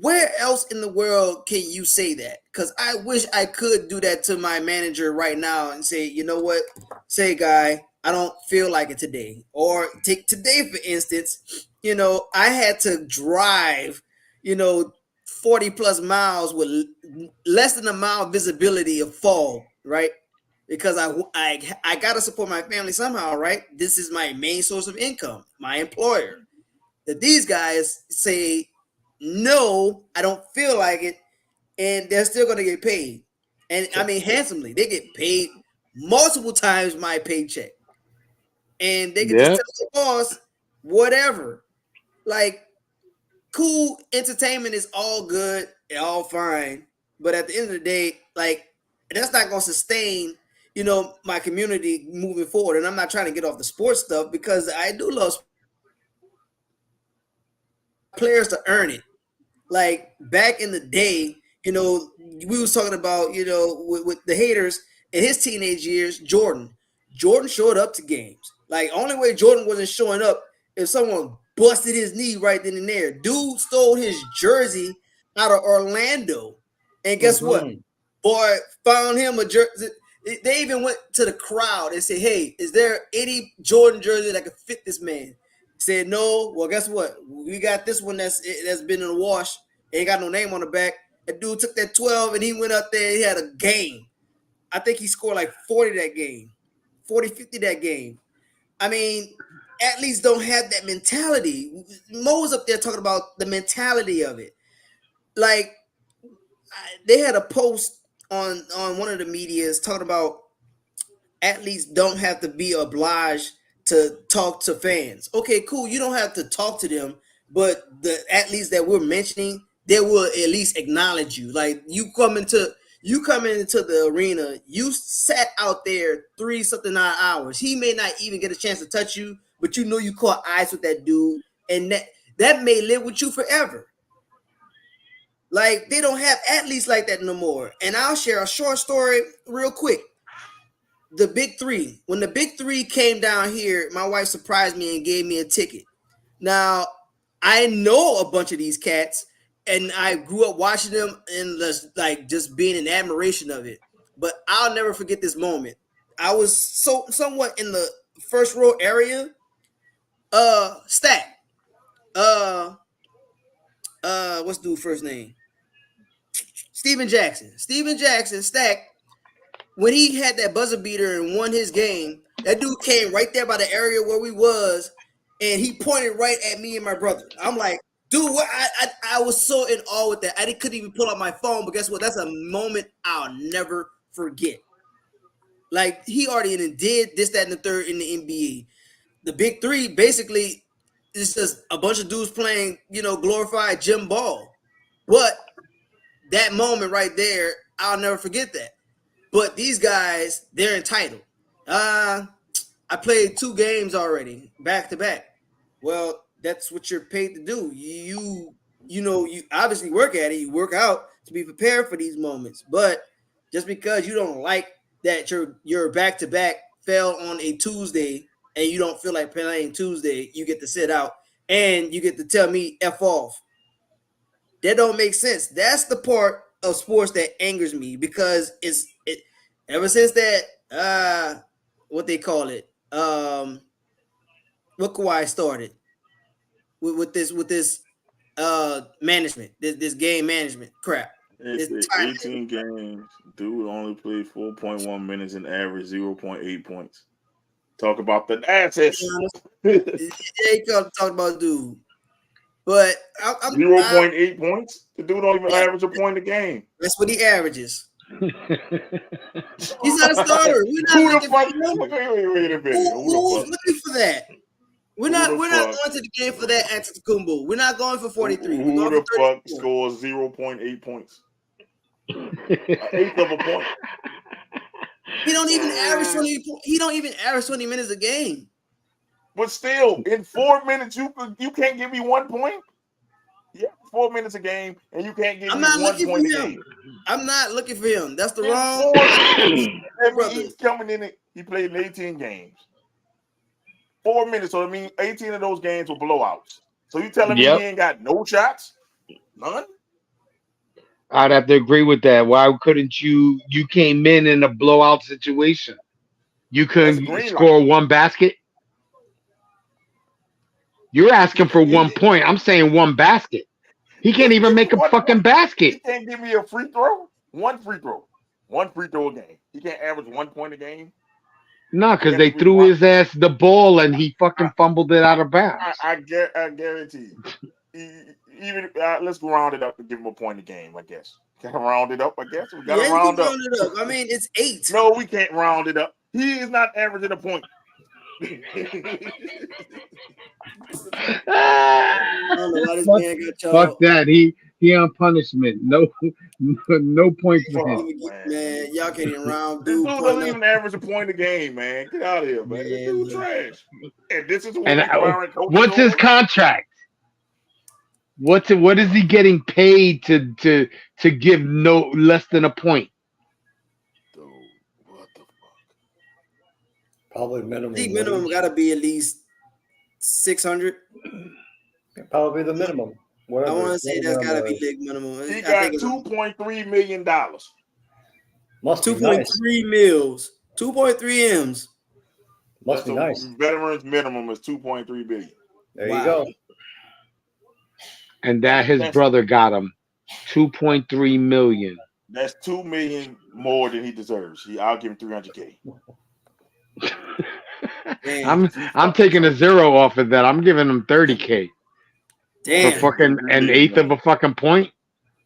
Where else in the world can you say that? Because I wish I could do that to my manager right now and say, you know what? Say, guy, I don't feel like it today. Or take today, for instance, I had to drive, 40 plus miles with less than a mile visibility of fog, right? Because I got to support my family somehow, right? This is my main source of income, my employer. That these guys say, no, I don't feel like it, and they're still going to get paid. And I mean, handsomely. They get paid multiple times my paycheck. And they can just tell the boss, whatever. Like, cool, entertainment is all good, all fine. But at the end of the day, like, that's not going to sustain, my community moving forward. And I'm not trying to get off the sports stuff because I do love players to earn it. Like back in the day, we was talking about, with the haters in his teenage years, Jordan showed up to games. Like only way Jordan wasn't showing up if someone busted his knee right then and there. Dude stole his jersey out of Orlando. And guess what? Boy found him a jersey. They even went to the crowd and said, hey, is there any Jordan jersey that could fit this man? Said no. Well, guess what? We got this one that's been in the wash. Ain't got no name on the back. That dude took that 12 and he went up there. He had a game. I think he scored like 40 that game, 40, 50 that game. I mean, athletes don't have that mentality. Mo was up there talking about the mentality of it. Like they had a post on one of the medias talking about athletes don't have to be obliged to talk to fans. Okay, cool. You don't have to talk to them, but the athletes that we're mentioning, they will at least acknowledge you. Like you come into the arena, you sat out there 3-something hours. He may not even get a chance to touch you, but you caught eyes with that dude, and that may live with you forever. Like they don't have athletes like that no more. And I'll share a short story real quick. The Big Three. When the Big Three came down here, my wife surprised me and gave me a ticket. Now, I know a bunch of these cats, and I grew up watching them and just being in admiration of it. But I'll never forget this moment. I was somewhat in the first row area. Stack. What's dude's first name? Steven Jackson, Stack. When he had that buzzer beater and won his game, that dude came right there by the area where we was, and he pointed right at me and my brother. I'm like, dude, what? I was so in awe with that. I couldn't even pull out my phone, but guess what? That's a moment I'll never forget. Like, he already did this, that, and the third in the NBA. The Big Three, basically, is just a bunch of dudes playing, glorified gym ball. But that moment right there, I'll never forget that. But these guys, they're entitled. I played 2 games already, back to back. Well, that's what you're paid to do. You obviously work at it. You work out to be prepared for these moments. But just because you don't like that your back-to-back fell on a Tuesday and you don't feel like playing Tuesday, you get to sit out and you get to tell me F off. That don't make sense. That's the part of sports that angers me because it ever since that what they call it what Kawhi started with this management, this game management crap. 18 games. Dude only played 4.1 minutes and average 0.8 points. Talk about the assets. Yeah, talk about dude. But I'm 0.8 points. The dude don't even average a point a game. That's what he averages. He's not a starter. We're not Who the looking fuck? for him. Wait a minute. Who's looking for that? We're not going to the game for that Antetokounmpo. We're not going for 43. Who the fuck scores 0.8 points? An eighth of a point. He don't even average 20. He don't even average 20 minutes a game. But still, in 4 minutes, you can't give me 1 point. Yeah, 4 minutes a game, and you can't give me 1 point a game. I'm not looking for him. That's the wrong. He's coming in. He played in 18 games. 4 minutes, so I mean, 18 of those games were blowouts. So you telling me he ain't got no shots? None? I'd have to agree with that. Why couldn't you? You came in a blowout situation. You couldn't score one basket. You're asking for 1 point. I'm saying one basket. He can't even make a fucking basket. He can't give me a free throw. One free throw a game. He can't average 1 point a game. No, because they threw his ass the ball and he fucking fumbled it out of bounds. I guarantee you. Even let's round it up and give him a point a game. I guess. Can I round it up? I guess we got to round up. I mean, it's 8. No, we can't round it up. He is not averaging a point. I don't know why this man got y'all. Fuck that. He on punishment. No points for him. Man, y'all can't even round. This dude doesn't even average a point a game, man. Get out of here, man. This dude's trash. And this is what's his contract? What is he getting paid to give no less than a point? Dude, what the fuck? Probably minimum. The minimum got to be at least 600. Probably the minimum. Whatever. I want to say that's got to be league minimum. He got $2.3 million. Must be 2.3 nice. mils. 2.3 M's. Must be nice. Veterans minimum is $2.3 billion. There you go. And that his brother got him $2.3 million. That's $2 million more than he deserves. I'll give him $300K. I'm taking a zero off of that. I'm giving him $30K. Damn. For fucking an eighth of a fucking point.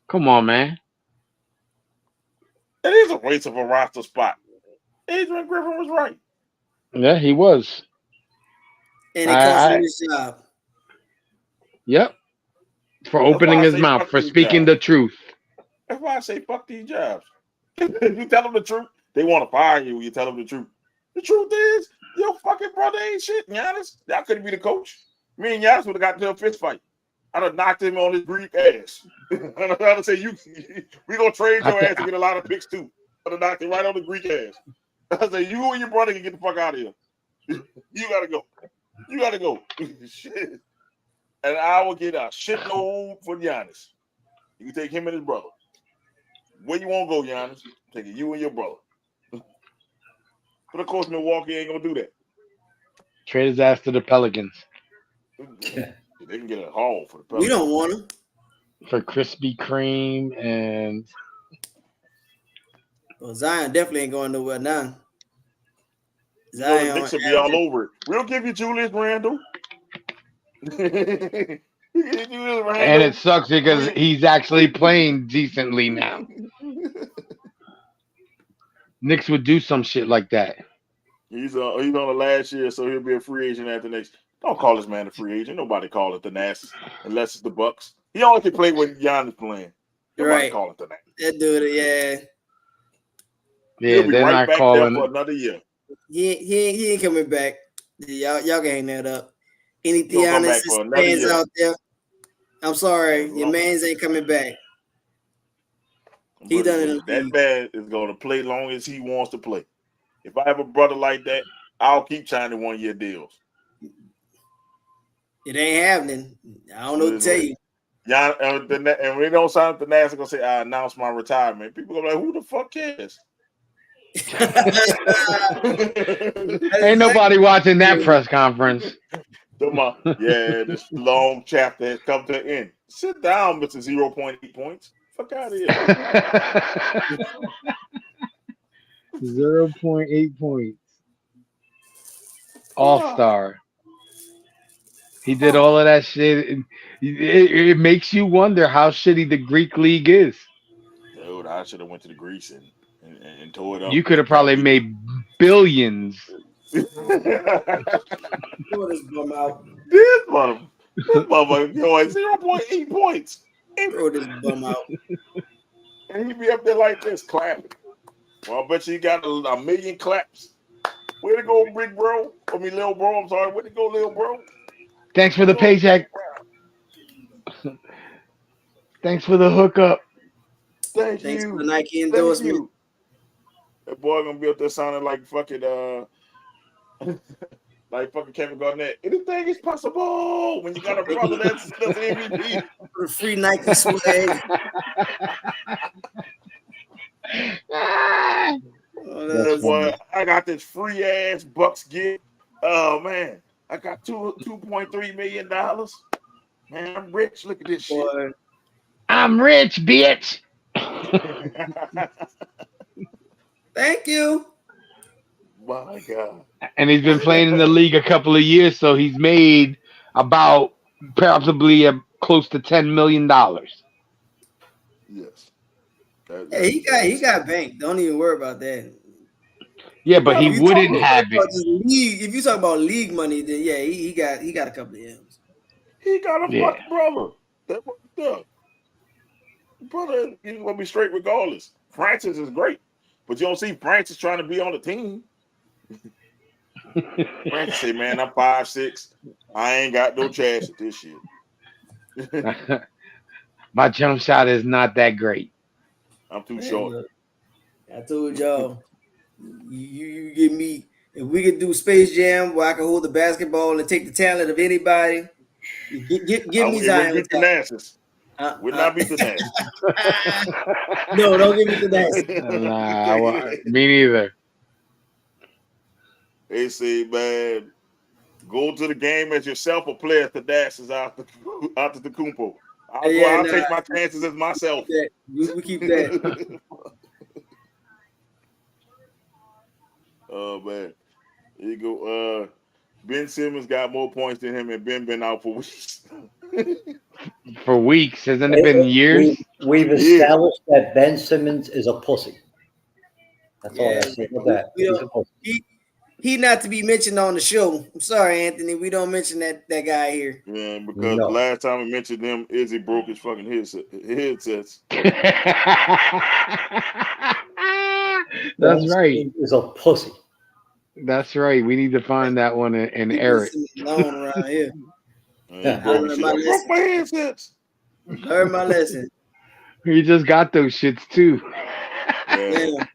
Come on, man. It is a waste of a roster spot. Adrian Griffin was right. Yeah, he was. And it cost him his job. Yep. For opening his mouth, for speaking the truth. That's why I say fuck these jobs. You tell them the truth, they want to fire you. You tell them the truth. The truth is, your fucking brother ain't shit, Giannis. That couldn't be the coach. Me and Giannis would have got into a fist fight. I'd have knocked him on his Greek ass. I'd have said, we gonna trade your ass to get a lot of picks too. I'd have knocked him right on the Greek ass. I'd say, you and your brother can get the fuck out of here. You gotta go. You gotta go. Shit. And I will get a shitload for Giannis. You can take him and his brother. Where you want to go, Giannis? Take it, you and your brother. But of course, Milwaukee ain't gonna do that. Trade his ass to the Pelicans. They can get a haul for the Pelicans. We don't want him. For Krispy Kreme and... Well, Zion definitely ain't going nowhere now. Zion the Knicks will be all over it. We'll give you Julius Randle. And it sucks because he's actually playing decently now. Knicks would do some shit like that. He's on the last year, so he'll be a free agent after next. Don't call this man a free agent. Nobody call it the Nats unless it's the Bucks. He only can play when Giannis playing. Nobody call it the Nats. That dude, yeah. Yeah, they're right not calling for another year. He ain't coming back. Y'all can hang that up. Any Giannis fans out there, I'm sorry, your mans ain't coming back. That man is going to play long as he wants to play. If I have a brother like that, I'll keep signing 1-year deals. It ain't happening. I don't know what to tell you. Yeah, and when they don't sign up the Nats, they're gonna say, "I announced my retirement." People gonna be like, "Who the fuck cares?" Ain't nobody watching that press conference. Yeah, this long chapter has come to an end. Sit down, Mr. 0.8 points. Fuck out of here. 0.8 points. All-star. He did all of that shit. It makes you wonder how shitty the Greek league is. Dude, I should have went to the Greece and tore it up. You could have probably made billions. Throw this bum out. This motherfucker, 0.8 points. Throw this bum out. And he be up there like this, clapping. Well, I bet you he got a million claps. Way to go, big bro. Little bro. I'm sorry. Way to go, little bro. Thanks for the paycheck. Thanks for the hookup. Thanks for the Nike endorsement. That boy gonna be up there sounding like fucking like fucking Kevin Garnett. Anything is possible when you got a brother that's MVP. Free Nike swag. Boy, I got this free ass Bucks gig. Oh man, I got $2.3 million. Man, I'm rich. Look at this shit. I'm rich, bitch. Thank you. My God. And he's been playing in the league a couple of years, so he's made about probably close to $10 million. Yes. He got banked. Don't even worry about that. Yeah, but he wouldn't have it. If you talk about league money, then yeah, he got a couple of M's. He got a fucking brother. That fucked brother, he's gonna be straight regardless. Francis is great, but you don't see Francis trying to be on the team. Francis say, "Man, I'm 5'6". I ain't got no chance at this shit." My jump shot is not that great. I'm too short. I told y'all, you give me, if we could do Space Jam where I can hold the basketball and take the talent of anybody, give me Zion. Beat the Nasses. Would not beat the Nasses. No, don't give me the Nasses. Nah, me neither. They say, man, go to the game as yourself or play as the Nasses out the Kumpo. I'll take my chances as myself. We keep that. Oh man, here you go. Ben Simmons got more points than him, and Ben been out for weeks. For weeks, hasn't it been years? We've established that Ben Simmons is a pussy. That's all I say about that. He not to be mentioned on the show. I'm sorry, Anthony. We don't mention that guy here. Yeah, because the last time we mentioned him, Izzy broke his fucking headsets. That's right. Is a pussy. That's right. We need to find that one and air it. Alone around here. I broke my headsets. Heard my lesson. He just got those shits too. Yeah.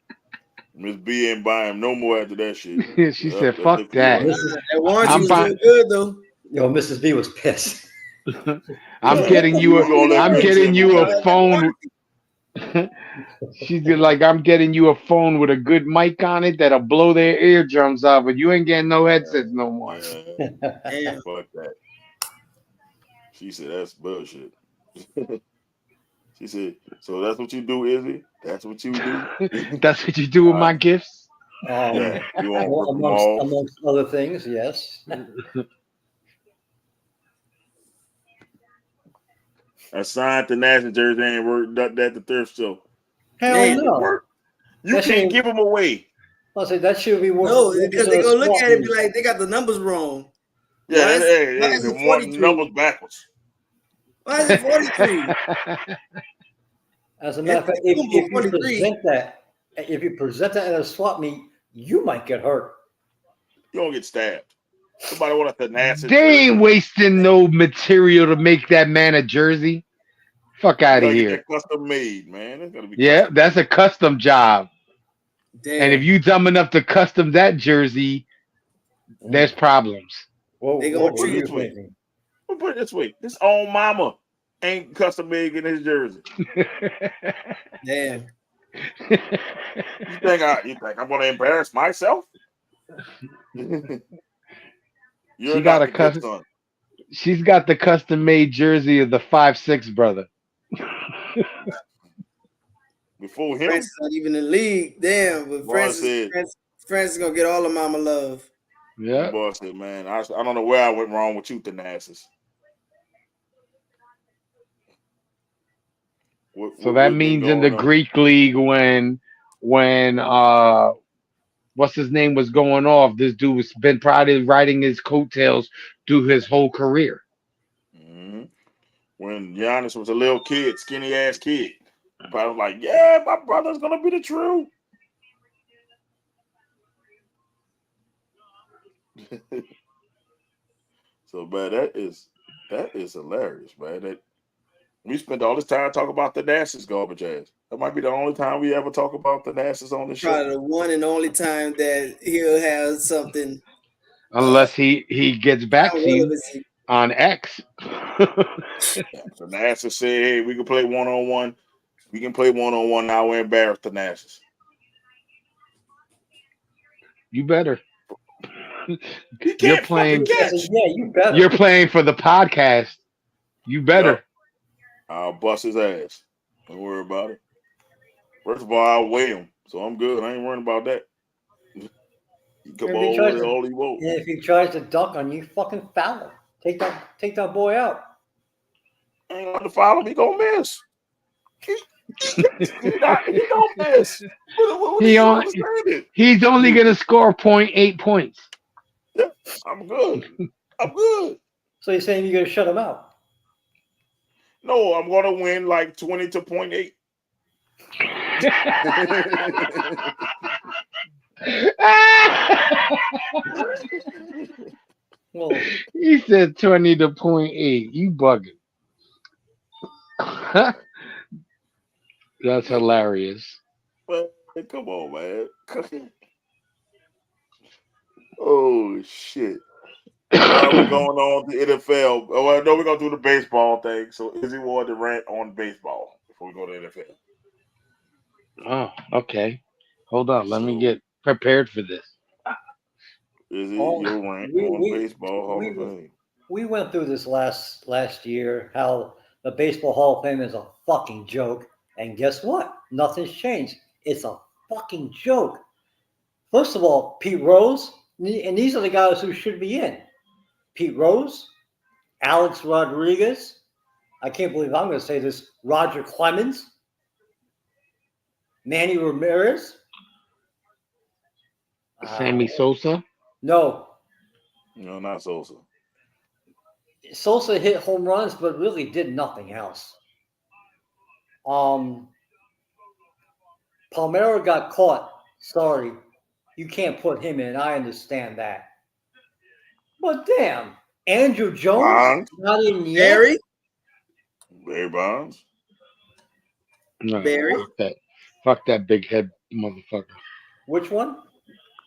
Miss B ain't buying no more after that shit. She said, "Fuck that." That warranty was doing good though. Yo, Mrs. B was pissed. I'm getting you a phone. She's like, "I'm getting you a phone with a good mic on it that'll blow their eardrums out, but you ain't getting no headsets no more." Damn. Fuck that. She said, "That's bullshit." She said, "So that's what you do, Izzy? That's what you do? That's what you do with my gifts?" Yeah, you amongst other things, yes. I signed the national jersey ain't worked that the thrift store. Hell no. You can't give them away. I say that should be worth. No, because they go look at it and be like, they got the numbers wrong. Yeah, they want numbers backwards. Why is it 43? As a matter of fact, if you present that at a swap meet, you might get hurt. You don't get stabbed. Somebody want a tenacity. They ain't wasting no material to make that man a jersey. Fuck out of here. Get that custom made, man. It's gotta be that's a custom job. Damn. And if you dumb enough to custom that jersey, there's problems. Well, they what gonna are you thinking? We'll put it this way: his own mama ain't custom made in his jersey. Damn. You think I'm gonna embarrass myself? She got a custom. She's got the custom made jersey of the 5'6" brother. Before him, Francis not even in the league. Damn, but Francis is gonna get all the mama love. Yeah, boy said, man, I don't know where I went wrong with you, Thanasis. So that means in the Greek league when what's his name was going off, this dude was been probably riding his coattails through his whole career. Mm-hmm. When Giannis was a little kid, skinny ass kid, I was like, yeah, my brother's gonna be the truth. So, man, that is hilarious, man. That we spent all this time talking about the Thanasis garbage ass. That might be the only time we ever talk about the Thanasis on the show. Probably the one and only time that he'll have something. Unless he gets back to you on X. So Thanasis said, hey, we can play one-on-one. We can play one-on-one now. We're embarrassed Thanasis. You better. You're playing. You better. You're playing for the podcast. You better. Yep. I'll bust his ass. Don't worry about it. First of all, I'll weigh him, so I'm good. I ain't worrying about that. He come over all he wants. Yeah, if he tries to dunk on you, fucking foul him. Take that boy out. Ain't going to foul him. He gonna miss. He don't miss. He's only gonna score 0.8 points. Yeah, I'm good. So you're saying you're gonna shut him out? No, I'm gonna win like 20 to 0.8. Well, he said 20 to 0.8. You bugging. That's hilarious. Well, come on, man. Oh, shit. Now we're going on to NFL. Oh, I know we're going to do the baseball thing. So, Izzy wanted to rant on baseball before we go to NFL. Oh, okay. Hold on. Let me get prepared for this. Izzy, your rant on baseball Hall of Fame. We went through this last year, how the Baseball Hall of Fame is a fucking joke. And guess what? Nothing's changed. It's a fucking joke. First of all, Pete Rose, and these are the guys who should be in. Pete Rose, Alex Rodriguez, I can't believe I'm going to say this, Roger Clemens, Manny Ramirez. Sammy Sosa? No, not Sosa. Sosa hit home runs, but really did nothing else. Palmeiro got caught. Sorry, you can't put him in. I understand that. But damn, Andrew Jones not in yet. Barry Bonds. No, fuck that big head motherfucker. Which one?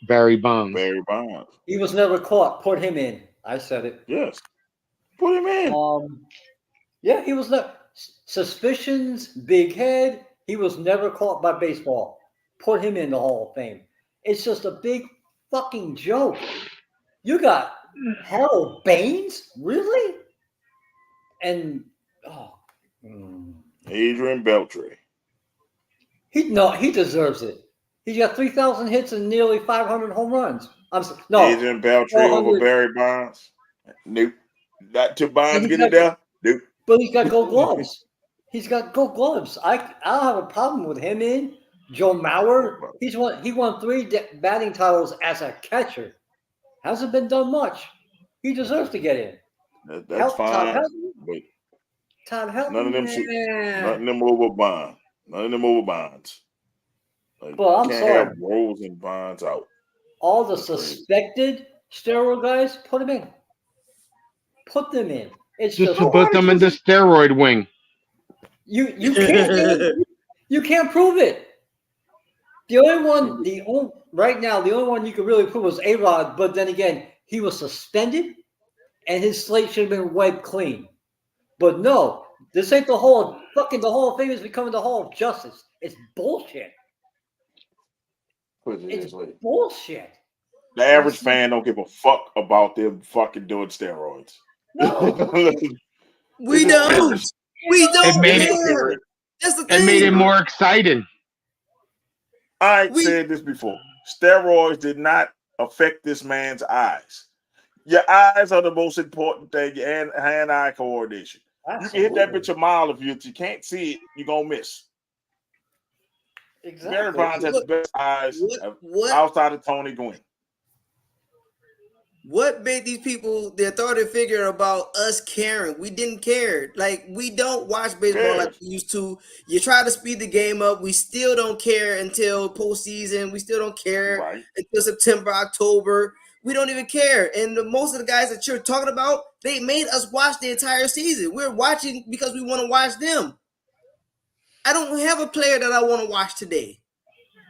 Barry Bonds. Barry Bonds. He was never caught. Put him in. I said it. Yes. Put him in. Yeah, he was not. Suspicions, big head. He was never caught by baseball. Put him in the Hall of Fame. It's just a big fucking joke. You got Harold Baines? Really? And Adrian Beltre. He deserves it. He's got 3,000 hits and nearly 500 home runs. Adrian Beltre over Barry Bonds. Nope. Not till Bonds get it there. Nope. But he's got gold gloves. He don't have a problem with him in. Joe Mauer, he won 3 batting titles as a catcher. Hasn't been done much. He deserves to get in. That's fine. Todd Helton. None of them over Bonds. None of them over Bonds. Like, well, I'm can't sorry. have Rose and Bonds out. All the suspected steroid guys, put them in. Put them in. It's just to put them in the steroid wing. You can't prove it. The only one you can really prove was A-Rod, but then again, he was suspended and his slate should have been wiped clean. But no, this ain't the Hall of Fame is becoming the Hall of Justice. It's bullshit. It's bullshit. The average fan don't give a fuck about them fucking doing steroids. No. We don't. We don't care. That's the thing. It made it more exciting. I said this before. Steroids did not affect this man's eyes. Your eyes are the most important thing, and hand-eye coordination. Absolutely. You can hit that bitch a mile if you can't see it, you're gonna miss. Exactly. Barry Bonds has the best eyes outside of Tony Gwynn. What made these people the authority figure about us caring? We didn't care. Like, we don't watch baseball like we used to. You try to speed the game up. We still don't care until postseason. We still don't care until September, October. We don't even care. And most of the guys that you're talking about, they made us watch the entire season. We're watching because we want to watch them. I don't have a player that I want to watch today.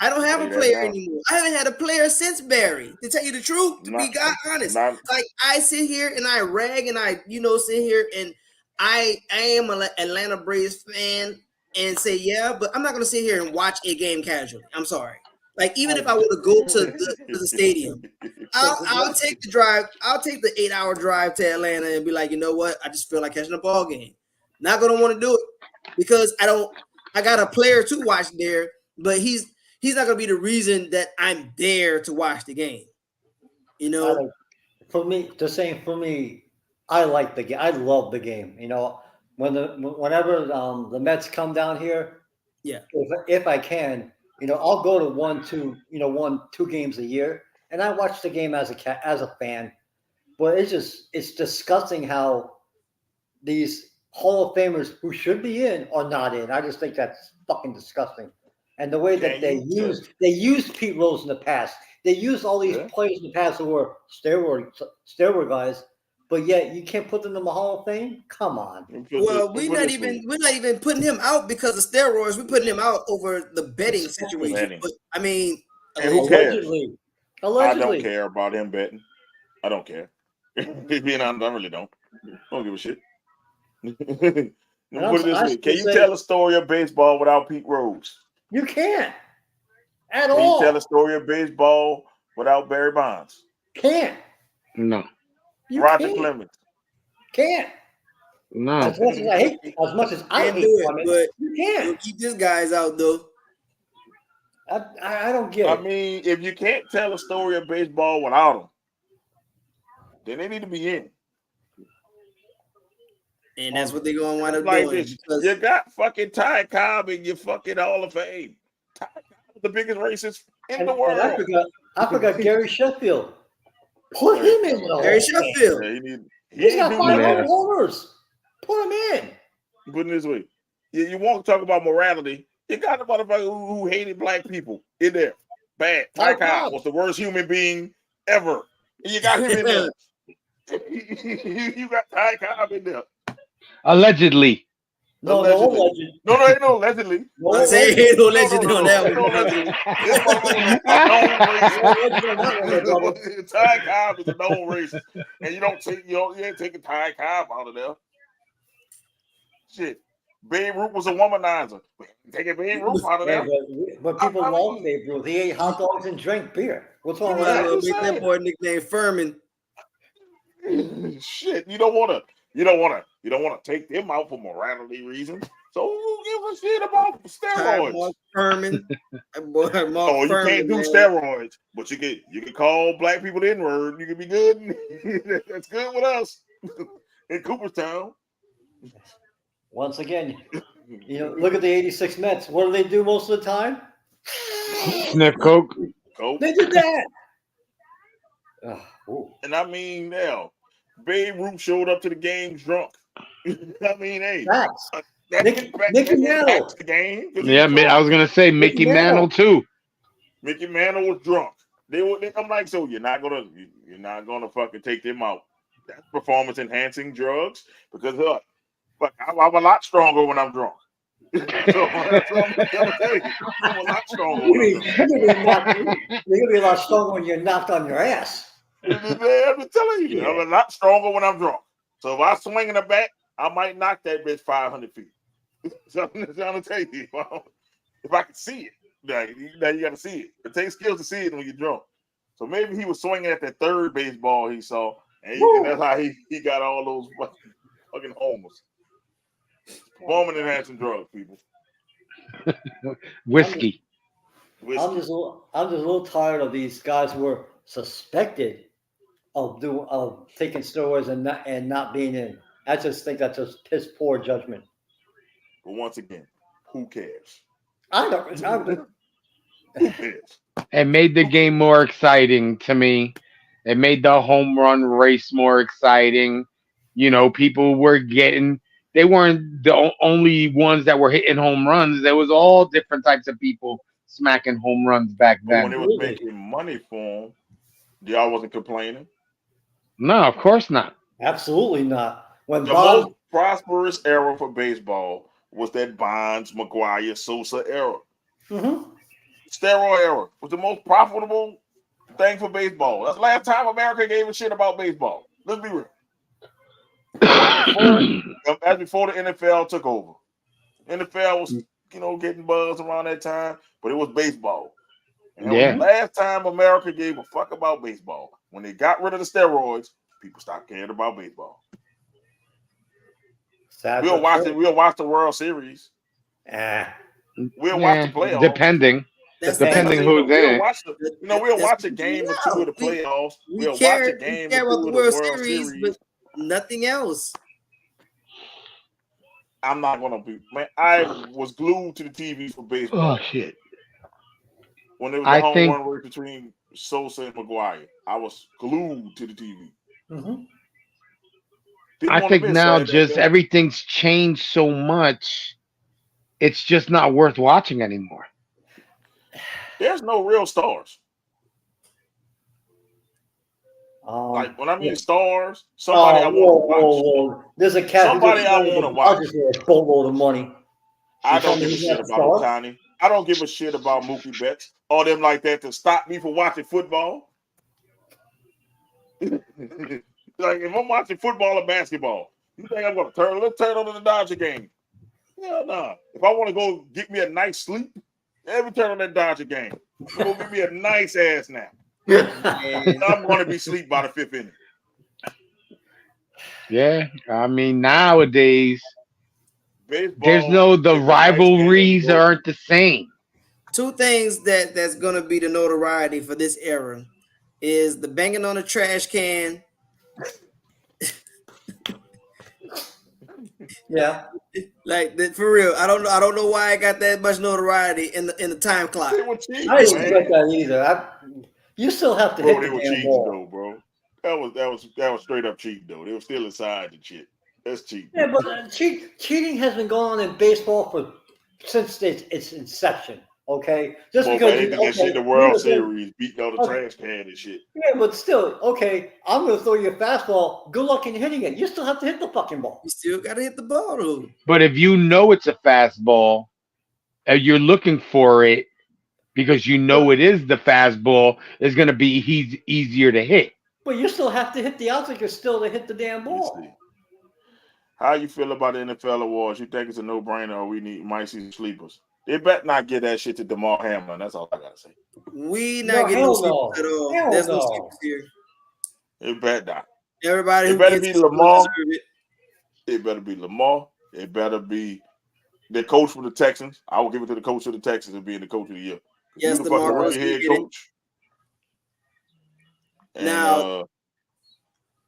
I don't have a player anymore. I haven't had a player since Barry, to tell you the truth, to be honest. Like, I sit here and I rag and I, sit here and I am an Atlanta Braves fan and say, yeah, but I'm not going to sit here and watch a game casually. I'm sorry. Like, even if I were to go to the stadium, I'll take the drive. I'll take the 8-hour drive to Atlanta and be like, you know what? I just feel like catching a ball game. Not going to want to do it because I got a player to watch there, but he's not going to be the reason that I'm there to watch the game. For me, I like the game. I love the game. Whenever the Mets come down here, if I can, I'll go to 1-2 games a year, and I watch the game as a fan. But it's disgusting how these Hall of Famers who should be in are not in. I just think that's fucking disgusting. And the way that they used Pete Rose in the past. They used all these players in the past who were steroid guys, but yet you can't put them in the Hall of Fame? Come on. Well, we're not even putting him out because of steroids. We're putting him out over the betting situation. But I mean, who cares? I don't care about him betting. I don't care. Being honest, I really don't. I don't give a shit. Put it this way. Can you tell a story of baseball without Pete Rose? You can't. At all. Can you tell a story of baseball without Barry Bonds? Can't. No. Roger Clemens. Can't. No. As much as I hate Clemens, but you can't. You'll keep these guys out though. I don't get it. I mean, if you can't tell a story of baseball without them, then they need to be in. And that's what they're going to wind up like doing. This. You got fucking Ty Cobb in your fucking Hall of Fame. Ty Cobb is the biggest racist in the world. I forgot Gary Sheffield. Put him in though. Gary Sheffield. Yeah, he's got 500 homers. Put him in. Put it this way. You want to talk about morality. You got a motherfucker who hated black people in there. Bad. Ty Cobb was the worst human being ever. And you got him in there. You got Ty Cobb in there. Allegedly. No, allegedly. No, ain't no allegedly. I say ain't no allegedly on that one. Ty Cobb is a known racist, and you ain't taking Ty Cobb out of there. Shit, Babe Ruth was a womanizer. Taking Babe Ruth out of there. But people love Babe Ruth. He ate hot dogs and drank beer. What's wrong with that? Make that boy nickname Furman. Shit, you don't want to take them out for morality reasons. So who gives a shit about steroids? Mark Furman. You can't do steroids, but you can call black people the N-word. You can be good. That's good with us in Cooperstown. Once again, look at the '86 Mets. What do they do most of the time? Sniff coke. They did that. And I mean, now, Babe Ruth showed up to the games drunk. I mean, hey, Mickey Mantle. The game. Yeah, I was gonna say Mickey Mantle too. Mickey Mantle was drunk. I'm like, so you're not gonna fucking take them out. That's performance enhancing drugs because I'm a lot stronger when I'm drunk. So that's what I'm gonna tell you. I'm a lot stronger. You're gonna be a lot stronger when you're knocked on your ass. I'm telling you, I'm a lot stronger when I'm drunk. So if I swing in the back, I might knock that bitch 500 feet. So I'm gonna tell you, if I can see it, now you got to see it. It takes skills to see it when you're drunk. So maybe he was swinging at that third baseball he saw, and that's how he got all those fucking homers. Performing enhancing drugs, people. Whiskey. I'm just a little tired of these guys who are suspected of taking steroids and not being in. I just think that's just piss poor judgment. But once again, who cares? I don't. Who cares? It made the game more exciting to me. It made the home run race more exciting. People were they weren't the only ones that were hitting home runs. There was all different types of people smacking home runs back then. But when it was making money for them, y'all wasn't complaining? No, of course not. Absolutely not. When the most prosperous era for baseball was that Bonds, McGuire, Sosa era. Mm-hmm. Steroid era was the most profitable thing for baseball. That's the last time America gave a shit about baseball. Let's be real. That's before the NFL took over. NFL was, getting buzz around that time, but it was baseball. And that was the last time America gave a fuck about baseball. When they got rid of the steroids, people stopped caring about baseball. We'll watch the World Series. We'll watch the playoffs. Depending who's in it. We'll watch a game or two of the playoffs. We'll watch a game or two of the World Series, but nothing else. I'm not gonna be, man. I was glued to the TV for baseball. Oh shit! When there was the home run race between Sosa and McGuire, I was glued to the TV. Mm-hmm. I think now just everything's changed so much. It's just not worth watching anymore. There's no real stars. Like when I mean stars, somebody I want to watch. There's a cat. Somebody I want to watch. I'll just get a boatload of money. I don't give a shit about Otani. I don't give a shit about Mookie Betts or them like that to stop me from watching football. Like if I'm watching football or basketball, you think I'm gonna let's turn on the Dodger game? Hell no. If I want to go get me a nice sleep, every turn on that Dodger game, go get me a nice ass nap. And I'm going to be asleep by the fifth inning. Yeah, I mean nowadays, baseball, the rivalries aren't the same. Two things that's going to be the notoriety for this era is the banging on the trash can. Yeah, like for real. I don't know why I got that much notoriety in the time clock. I didn't expect that either. You still have to hit the damn ball, though, bro. That was straight up cheating, though. They were still inside the shit. That's cheating. Yeah, but cheating has been going on in baseball since its inception. Okay, just because they did that shit in the World Series, beating all the trash can and shit. Yeah, but still, okay. I'm gonna throw you a fastball. Good luck in hitting it. You still have to hit the fucking ball. You still gotta hit the ball, though. But if you know it's a fastball, and you're looking for it because you know it is the fastball, it's gonna be easier to hit. But you still have to hit the outside still to hit the damn ball. How you feel about the NFL awards? You think it's a no-brainer, or might see some sleepers? They better not get that shit to DeMar Hamlin. That's all I gotta say. We not getting no sleepers at all. There's no sleepers here. It better not. Everybody it better be Lamar. It better be Lamar. It better be the coach for the Texans. I will give it to the coach of the Texans and being the coach of the year. Yes, the fucking head coach. And, now,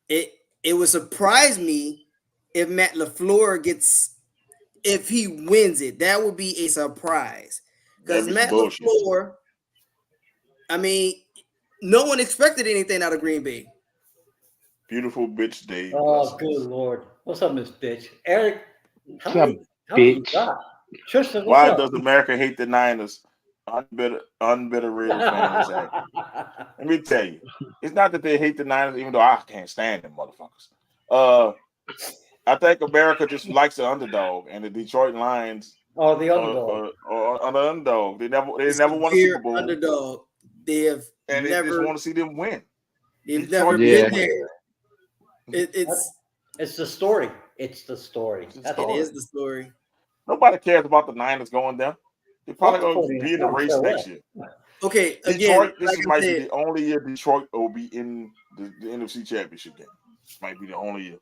it would surprise me if Matt LaFleur if he wins it. That would be a surprise. Because Matt LaFleur, I mean, no one expected anything out of Green Bay. Beautiful bitch day. Oh, good Lord. What's up, Miss Bitch? Eric, how many you got? Tristan, why does America hate the Niners? Unbitter Raiders fans. Let me tell you, it's not that they hate the Niners, even though I can't stand them motherfuckers. I think America just likes the underdog, and the Detroit Lions Oh, the underdog. Or an underdog. They never won a Severe Super Bowl. underdog. They have And never. they just want to see them win. They've Detroit never been there. It's the story. It's the story. It is the story. Nobody cares about the Niners going there. They're probably going to be in the race next year. Okay, Detroit, again, this might be the only year Detroit will be in the NFC Championship game. This might be the only year.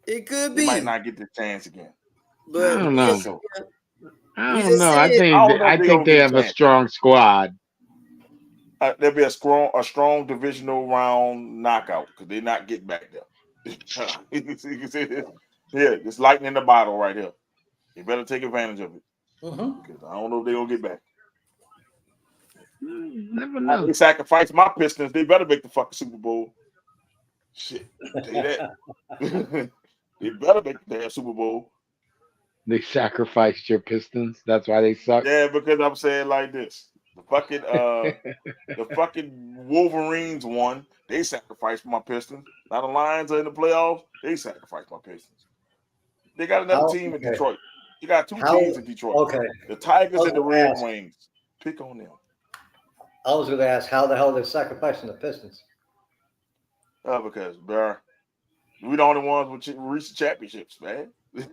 It could be. They might not get the chance again. But I don't know. I don't know. I think they have a strong squad. There'll be a strong divisional round knockout because they're not getting back there. You can see this. Here, it's lightning in the bottle right here. You better take advantage of it. Because I don't know if they're gonna get back. Never know. They sacrifice my Pistons. They better make the fucking Super Bowl. Shit, I'll tell you that. They better make the damn Super Bowl. They sacrificed your Pistons. That's why they suck. Yeah, because I'm saying like this. The fucking Wolverines won. They sacrificed my Pistons. Now the Lions are in the playoffs. They sacrificed my Pistons. They got another team in Detroit. You got two teams in Detroit. Okay. The Tigers and the Red Wings. Pick on them. I was going to ask how the hell they're sacrificing the Pistons. Because, bro, we the only ones with recent championships, man. And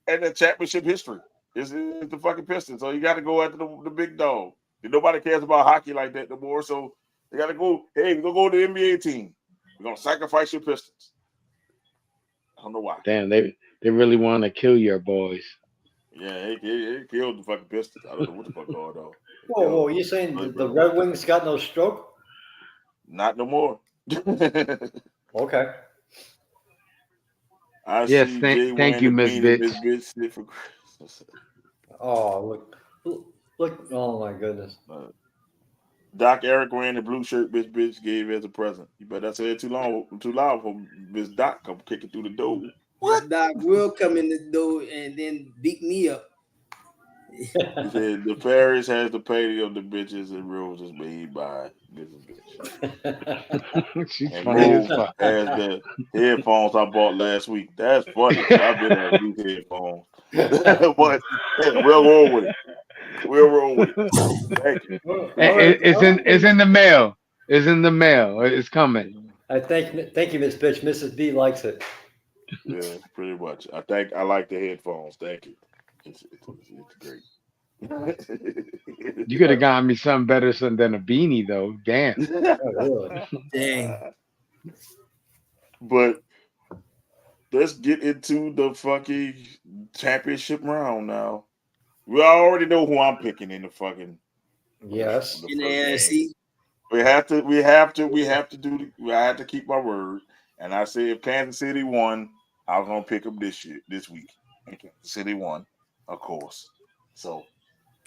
the championship history is the fucking Pistons. So you got to go after the big dog. Nobody cares about hockey like that no more. So they got to go, hey, we're going to go to the NBA team. We're going to sacrifice your Pistons. I don't know why. Damn, they really want to kill your boys. Yeah, they killed the fucking Pistons. I don't know what the fuck going on. Whoa, you saying the Red Wings got no stroke? Not no more. Okay. Yes, thank you, Miss Bitch. Oh, look! Oh my goodness. Doc Eric wearing the blue shirt bitch gave as a present. You better not say it too loud for Miss Doc come kicking through the door. What? Doc will come in the door and then beat me up. He said the Paris has the painting of the bitches and roses made by Mrs. Bitch. She's and funny as fuck. As the headphones I bought last week. That's funny. I've been at these headphones. But we'll roll with it. We'll roll with it. Thank you. It's in the mail. It's in the mail. It's coming. I thank you, Miss Bitch. Mrs. B likes it. Yeah, pretty much. I like the headphones. Thank you. It's great. You could have gotten me something better than a beanie, though. Damn. Dang. But let's get into the fucking championship round now. We already know who I'm picking in the fucking. Yes. In the AFC. I have to keep my word. And I say if Kansas City won, I was gonna pick them this week. And Kansas City won, of course. So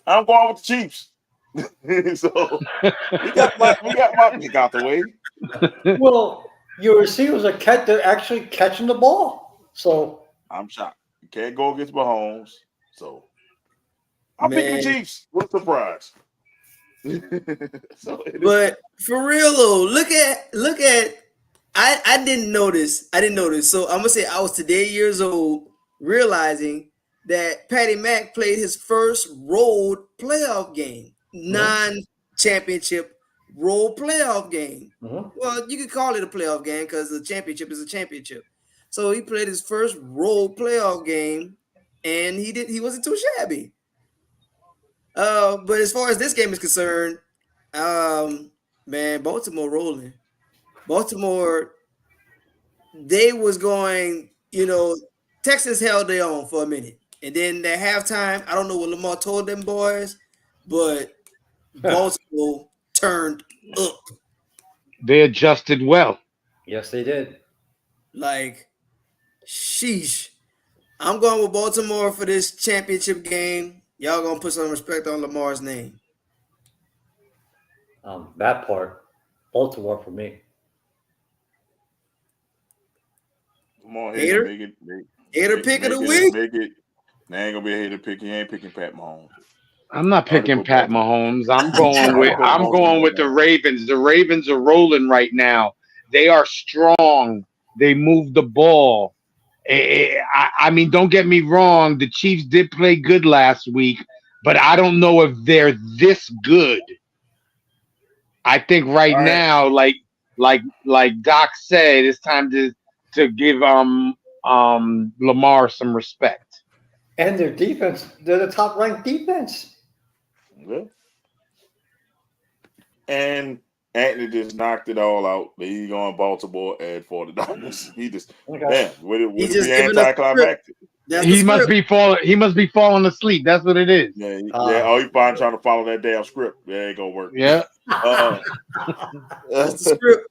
I'm going with the Chiefs. So we got my pick out the way. Well, your receivers are actually catching the ball. So I'm shocked. You can't go against Mahomes. So I'm picking the Chiefs. What a surprise. But for real though, look at I didn't notice. So I'm gonna say I was today years old, realizing that Patty Mack played his first road playoff game, non-championship road playoff game. Well, you could call it a playoff game because the championship is a championship. So he played his first road playoff game, and he wasn't too shabby. But as far as this game is concerned, man, Baltimore rolling. Baltimore, they was going, Texans held their own for a minute. And then at halftime, I don't know what Lamar told them boys, but Baltimore turned up. They adjusted well. Yes, they did. Like, sheesh. I'm going with Baltimore for this championship game. Y'all gonna put some respect on Lamar's name. That part, Baltimore for me. Come on, Hater pick of the week. Make it. They ain't gonna be a hater pick. He ain't picking Pat Mahomes. I'm not picking Pat Mahomes. I'm going with the Ravens. The Ravens are rolling right now. They are strong. They move the ball. I mean, don't get me wrong. The Chiefs did play good last week, but I don't know if they're this good. I think right now, like Doc said, it's time to give Lamar some respect. And their defense, they're the top ranked defense. Yeah. And Anthony just knocked it all out. He's going Baltimore at 40. He just man, He's just giving anticlimactic. He must be falling asleep. That's what it is. Yeah. Oh, you fine trying to follow that damn script. Yeah, ain't gonna work. Yeah. That's the script.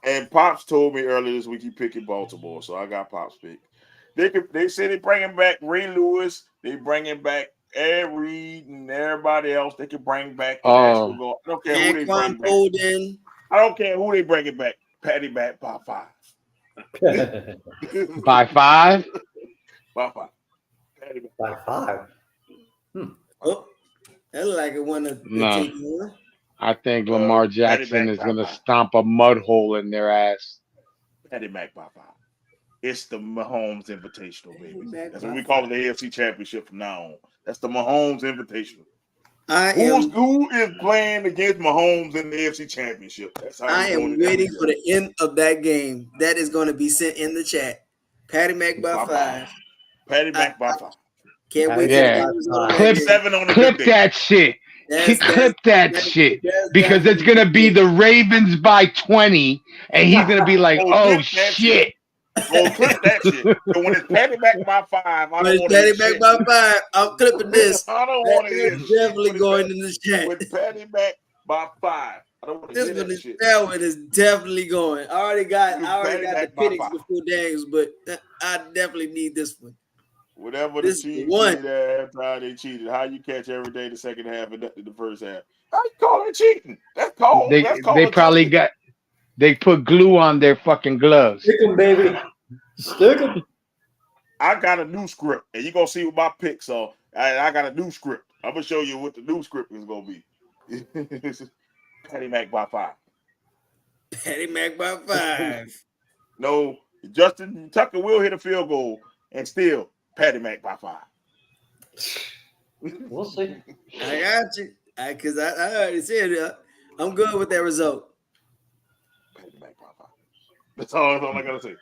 And Pops told me earlier this week he picking Baltimore, so I got Pops pick. They said they bringing back Ray Lewis. They bringing back Ed Reed and everybody else. They can bring back. I don't care who they bring back. I don't care who they bringing back. Patty back by 5. By 5? By 5. By 5. Oh, that look like it won a no. I think Lamar Jackson is going to stomp a mud hole in their ass. Patty Mac by 5. It's the Mahomes Invitational, baby. That's what we call it, the AFC Championship from now on. That's the Mahomes Invitational. Who is playing against Mahomes in the AFC Championship? That's how I am waiting for the end of that game. That is going to be sent in the chat. Patty Mac by 5. Patty Mac by 5. Can't wait. Yeah. Clip 7 on the clip that shit. Clip that shit. Because it's going to be the Ravens by 20, and he's going to be like, oh, shit. Oh, clip that shit. So when it's Patty Mac by 5, I don't want Patty Mac by 5, I'm clipping this. I don't want to hear it. Definitely going in the chat. With Patty Mac by 5, I don't want to hear that shit. That one is definitely going. I already got the pinnings before Daniels, but I definitely need this one. Whatever the Chiefs cheated after they cheated, how you catch every day the second half and the first half? How you call it cheating? That's called. They probably got. They put glue on their fucking gloves. Stick them, baby. Stick them. I got a new script, and you're going to see what my picks are. I got a new script. I'm going to show you what the new script is going to be. Patty Mac by 5. Patty Mac by 5. No, Justin Tucker will hit a field goal, and still Patty Mac by 5. We'll see. I got you. Because I already said it. I'm good with that result. That's all I gotta say.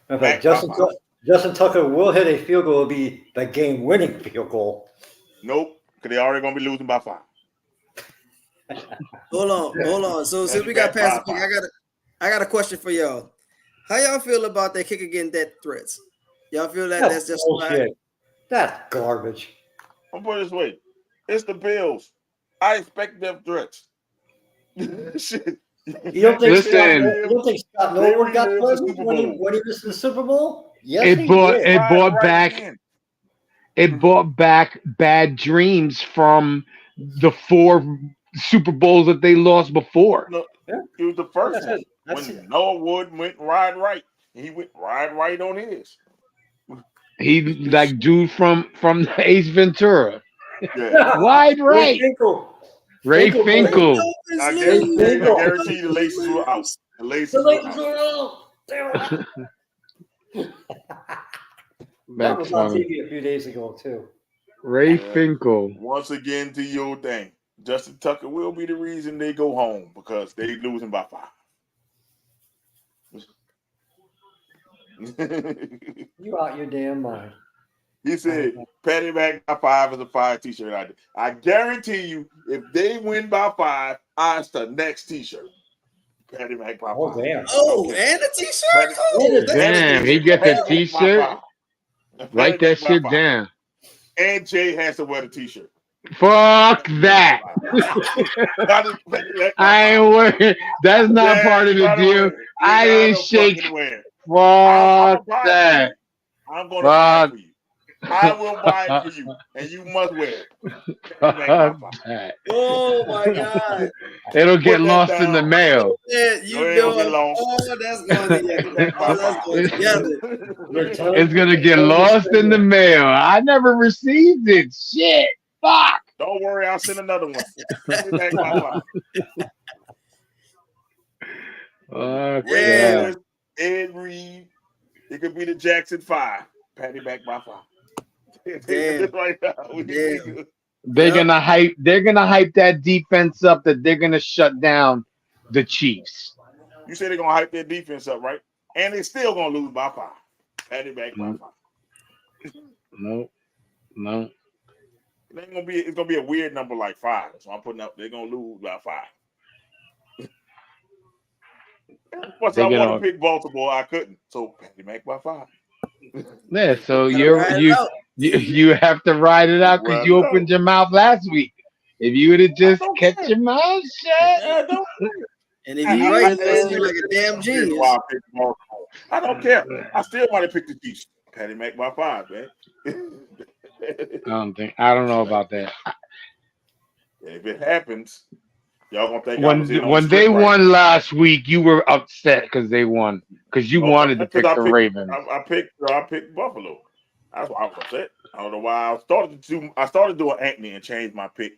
Okay, Justin Tucker will hit a field goal. Will be the game-winning field goal. Nope, because they're already gonna be losing by 5. Hold on. So since we got past the pick, I got a question for y'all. How y'all feel about that kicker getting death threats? Y'all feel that's just bullshit? That's garbage. I'm put it this way: it's the Bills. I expect death threats. Shit. You don't think Scott Norwood got threatened when he was in the Super Bowl? Yes, it brought back bad dreams from the 4 Super Bowls that they lost before. No, it was the first one when Norwood went right. He went right on his. He like dude from the Ace Ventura. Yeah. Wide right. Ray Finkel. I guarantee the laces were out. The laces were out. That was on TV a few days ago, too. Ray Finkel. Once again, to your thing. Justin Tucker will be the reason they go home because they losing by 5. You out your damn mind. He said, Patty Mac by 5 is a 5 t-shirt. I guarantee you, if they win by 5, it's the next t-shirt. Patty Mac by 5. Oh, damn. Oh, and a t-shirt? Damn, he gets a t-shirt? Write that shit down. And Jay has to wear the t-shirt. Fuck that. I ain't worried. That's not part of the deal. I didn't shake. Fuck that. I'm going to buy it for you. I will buy it for you, and you must wear it. Oh my God! It'll get lost in the mail. Yeah, that's going together. It's gonna get lost in the mail. I never received it. Shit. Fuck. Don't worry, I'll send another one. Ed Reed. It could be the Jackson 5. Patty Mac by 5. Damn. Right now. Damn. They're gonna hype that defense up that they're gonna shut down the Chiefs. You say they're gonna hype their defense up, right? And they're still gonna lose by 5. Patty Mac by 5. No. It's gonna be a weird number like 5. So I'm putting up they're gonna lose by 5. Once I want to pick Baltimore, I couldn't. So Patty Mac by 5. Yeah, so you have to ride it out because you opened your mouth last week. If you would have just kept your mouth shut. And if you right, you're like a damn genius. I don't care. I still want to pick the Chiefs. Patty Mac by 5, man. I don't know about that. If it happens, y'all gonna think when they won last week, you were upset because they won because you wanted to pick the Ravens. I picked Buffalo. That's why I was upset. I don't know why I started doing Anthony and changed my pick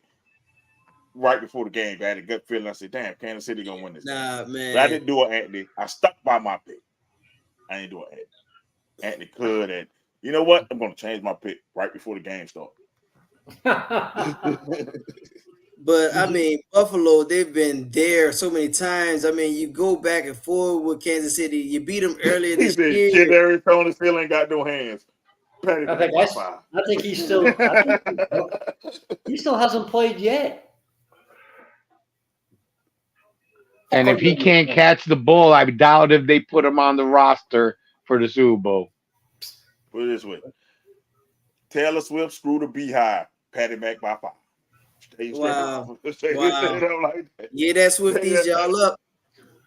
right before the game. I had a gut feeling. I said, "Damn, Kansas City gonna win this." Nah, man. But I didn't do an Anthony. I stuck by my pick. I didn't do an Anthony. Anthony could, and you know what? I'm gonna change my pick right before the game starts. But I mean, Buffalo, they've been there so many times. I mean, you go back and forth with Kansas City. You beat them earlier this year. Shit, Arizona still ain't got no hands. I think he still hasn't played yet. And if he can't catch the ball, I doubt if they put him on the roster for the Super Bowl. Put it this way: Taylor Swift, screw the Beehive. Patty Mac by 5. Wow. Like that. Yeah, that's Swifties. Y'all up.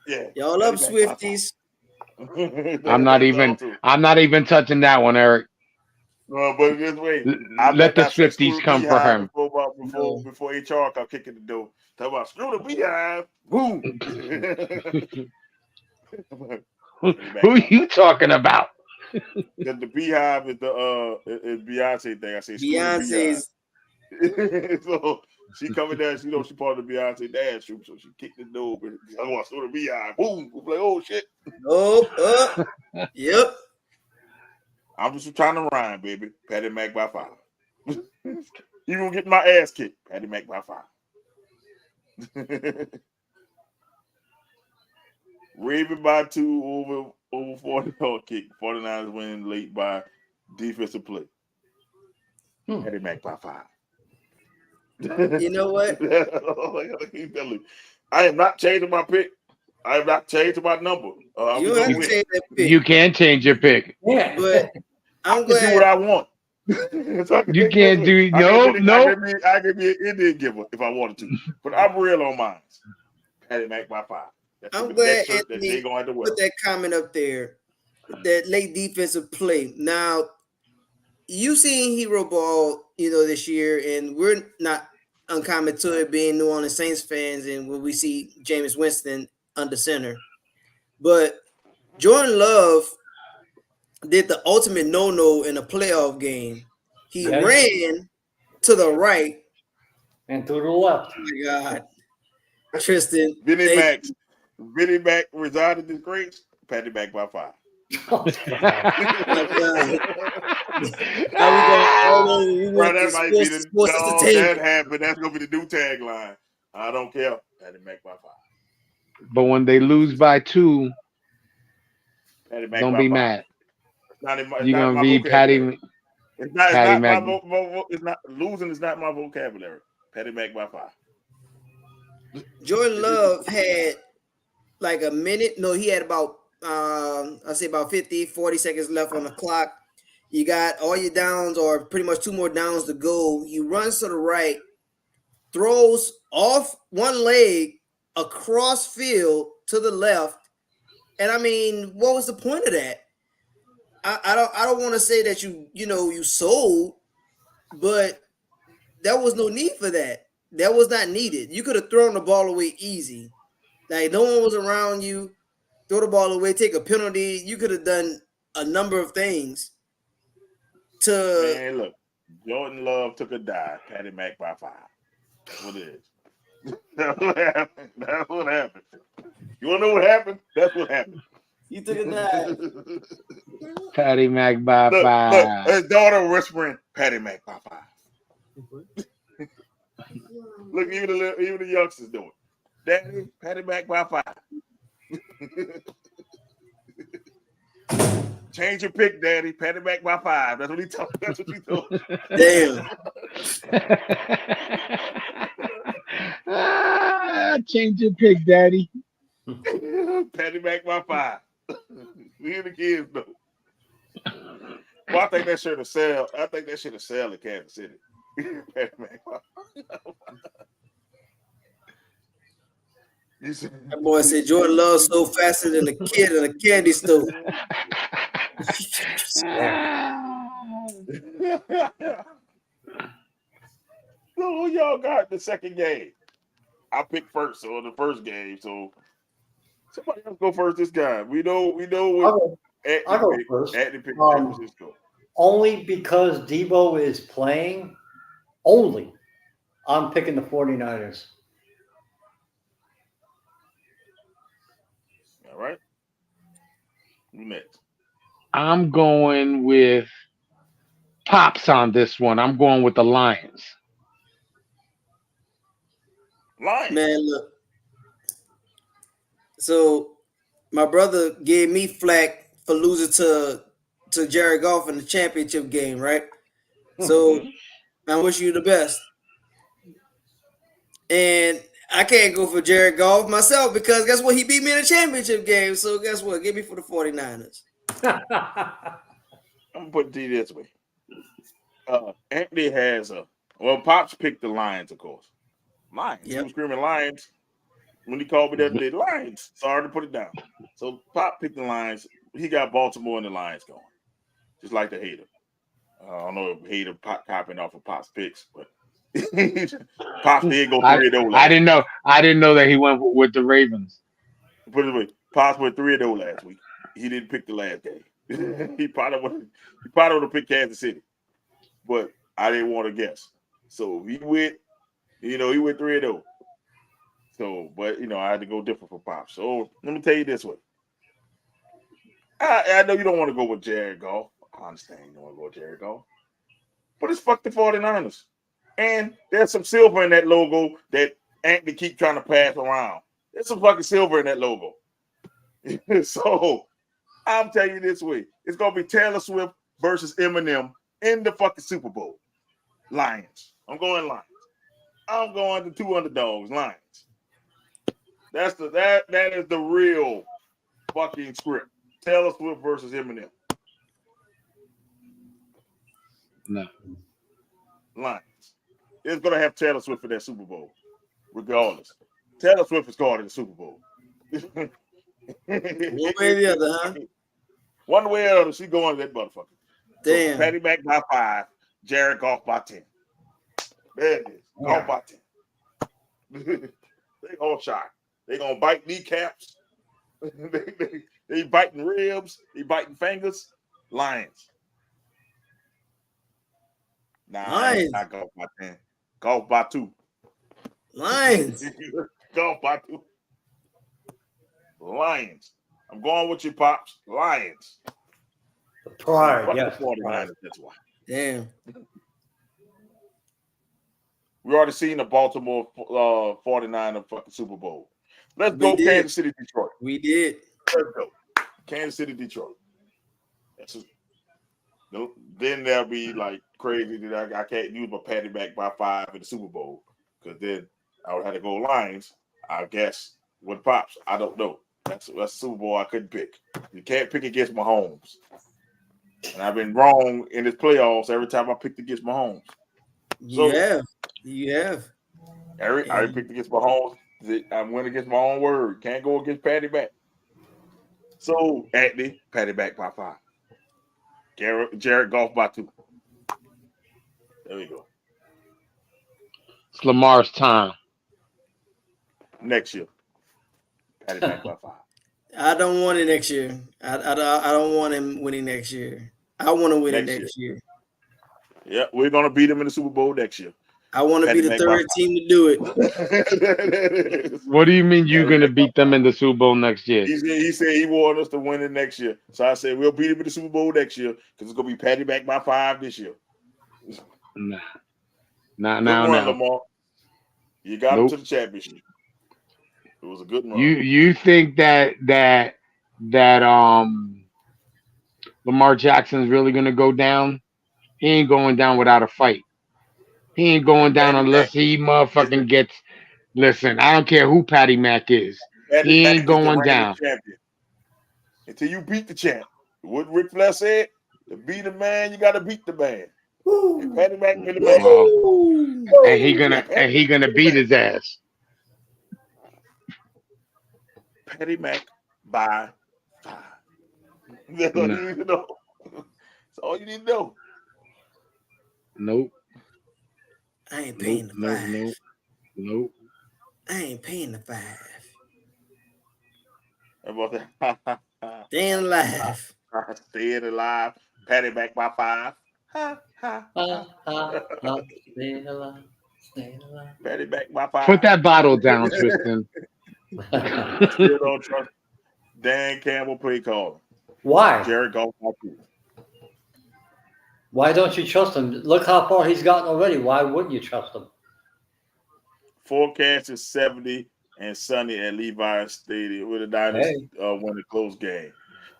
Yeah. Y'all up, Swifties. I'm not even touching that one, Eric. But this way, let the Swifties come for him. Before HR come kicking the door. Talk about screw the Beehive. Boom. Who are you talking about? Because the Beehive is is Beyonce thing. I say Beyonce's. So she coming down, she part of the Beyonce dance troop, so she kicked the door. But I want to the Beehive. Boom. We're like, oh shit. Oh, yep. I'm just trying to rhyme, baby. Patty Mac by 5. You gonna get my ass kicked. Patty Mac by 5. Raven by 2 over 40 kick. 49ers winning late by defensive play. Patty Mac by 5. You know what? I am not changing my pick. I have not changed my number. You have to change that pick. You can change your pick. Yeah, but I'm glad. Do what I want. You can't do no. I could be an Indian giver if I wanted to, but I'm real on mine. Patty Mac by 5. I'm glad Anthony put that comment up there. That late defensive play. Now, you seen Hero Ball, this year, and we're not uncommon to it being New Orleans Saints fans, and when we see Jameis Winston under center. But Jordan Love did the ultimate no-no in a playoff game. He ran to the right and to the left. Oh my God, Tristan. Vinny Mac resigned in disgrace. Patty Mac by 5. Oh my God. That might be that happened. That's gonna be the new tagline. I don't care. Patty Mac by 5. But when they lose by 2, don't be mad. You're gonna be Patty. It's not Mac. It's not losing. Is not my vocabulary. Patty Mac by 5. Jordan Love had like a minute. No, he had about I'll say about 40 seconds left on the clock. You got all your downs or pretty much 2 more downs to go. He runs to the right, throws off one leg across field to the left. And I mean, what was the point of that? I don't want to say that you sold, but there was no need for that. That was not needed. You could have thrown the ball away easy. Like no one was around you. Throw the ball away, take a penalty. You could have done a number of things. Man, look, Jordan Love took a dive. Patty Mac by 5. That's what it is. That's what happened. You want to know what happened? That's what happened. You took a dive. Patty Mac by Look, 5. his daughter whispering, Patty Mac by 5. Look, even the youngsters doing. Daddy, Patty Mac by 5. Change your pick, Daddy. Patty Mac by 5. That's what he told. That's what you told. Damn. Change your pick, Daddy. Patty Mac by 5. We hear the kids know. Well, I think that should have sell. I think that should have sell in Kansas City. Patty Mac by 5. That boy said Jordan Love so faster than a kid in a candy store. So who y'all got the second game? I picked first, so the first game. So somebody else go first. This guy, we know. I'll go first. Anthony picked San Francisco. Only because Debo is playing. Only, I'm picking the 49ers. All right. Who next? I'm going with Pops on this one. I'm going with the Lions. Lions. Man, look. So my brother gave me flack for losing to Jared Goff in the championship game, right? So I wish you the best. And I can't go for Jared Goff myself because guess what? He beat me in the championship game. So guess what? Give me for the 49ers. I'm gonna put it to you this way. Anthony has Pops picked the Lions, of course. Lions. Yep. He was screaming Lions when he called me the other day. Lions. Sorry to put it down. So Pop picked the Lions. He got Baltimore and the Lions going. Just like the hater. I don't know if hater copying off of Pop's picks, but Pops did go 3-0. I didn't know that he went with the Ravens. Put it away. Pops went 3-0 last week. He didn't pick the last game. he probably would have picked Kansas City, but I didn't want to guess. So he went 3-0. So, but I had to go different for Pops. So let me tell you this way. I know you don't want to go with Jared Goff. I understand you don't want to go with Jared Goff. But it's fuck the 49ers. And there's some silver in that logo that Anthony keep trying to pass around. There's some fucking silver in that logo. So I'm telling you this way. It's going to be Taylor Swift versus Eminem in the fucking Super Bowl. Lions. I'm going Lions. I'm going to 2 underdogs. Lions. That is the real fucking script. Taylor Swift versus Eminem. No. Lions. It's going to have Taylor Swift for that Super Bowl, regardless. Taylor Swift is called in the Super Bowl. One way or the other, huh? One way or the other, she going to that motherfucker. Damn. So Patty Mac by 5, Jared Goff by 10. There it is. Goff by 10. They all shot. They gonna bite kneecaps. they biting ribs. They biting fingers. Lions. Lions. Not Goff by 10. Goff by 2. Lions. Goff by 2. Lions. I'm going with you, Pops. Lions. The pride, yes. 49ers, that's why. Damn. We already seen the Baltimore 49er fucking Super Bowl. Let's go Kansas City, Detroit. We did. Let's go. Kansas City, Detroit. Then they'll be like crazy that I can't use my Patty Mac by 5 in the Super Bowl because then I would have to go Lions, I guess, with Pops. I don't know. That's a Super Bowl I couldn't pick. You can't pick against Mahomes. And I've been wrong in this playoffs every time I picked against Mahomes. So, You have. I picked against Mahomes. I went against my own word. Can't go against Patty Mac. So, Anthony, Patty Mac by 5. Jared Goff by 2. There we go. It's Lamar's time. Next year. Patty Mac by 5. I don't want it next year. I don't want him winning next year. I want to win it next year. Yeah, we're going to beat him in the Super Bowl next year. I want to be the third team to do it. What do you mean you're going to beat them in the Super Bowl next year? He said he wanted us to win it next year. So I said we'll beat him in the Super Bowl next year because it's going to be Patty Mac by 5 this year. Nah. Not good now. Run, Lamar. You got him to the championship. It was a good run. You think that Lamar Jackson's really going to go down? He ain't going down without a fight. He ain't going down unless he motherfucking gets. Listen, I don't care who Patty Mac is. He ain't going down until you beat the champ. What Ric Flair said: to beat the man, you got to beat the man. And Patty Mac been the man. And he gonna beat his ass. Patty Mac by 5. That's all you need to know. That's all you need to know. Nope. I ain't paying the 5. Nope. I ain't paying the 5. About that. Staying alive. Staying alive. Patty Mac by 5. Staying alive. Patty Mac by 5. Put that bottle down, Tristan. Still don't trust Dan Campbell play call. Why? Jared Goff by 2. Why don't you trust him? Look how far he's gotten already. Why wouldn't you trust him? Forecast is 70 and sunny at Levi's Stadium with the Niners win a close game.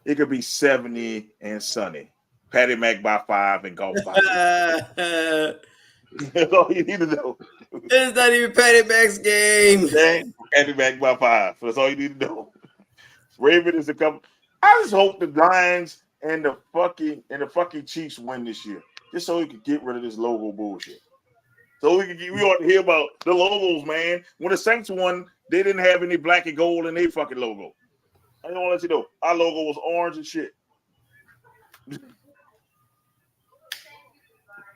It could be 70 and sunny. Patty Mac by 5 and Goff by 2. That's all you need to know. It's not even Patty Mac's game. Dang, Patty Mac by 5. That's all you need to know. Raven is a couple. I just hope the Lions and the fucking Chiefs win this year, just so we can get rid of this logo bullshit. So we ought to hear about the logos, man. When the Saints won, they didn't have any black and gold in their fucking logo. I don't want to let you know our logo was orange and shit.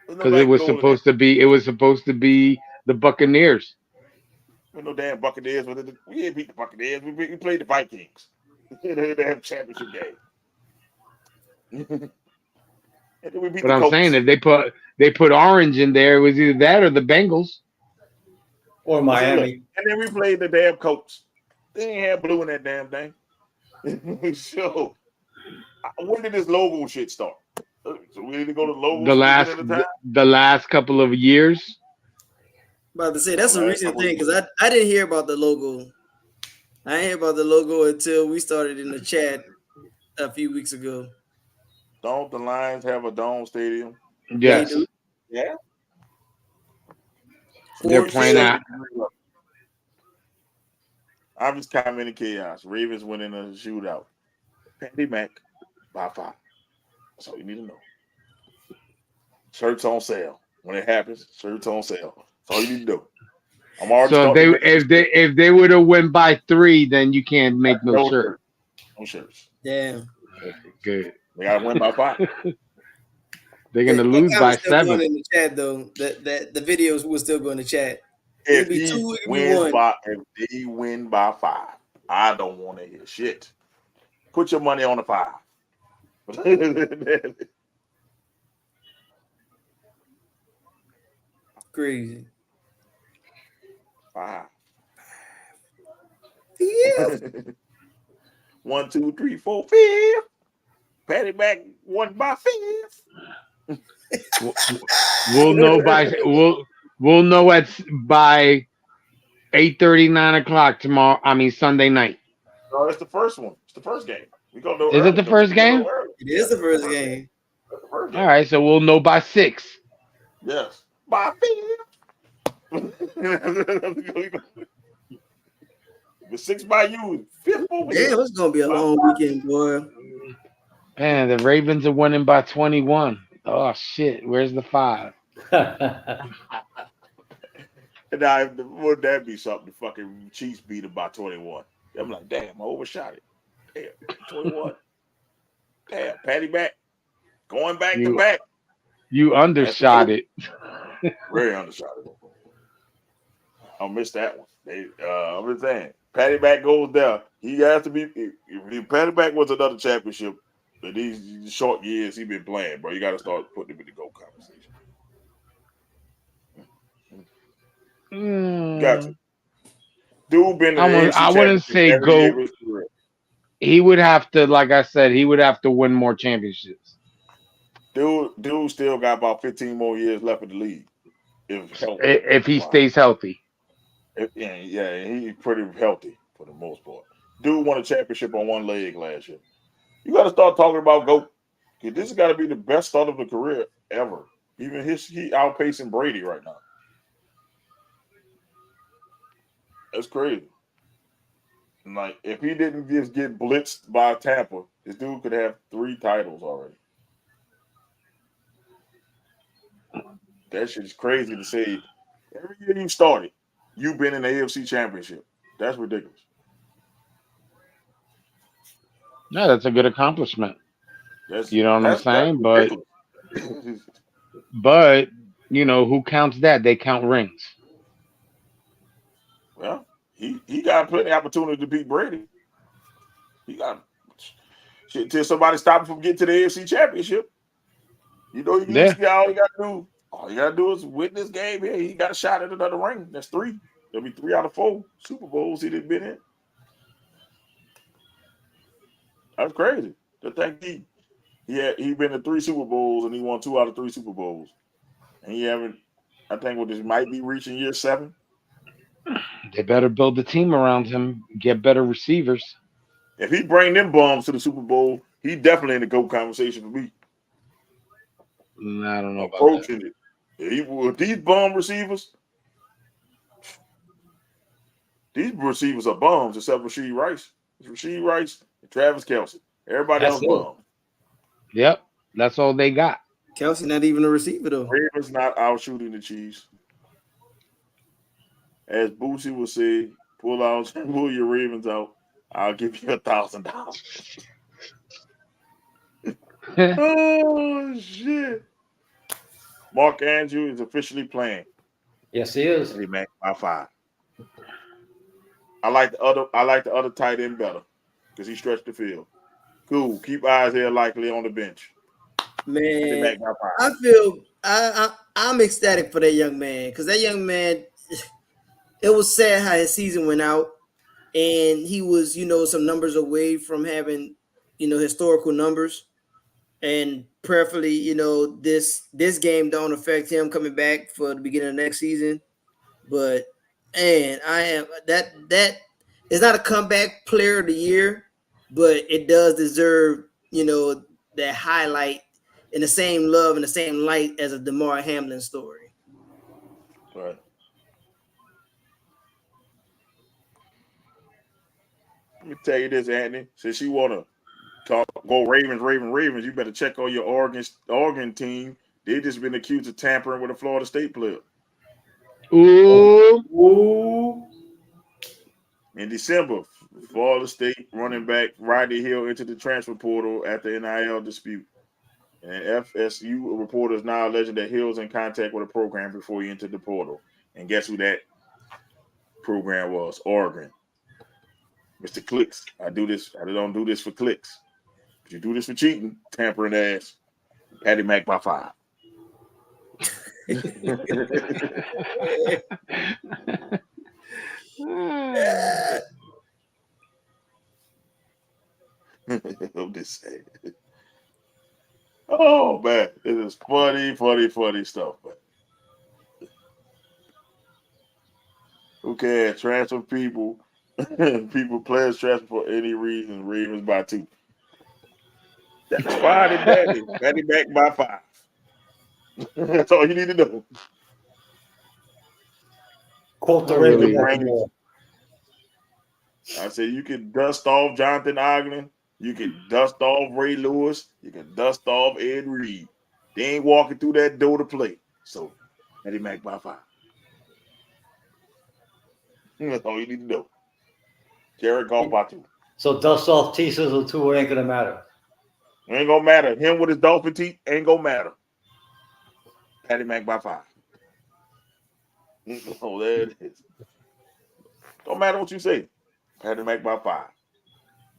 Because it was supposed to be the Buccaneers. There's no damn Buccaneers. We didn't beat the Buccaneers. We played the Vikings. They have a championship game. But I'm saying if they put orange in there, it was either that or the Bengals. Or Miami. And then we played the damn Colts. They ain't have blue in that damn thing. So when did this logo shit start? So we need to go to logo. The last couple of years. About to say that's a recent thing because I didn't hear about the logo. I didn't hear about the logo until we started in the chat a few weeks ago. Don't the Lions have a dome stadium? Yes. Yeah. They're playing out. I'm just commenting chaos. Ravens winning a shootout. Patty Mac by 5. That's all you need to know. Shirts on sale. When it happens, shirts on sale. That's all you need to know. I'm already if they would have won by 3, then you can't make no shirt. No shirts. Damn. Good. They gotta win by 5. They're gonna lose by 7. In the chat though, that the videos will still go in the chat. If they win by 5, I don't want to hear shit. Put your money on the 5. Crazy. 5. Yeah. 1, 2, 3, 4, 5. Patty Mac won by 5. We'll know by 8:30, 9 o'clock tomorrow. I mean Sunday night. No, it's the first one. It's the first game. We gonna know. Is it the first game? It is the first game. All right, so we'll know by 6. Yes, by 5. The 6 by you, 5th over here. Damn, it's gonna be a long weekend, boy. Man, the Ravens are winning by 21. Oh shit, where's the 5? And now, would that be something? The fucking Chiefs beat them by 21. I'm like, damn, I overshot it. Damn, 21. Damn, Patty Mac going back to back. You undershot it. Very undershot it. I missed that one. I'm just saying, Patty Mac goes down. He has to be. If Patty Mac was another championship, in these short years he been playing, bro, you got to start putting him in the GOAT conversation. Got you. Dude been in the AFC I wouldn't say every year of go. his career. He would have to, like I said, he would have to win more championships. Dude still got about 15 more years left in the league. If he stays healthy. Yeah, he's pretty healthy for the most part. Dude won a championship on one leg last year. You got to start talking about GOAT. This has got to be the best start of the career ever. Even he outpacing Brady right now. That's crazy. Like, if he didn't just get blitzed by Tampa, this dude could have 3 titles already. That shit's crazy to say. Every year you started, you've been in the AFC Championship. That's ridiculous. No, that's a good accomplishment. You know what I'm saying? But you know, who counts that? They count rings. Well, he got plenty of opportunity to beat Brady. He got shit till somebody stop him from getting to the AFC Championship. You know, all you gotta do is win this game here. He got a shot at another ring. That's 3. There'll be 3 out of 4 Super Bowls he didn't been in. That's crazy. To think he been in 3 Super Bowls and he won 2 out of 3 Super Bowls. And he haven't. I think this might be reaching year 7. They better build the team around him, get better receivers. If he bring them bums to the Super Bowl, he definitely in the GOAT conversation for me. I don't know approaching about it. With these bum receivers, these receivers are bums except Rashee Rice. It's Rashee Rice and Travis Kelce. Everybody else bum. Yep, that's all they got. Kelce not even a receiver though. Ravens not out shooting the Chiefs. As Boosie would say, pull your Ravens out. I'll give you $1,000. Oh shit! Mark Andrews is officially playing. Yes, he is. He made by 5. I like the other tight end better because he stretched the field. Cool. Keep Isaiah Likely on the bench. Man, I feel I'm ecstatic for that young man because that young man. It was sad how his season went out, and he was, some numbers away from having, historical numbers, and prayerfully, this game don't affect him coming back for the beginning of next season. But man, I am that is not a comeback player of the year, but it does deserve, that highlight in the same love and the same light as a DeMar Hamlin story. Right. Let me tell you this, Anthony. Since you want to go Ravens, you better check on your Oregon team. They just been accused of tampering with a Florida State player. Ooh. In December, Florida State running back Rodney Hill entered the transfer portal after NIL dispute. And FSU reporters now alleging that Hill's in contact with a program before he entered the portal. And guess who that program was? Oregon. Mr. Clicks. I don't do this for clicks. If you do this for cheating, tampering ass, Patty Mac by 5. I'm just saying. Oh man, it is funny stuff, man. Who cares? Transfer people. Players transfer for any reason. Ravens by 2. That's fine and dandy. Patty back by 5. That's all you need to know. Quote the Ravens. I say you can dust off Jonathan Ogden. You can dust off Ray Lewis. You can dust off Ed Reed. They ain't walking through that door to play. So, Patty Mac by 5. That's all you need to know. Jared Goff by 2. So dust off T Sizzle 2 ain't gonna matter. Ain't gonna matter. Him with his dolphin teeth ain't gonna matter. Patty Mac by 5. Oh, there it is. Don't matter what you say. Patty Mac by 5.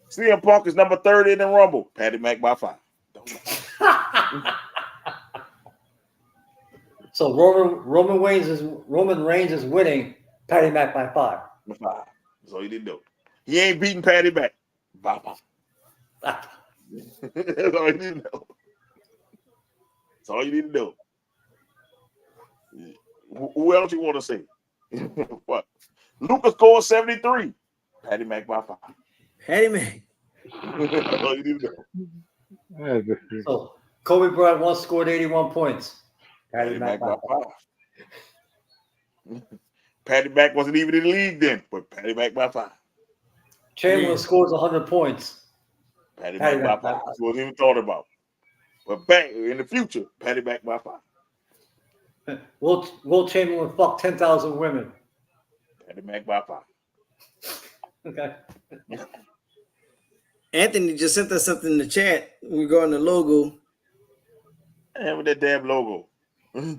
CM Punk is number 30 in the Rumble. Patty Mac by 5. Don't matter. So So Roman Reigns is winning Patty Mac by 5. That's all you need to know. He ain't beating Patty Mac. By 5. That's all you need to know. That's all you need to know. Who else you want to say? What? Lucas scored 73. Patty Mac by 5. Patty Mac. That's all you need to know. So Kobe Bryant once scored 81 points. Patty Mac by 5. Patty Mac wasn't even in the league then, but Patty Mac by 5. Chamberlain scores 100 points. Patty Mac by 5. Wasn't even thought about. But back in the future, Patty Mac by 5. Will Chamberlain fuck 10,000 women. Patty Mac by 5. Okay. Anthony just sent us something in the chat regarding the logo. And with that damn logo. Yeah,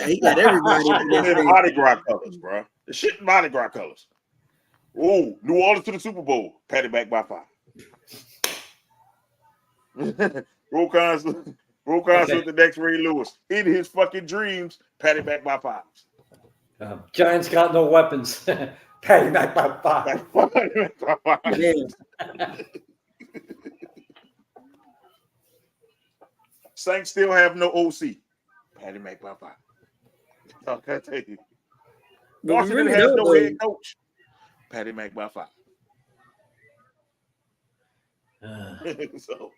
he got everybody. In Mardi Gras colors, bro. The shit in Mardi Gras colors. Ooh, New Orleans to the Super Bowl. Patty Mac by 5. Roll Constance with the next Ray Lewis. In his fucking dreams, Patty Mac by 5. Giants got no weapons. Patty Mac by 5. Yeah. Saints still have no OC. Patty Mac by 5. I can't tell you. Washington has no head coach. Patty Mac by 5. So,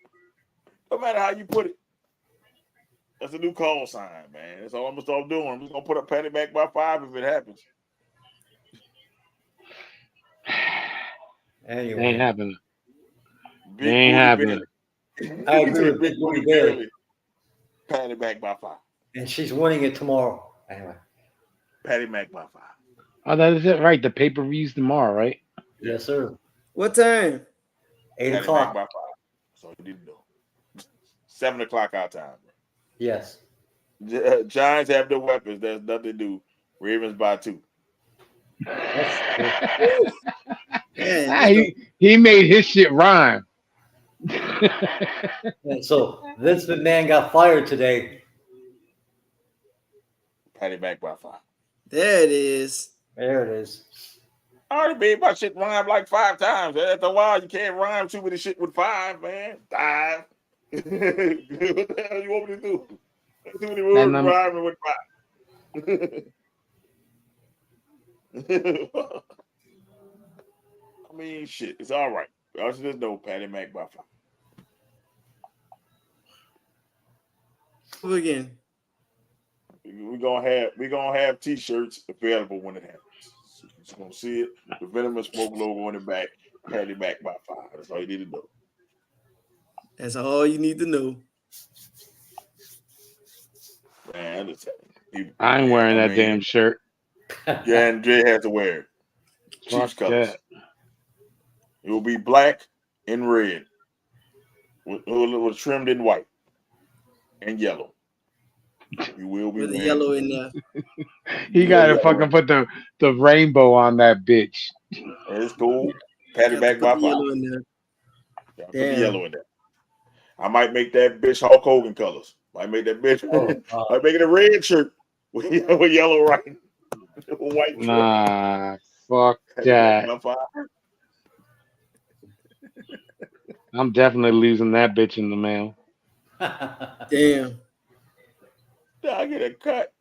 no matter how you put it, that's a new call sign, man. That's all I'm gonna start doing. I'm just gonna put up Patty Mac by 5 if it happens. Anyway, Ain't happening. Big Ain't happening. I agree with Big Booty Bailey. Patty Mac by 5. And she's winning it tomorrow. Anyway. Patty Mac by 5. Oh, that is it, right? The pay-per-view's tomorrow, right? Yes, sir. What time? 8 Patty o'clock. Mac by 5. So you need to know. 7 o'clock our time. Bro. Yes. Giants have the weapons. There's nothing to do. Ravens by 2. He made his shit rhyme. And so Vince McMahon got fired today. Patty Mac by 5. There it is. There it is. I already made my shit rhyme like 5 times. After a while, you can't rhyme too many shit with 5, man. 5. What the hell you want me to do? Too many words rhyming with 5. I mean, shit, it's all right. I should just know Patty Mac by 5. Again. We're gonna have t-shirts available when it happens. So you're just gonna see it, the Venom and Smoke logo on the back, Patty Mac by 5. That's all you need to know. That's all you need to know. Man, I ain't wearing that damn shirt. Yeah, and Jay had to wear it. Chiefs colors. It will be black and red, with trimmed in white and yellow. You will be with the yellow in there. He got to fucking put the rainbow on that bitch. It's cool. Patty Mac by 5. Yellow in there. Yeah, put the yellow in there. I might make that bitch Hulk Hogan colors. Might make that bitch. Might make it a red shirt with yellow writing. White. Nah, fuck that. I'm definitely losing that bitch in the mail. Damn. I get a cut.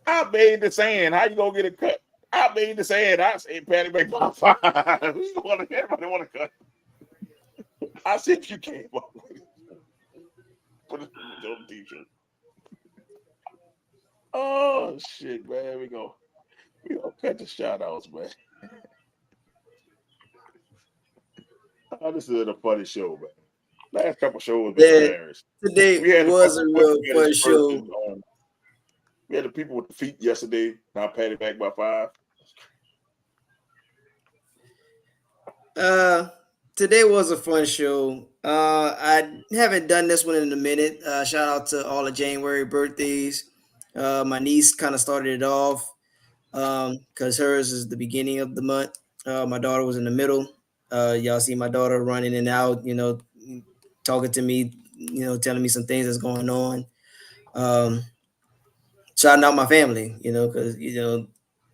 I made the saying. How you gonna get a cut? I made the saying. I say Patty Mac by 5. Everybody want to cut. I said you came up with it. Put it on the t-shirt. Oh shit, man. We gonna cut the shout outs, man. Oh, this is a funny show, man. Last couple shows been hilarious. Today was a real fun show. We had the people with the feet yesterday. Now Patty Mac by 5. Today was a fun show. I haven't done this one in a minute. Shout out to all the January birthdays. My niece kind of started it off because hers is the beginning of the month. My daughter was in the middle. Y'all see my daughter running in and out, talking to me, telling me some things that's going on. Shouting out my family, because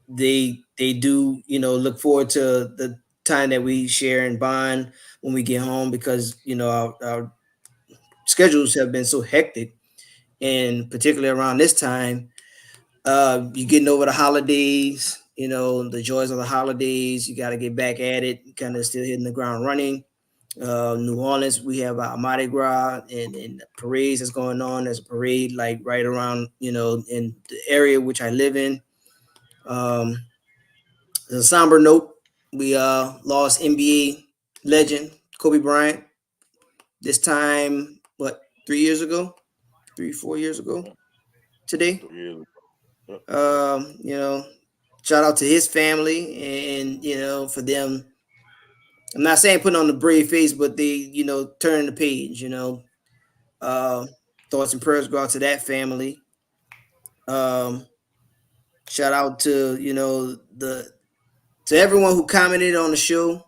they do look forward to the time that we share and bond when we get home, because our schedules have been so hectic, and particularly around this time, you're getting over the holidays, the joys of the holidays. You got to get back at it, kind of still hitting the ground running. New Orleans, we have our Mardi Gras and parades that's going on. There's a parade like right around, in the area which I live in. As a somber note, we lost NBA legend Kobe Bryant this time, 3 years ago, 4 years ago today. Shout out to his family, and for them, I'm not saying putting on the brave face, but they turning the page. Thoughts and prayers go out to that family. Shout out to to everyone who commented on the show.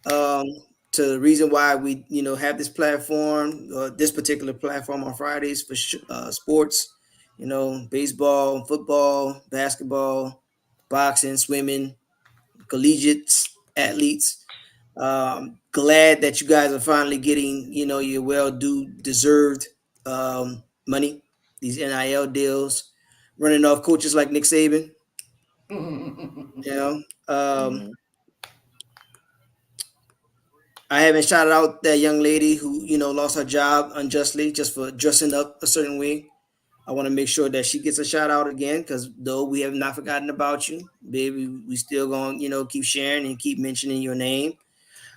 To the reason why we have this platform, this particular platform on Fridays for sports, baseball, football, basketball, boxing, swimming, collegiate athletes. Glad that you guys are finally getting your deserved money, these NIL deals, running off coaches like Nick Saban. I haven't shouted out that young lady who lost her job unjustly just for dressing up a certain way. I want to make sure that she gets a shout out again, because though we have not forgotten about you, baby, we still gonna keep sharing and keep mentioning your name,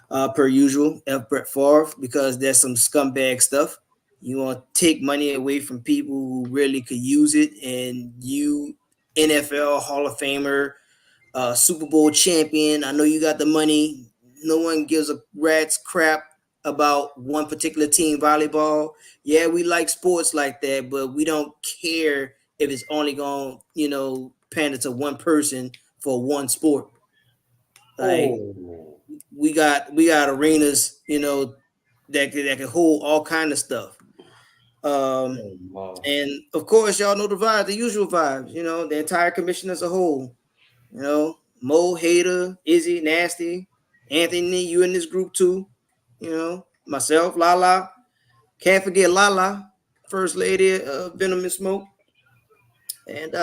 per usual. F. Brett Favre, because there's some scumbag stuff. You want to take money away from people who really could use it, and you, NFL Hall of Famer, Super Bowl champion. I know you got the money. No one gives a rat's crap about one particular team, volleyball. Yeah, we like sports like that, but we don't care if it's only going, pander to one person for one sport. Like we got arenas, that can hold all kind of stuff. And of course, y'all know the vibes, the usual vibes. The entire commission as a whole. Mo, Hater, Izzy, Nasty, Anthony, you in this group too. Myself, Lala. Can't forget Lala, First Lady of Venom and Smoke. And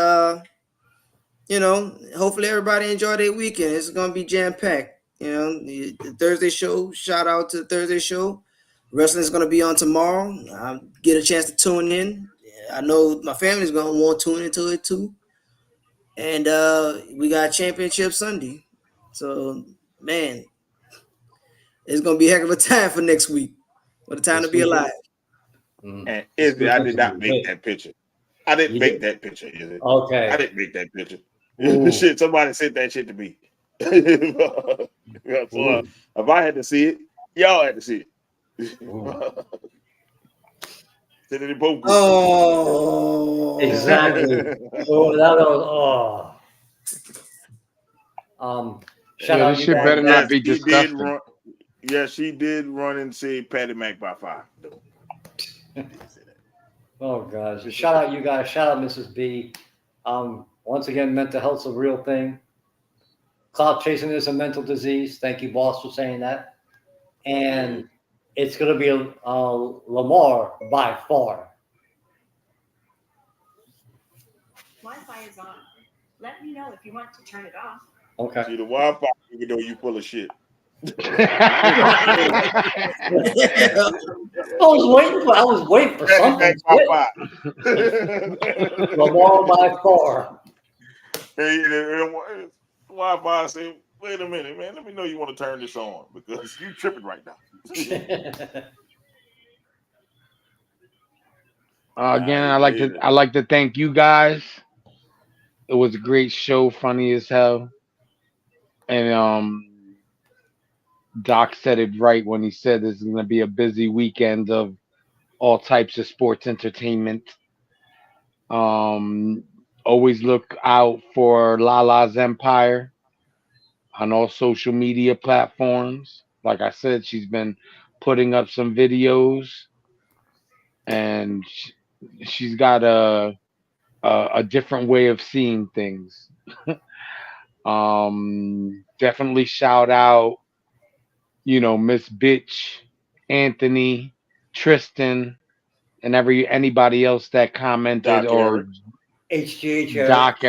hopefully everybody enjoy their weekend. It's gonna be jam-packed. The Thursday show, shout out to the Thursday show. Wrestling's gonna be on tomorrow. I'll get a chance to tune in. I know my family's gonna want to tune into it too. And we got Championship Sunday. So, man, it's going to be a heck of a time for next week. What a time to be alive. And Izzy, I did not make that picture. I didn't make that picture, Izzy. Okay. I didn't make that picture. Shit, somebody sent that shit to me. So, if I had to see it, y'all had to see it. Oh, exactly. That was shout out, this shit better not be disgusting. She did run and say Patty Mac by 5. Oh gosh! Shout out you guys. Shout out Mrs. B. Once again, mental health's a real thing. Cloud chasing is a mental disease. Thank you, boss, for saying that. And it's going to be Lamar by far. Wi-Fi is on. Let me know if you want to turn it off. Okay. See, the Wi-Fi, even though you full of shit. I was waiting for something. Lamar by far. Hey, Wi-Fi said, wait a minute, man. Let me know you want to turn this on, because you tripping right now. Again, I like to thank you guys. It was a great show, funny as hell. And Doc said it right when he said this is going to be a busy weekend of all types of sports entertainment. Always look out for Lala's Empire on all social media platforms. Like I said, she's been putting up some videos, and she's got a different way of seeing things. Definitely shout out, Miss Bitch, Anthony, Tristan, and anybody else that commented, Doc or Eric. HGH Eric. Doc,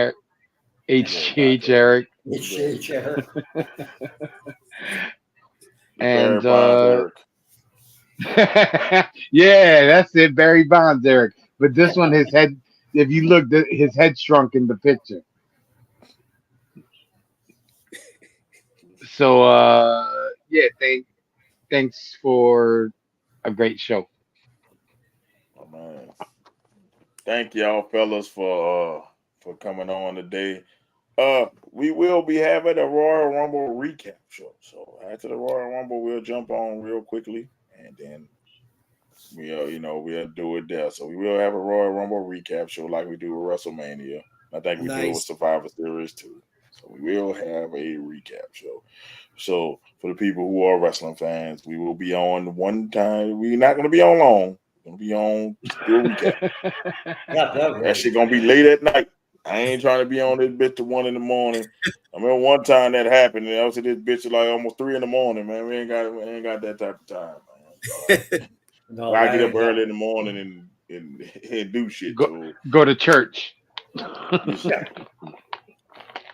Yeah, Doc HGH Eric. Eric, HGH Eric. Barry and Bonds Eric. yeah, that's it, Barry Bonds Eric. But this one, his head, if you look, his head shrunk in the picture. So yeah, thanks for a great show. Oh, man. Thank y'all fellas for coming on today. We will be having a Royal Rumble recap show. So after the Royal Rumble, we'll jump on real quickly, and then we'll do it there. So we will have a Royal Rumble recap show like we do with WrestleMania. I think we do it with Survivor Series too. So we will have a recap show. So for the people who are wrestling fans, we will be on one time. We're not going to be on long. We're going to be on do a recap. That shit going to be late at night. I ain't trying to be on this bitch to 1 in the morning. I remember one time that happened, and I was at this bitch at like almost 3 in the morning, man. We ain't got that type of time, man. No, I get up early in the morning and do shit. Go to church.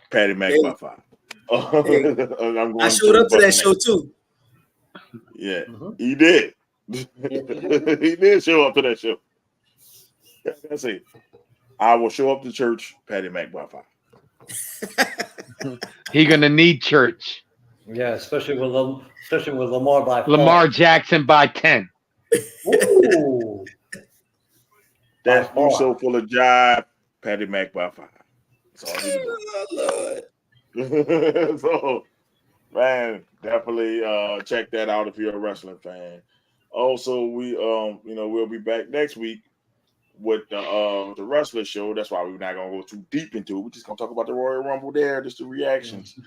Patty Mac by 5. I showed up to that show too. Yeah, he did. He did show up to that show. That's it. I will show up to church, Patty Mac by 5. He gonna need church. Yeah, especially with Lamar by 4. Lamar Jackson by 10. Ooh. That's you so full of jive, Patty Mac by 5. That's all he does. So, man, definitely check that out if you're a wrestling fan. Also, we'll be back next week with the wrestler show. That's why we're not gonna go too deep into it. We're just gonna talk about the Royal Rumble there, just the reactions,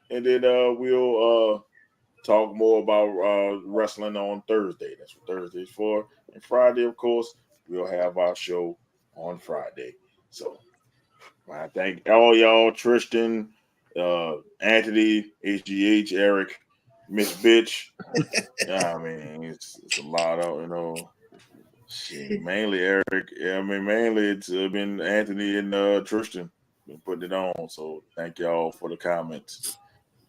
and then we'll talk more about wrestling on Thursday. That's what Thursday's for. And Friday, of course, we'll have our show on Friday. So I thank all y'all, Tristan, Anthony, HGH, Eric, Miss Bitch. I mean, it's a lot of, shit, mainly Eric. Yeah, I mean, mainly it's been Anthony and Tristan been putting it on. So thank y'all for the comments.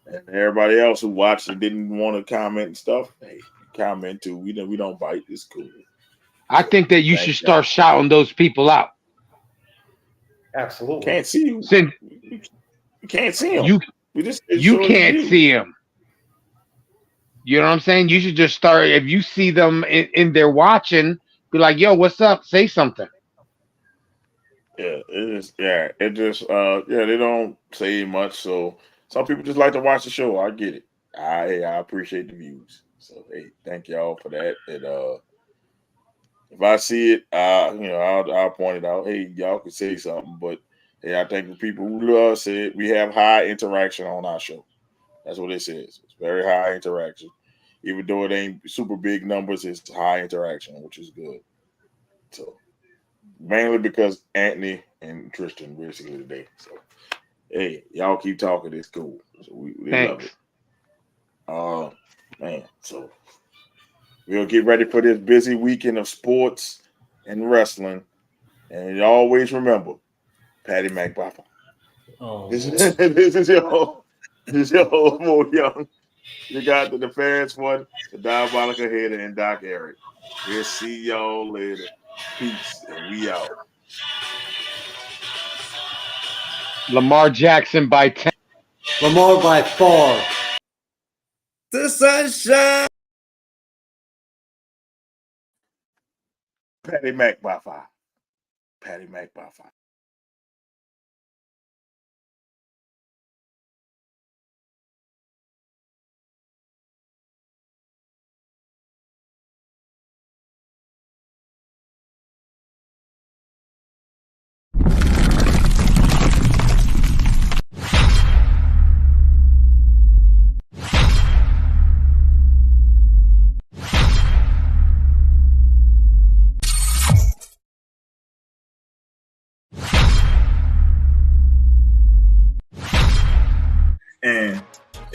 And everybody else who watched and didn't want to comment and stuff, hey, comment too. We don't bite. It's cool. I think that you should start shouting those people out. Absolutely. Can't see you. You can't see them. You can't see them. You know what I'm saying? You should just start. If you see them in there watching, be like, "Yo, what's up? Say something." Yeah, it is. Yeah, it just. They don't say much. So some people just like to watch the show. I get it. I appreciate the views. So hey, thank y'all for that. And if I see it, I'll point it out. Hey, y'all can say something, but hey, I think the people who say it, we have high interaction on our show. That's what it says. It's very high interaction. Even though it ain't super big numbers, it's high interaction, which is good. So mainly because Anthony and Tristan basically today. So hey, y'all keep talking. It's cool. So we love it. Man, so we'll get ready for this busy weekend of sports and wrestling. And always remember, Patty McBuffer. Oh, this is your more young. You got the fans one, the Diabolical Hater, and Doc Eric. We'll see y'all later. Peace, and we out. Lamar Jackson by 10. Lamar by 4. The sunshine. Patty Mac by 5. Patty Mac by 5.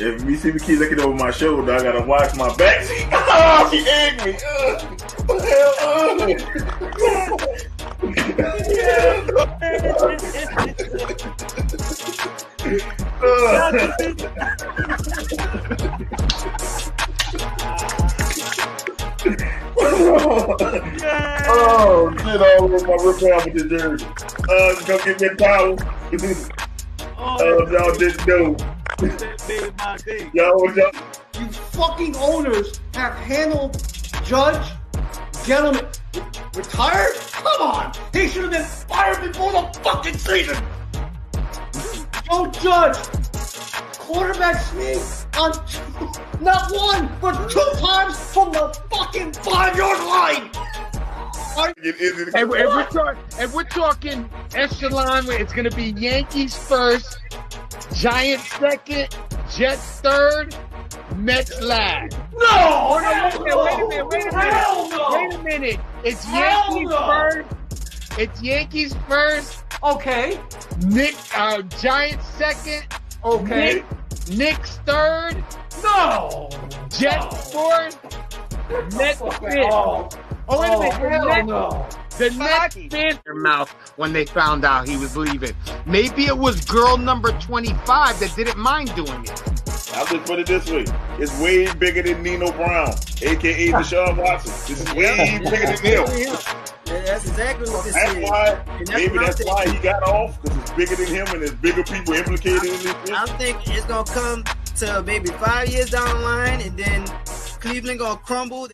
If you see me keep looking over my shoulder, I gotta watch my back. Oh, she egged me. What the oh, shit all over my rip with the jersey. Go get me a towel. Y'all didn't know. Y'all. You fucking owners have handled Judge, Gentleman, retired? Come on! He should have been fired before the fucking season! Joe Judge, quarterback sneak on not one, but 2 times from the fucking 5-yard line! And we're talking echelon, it's going to be Yankees first, Giants second, Jets third, Mets last. No! Wait a minute. It's Yankees first. Okay. Giants second. Okay. Knicks third. No! Jets fourth. Mets fifth. Oh, wait a minute. The Nets spit their mouth when they found out he was leaving. Maybe it was girl number 25 that didn't mind doing it. I'll just put it this way. It's way bigger than Nino Brown, a.k.a. Deshaun Watson. This is way bigger than him. That's exactly what this is. That's why he got off, because it's bigger than him and there's bigger people implicated in this. I think it's going to come to maybe 5 years down the line, and then Cleveland going to crumble.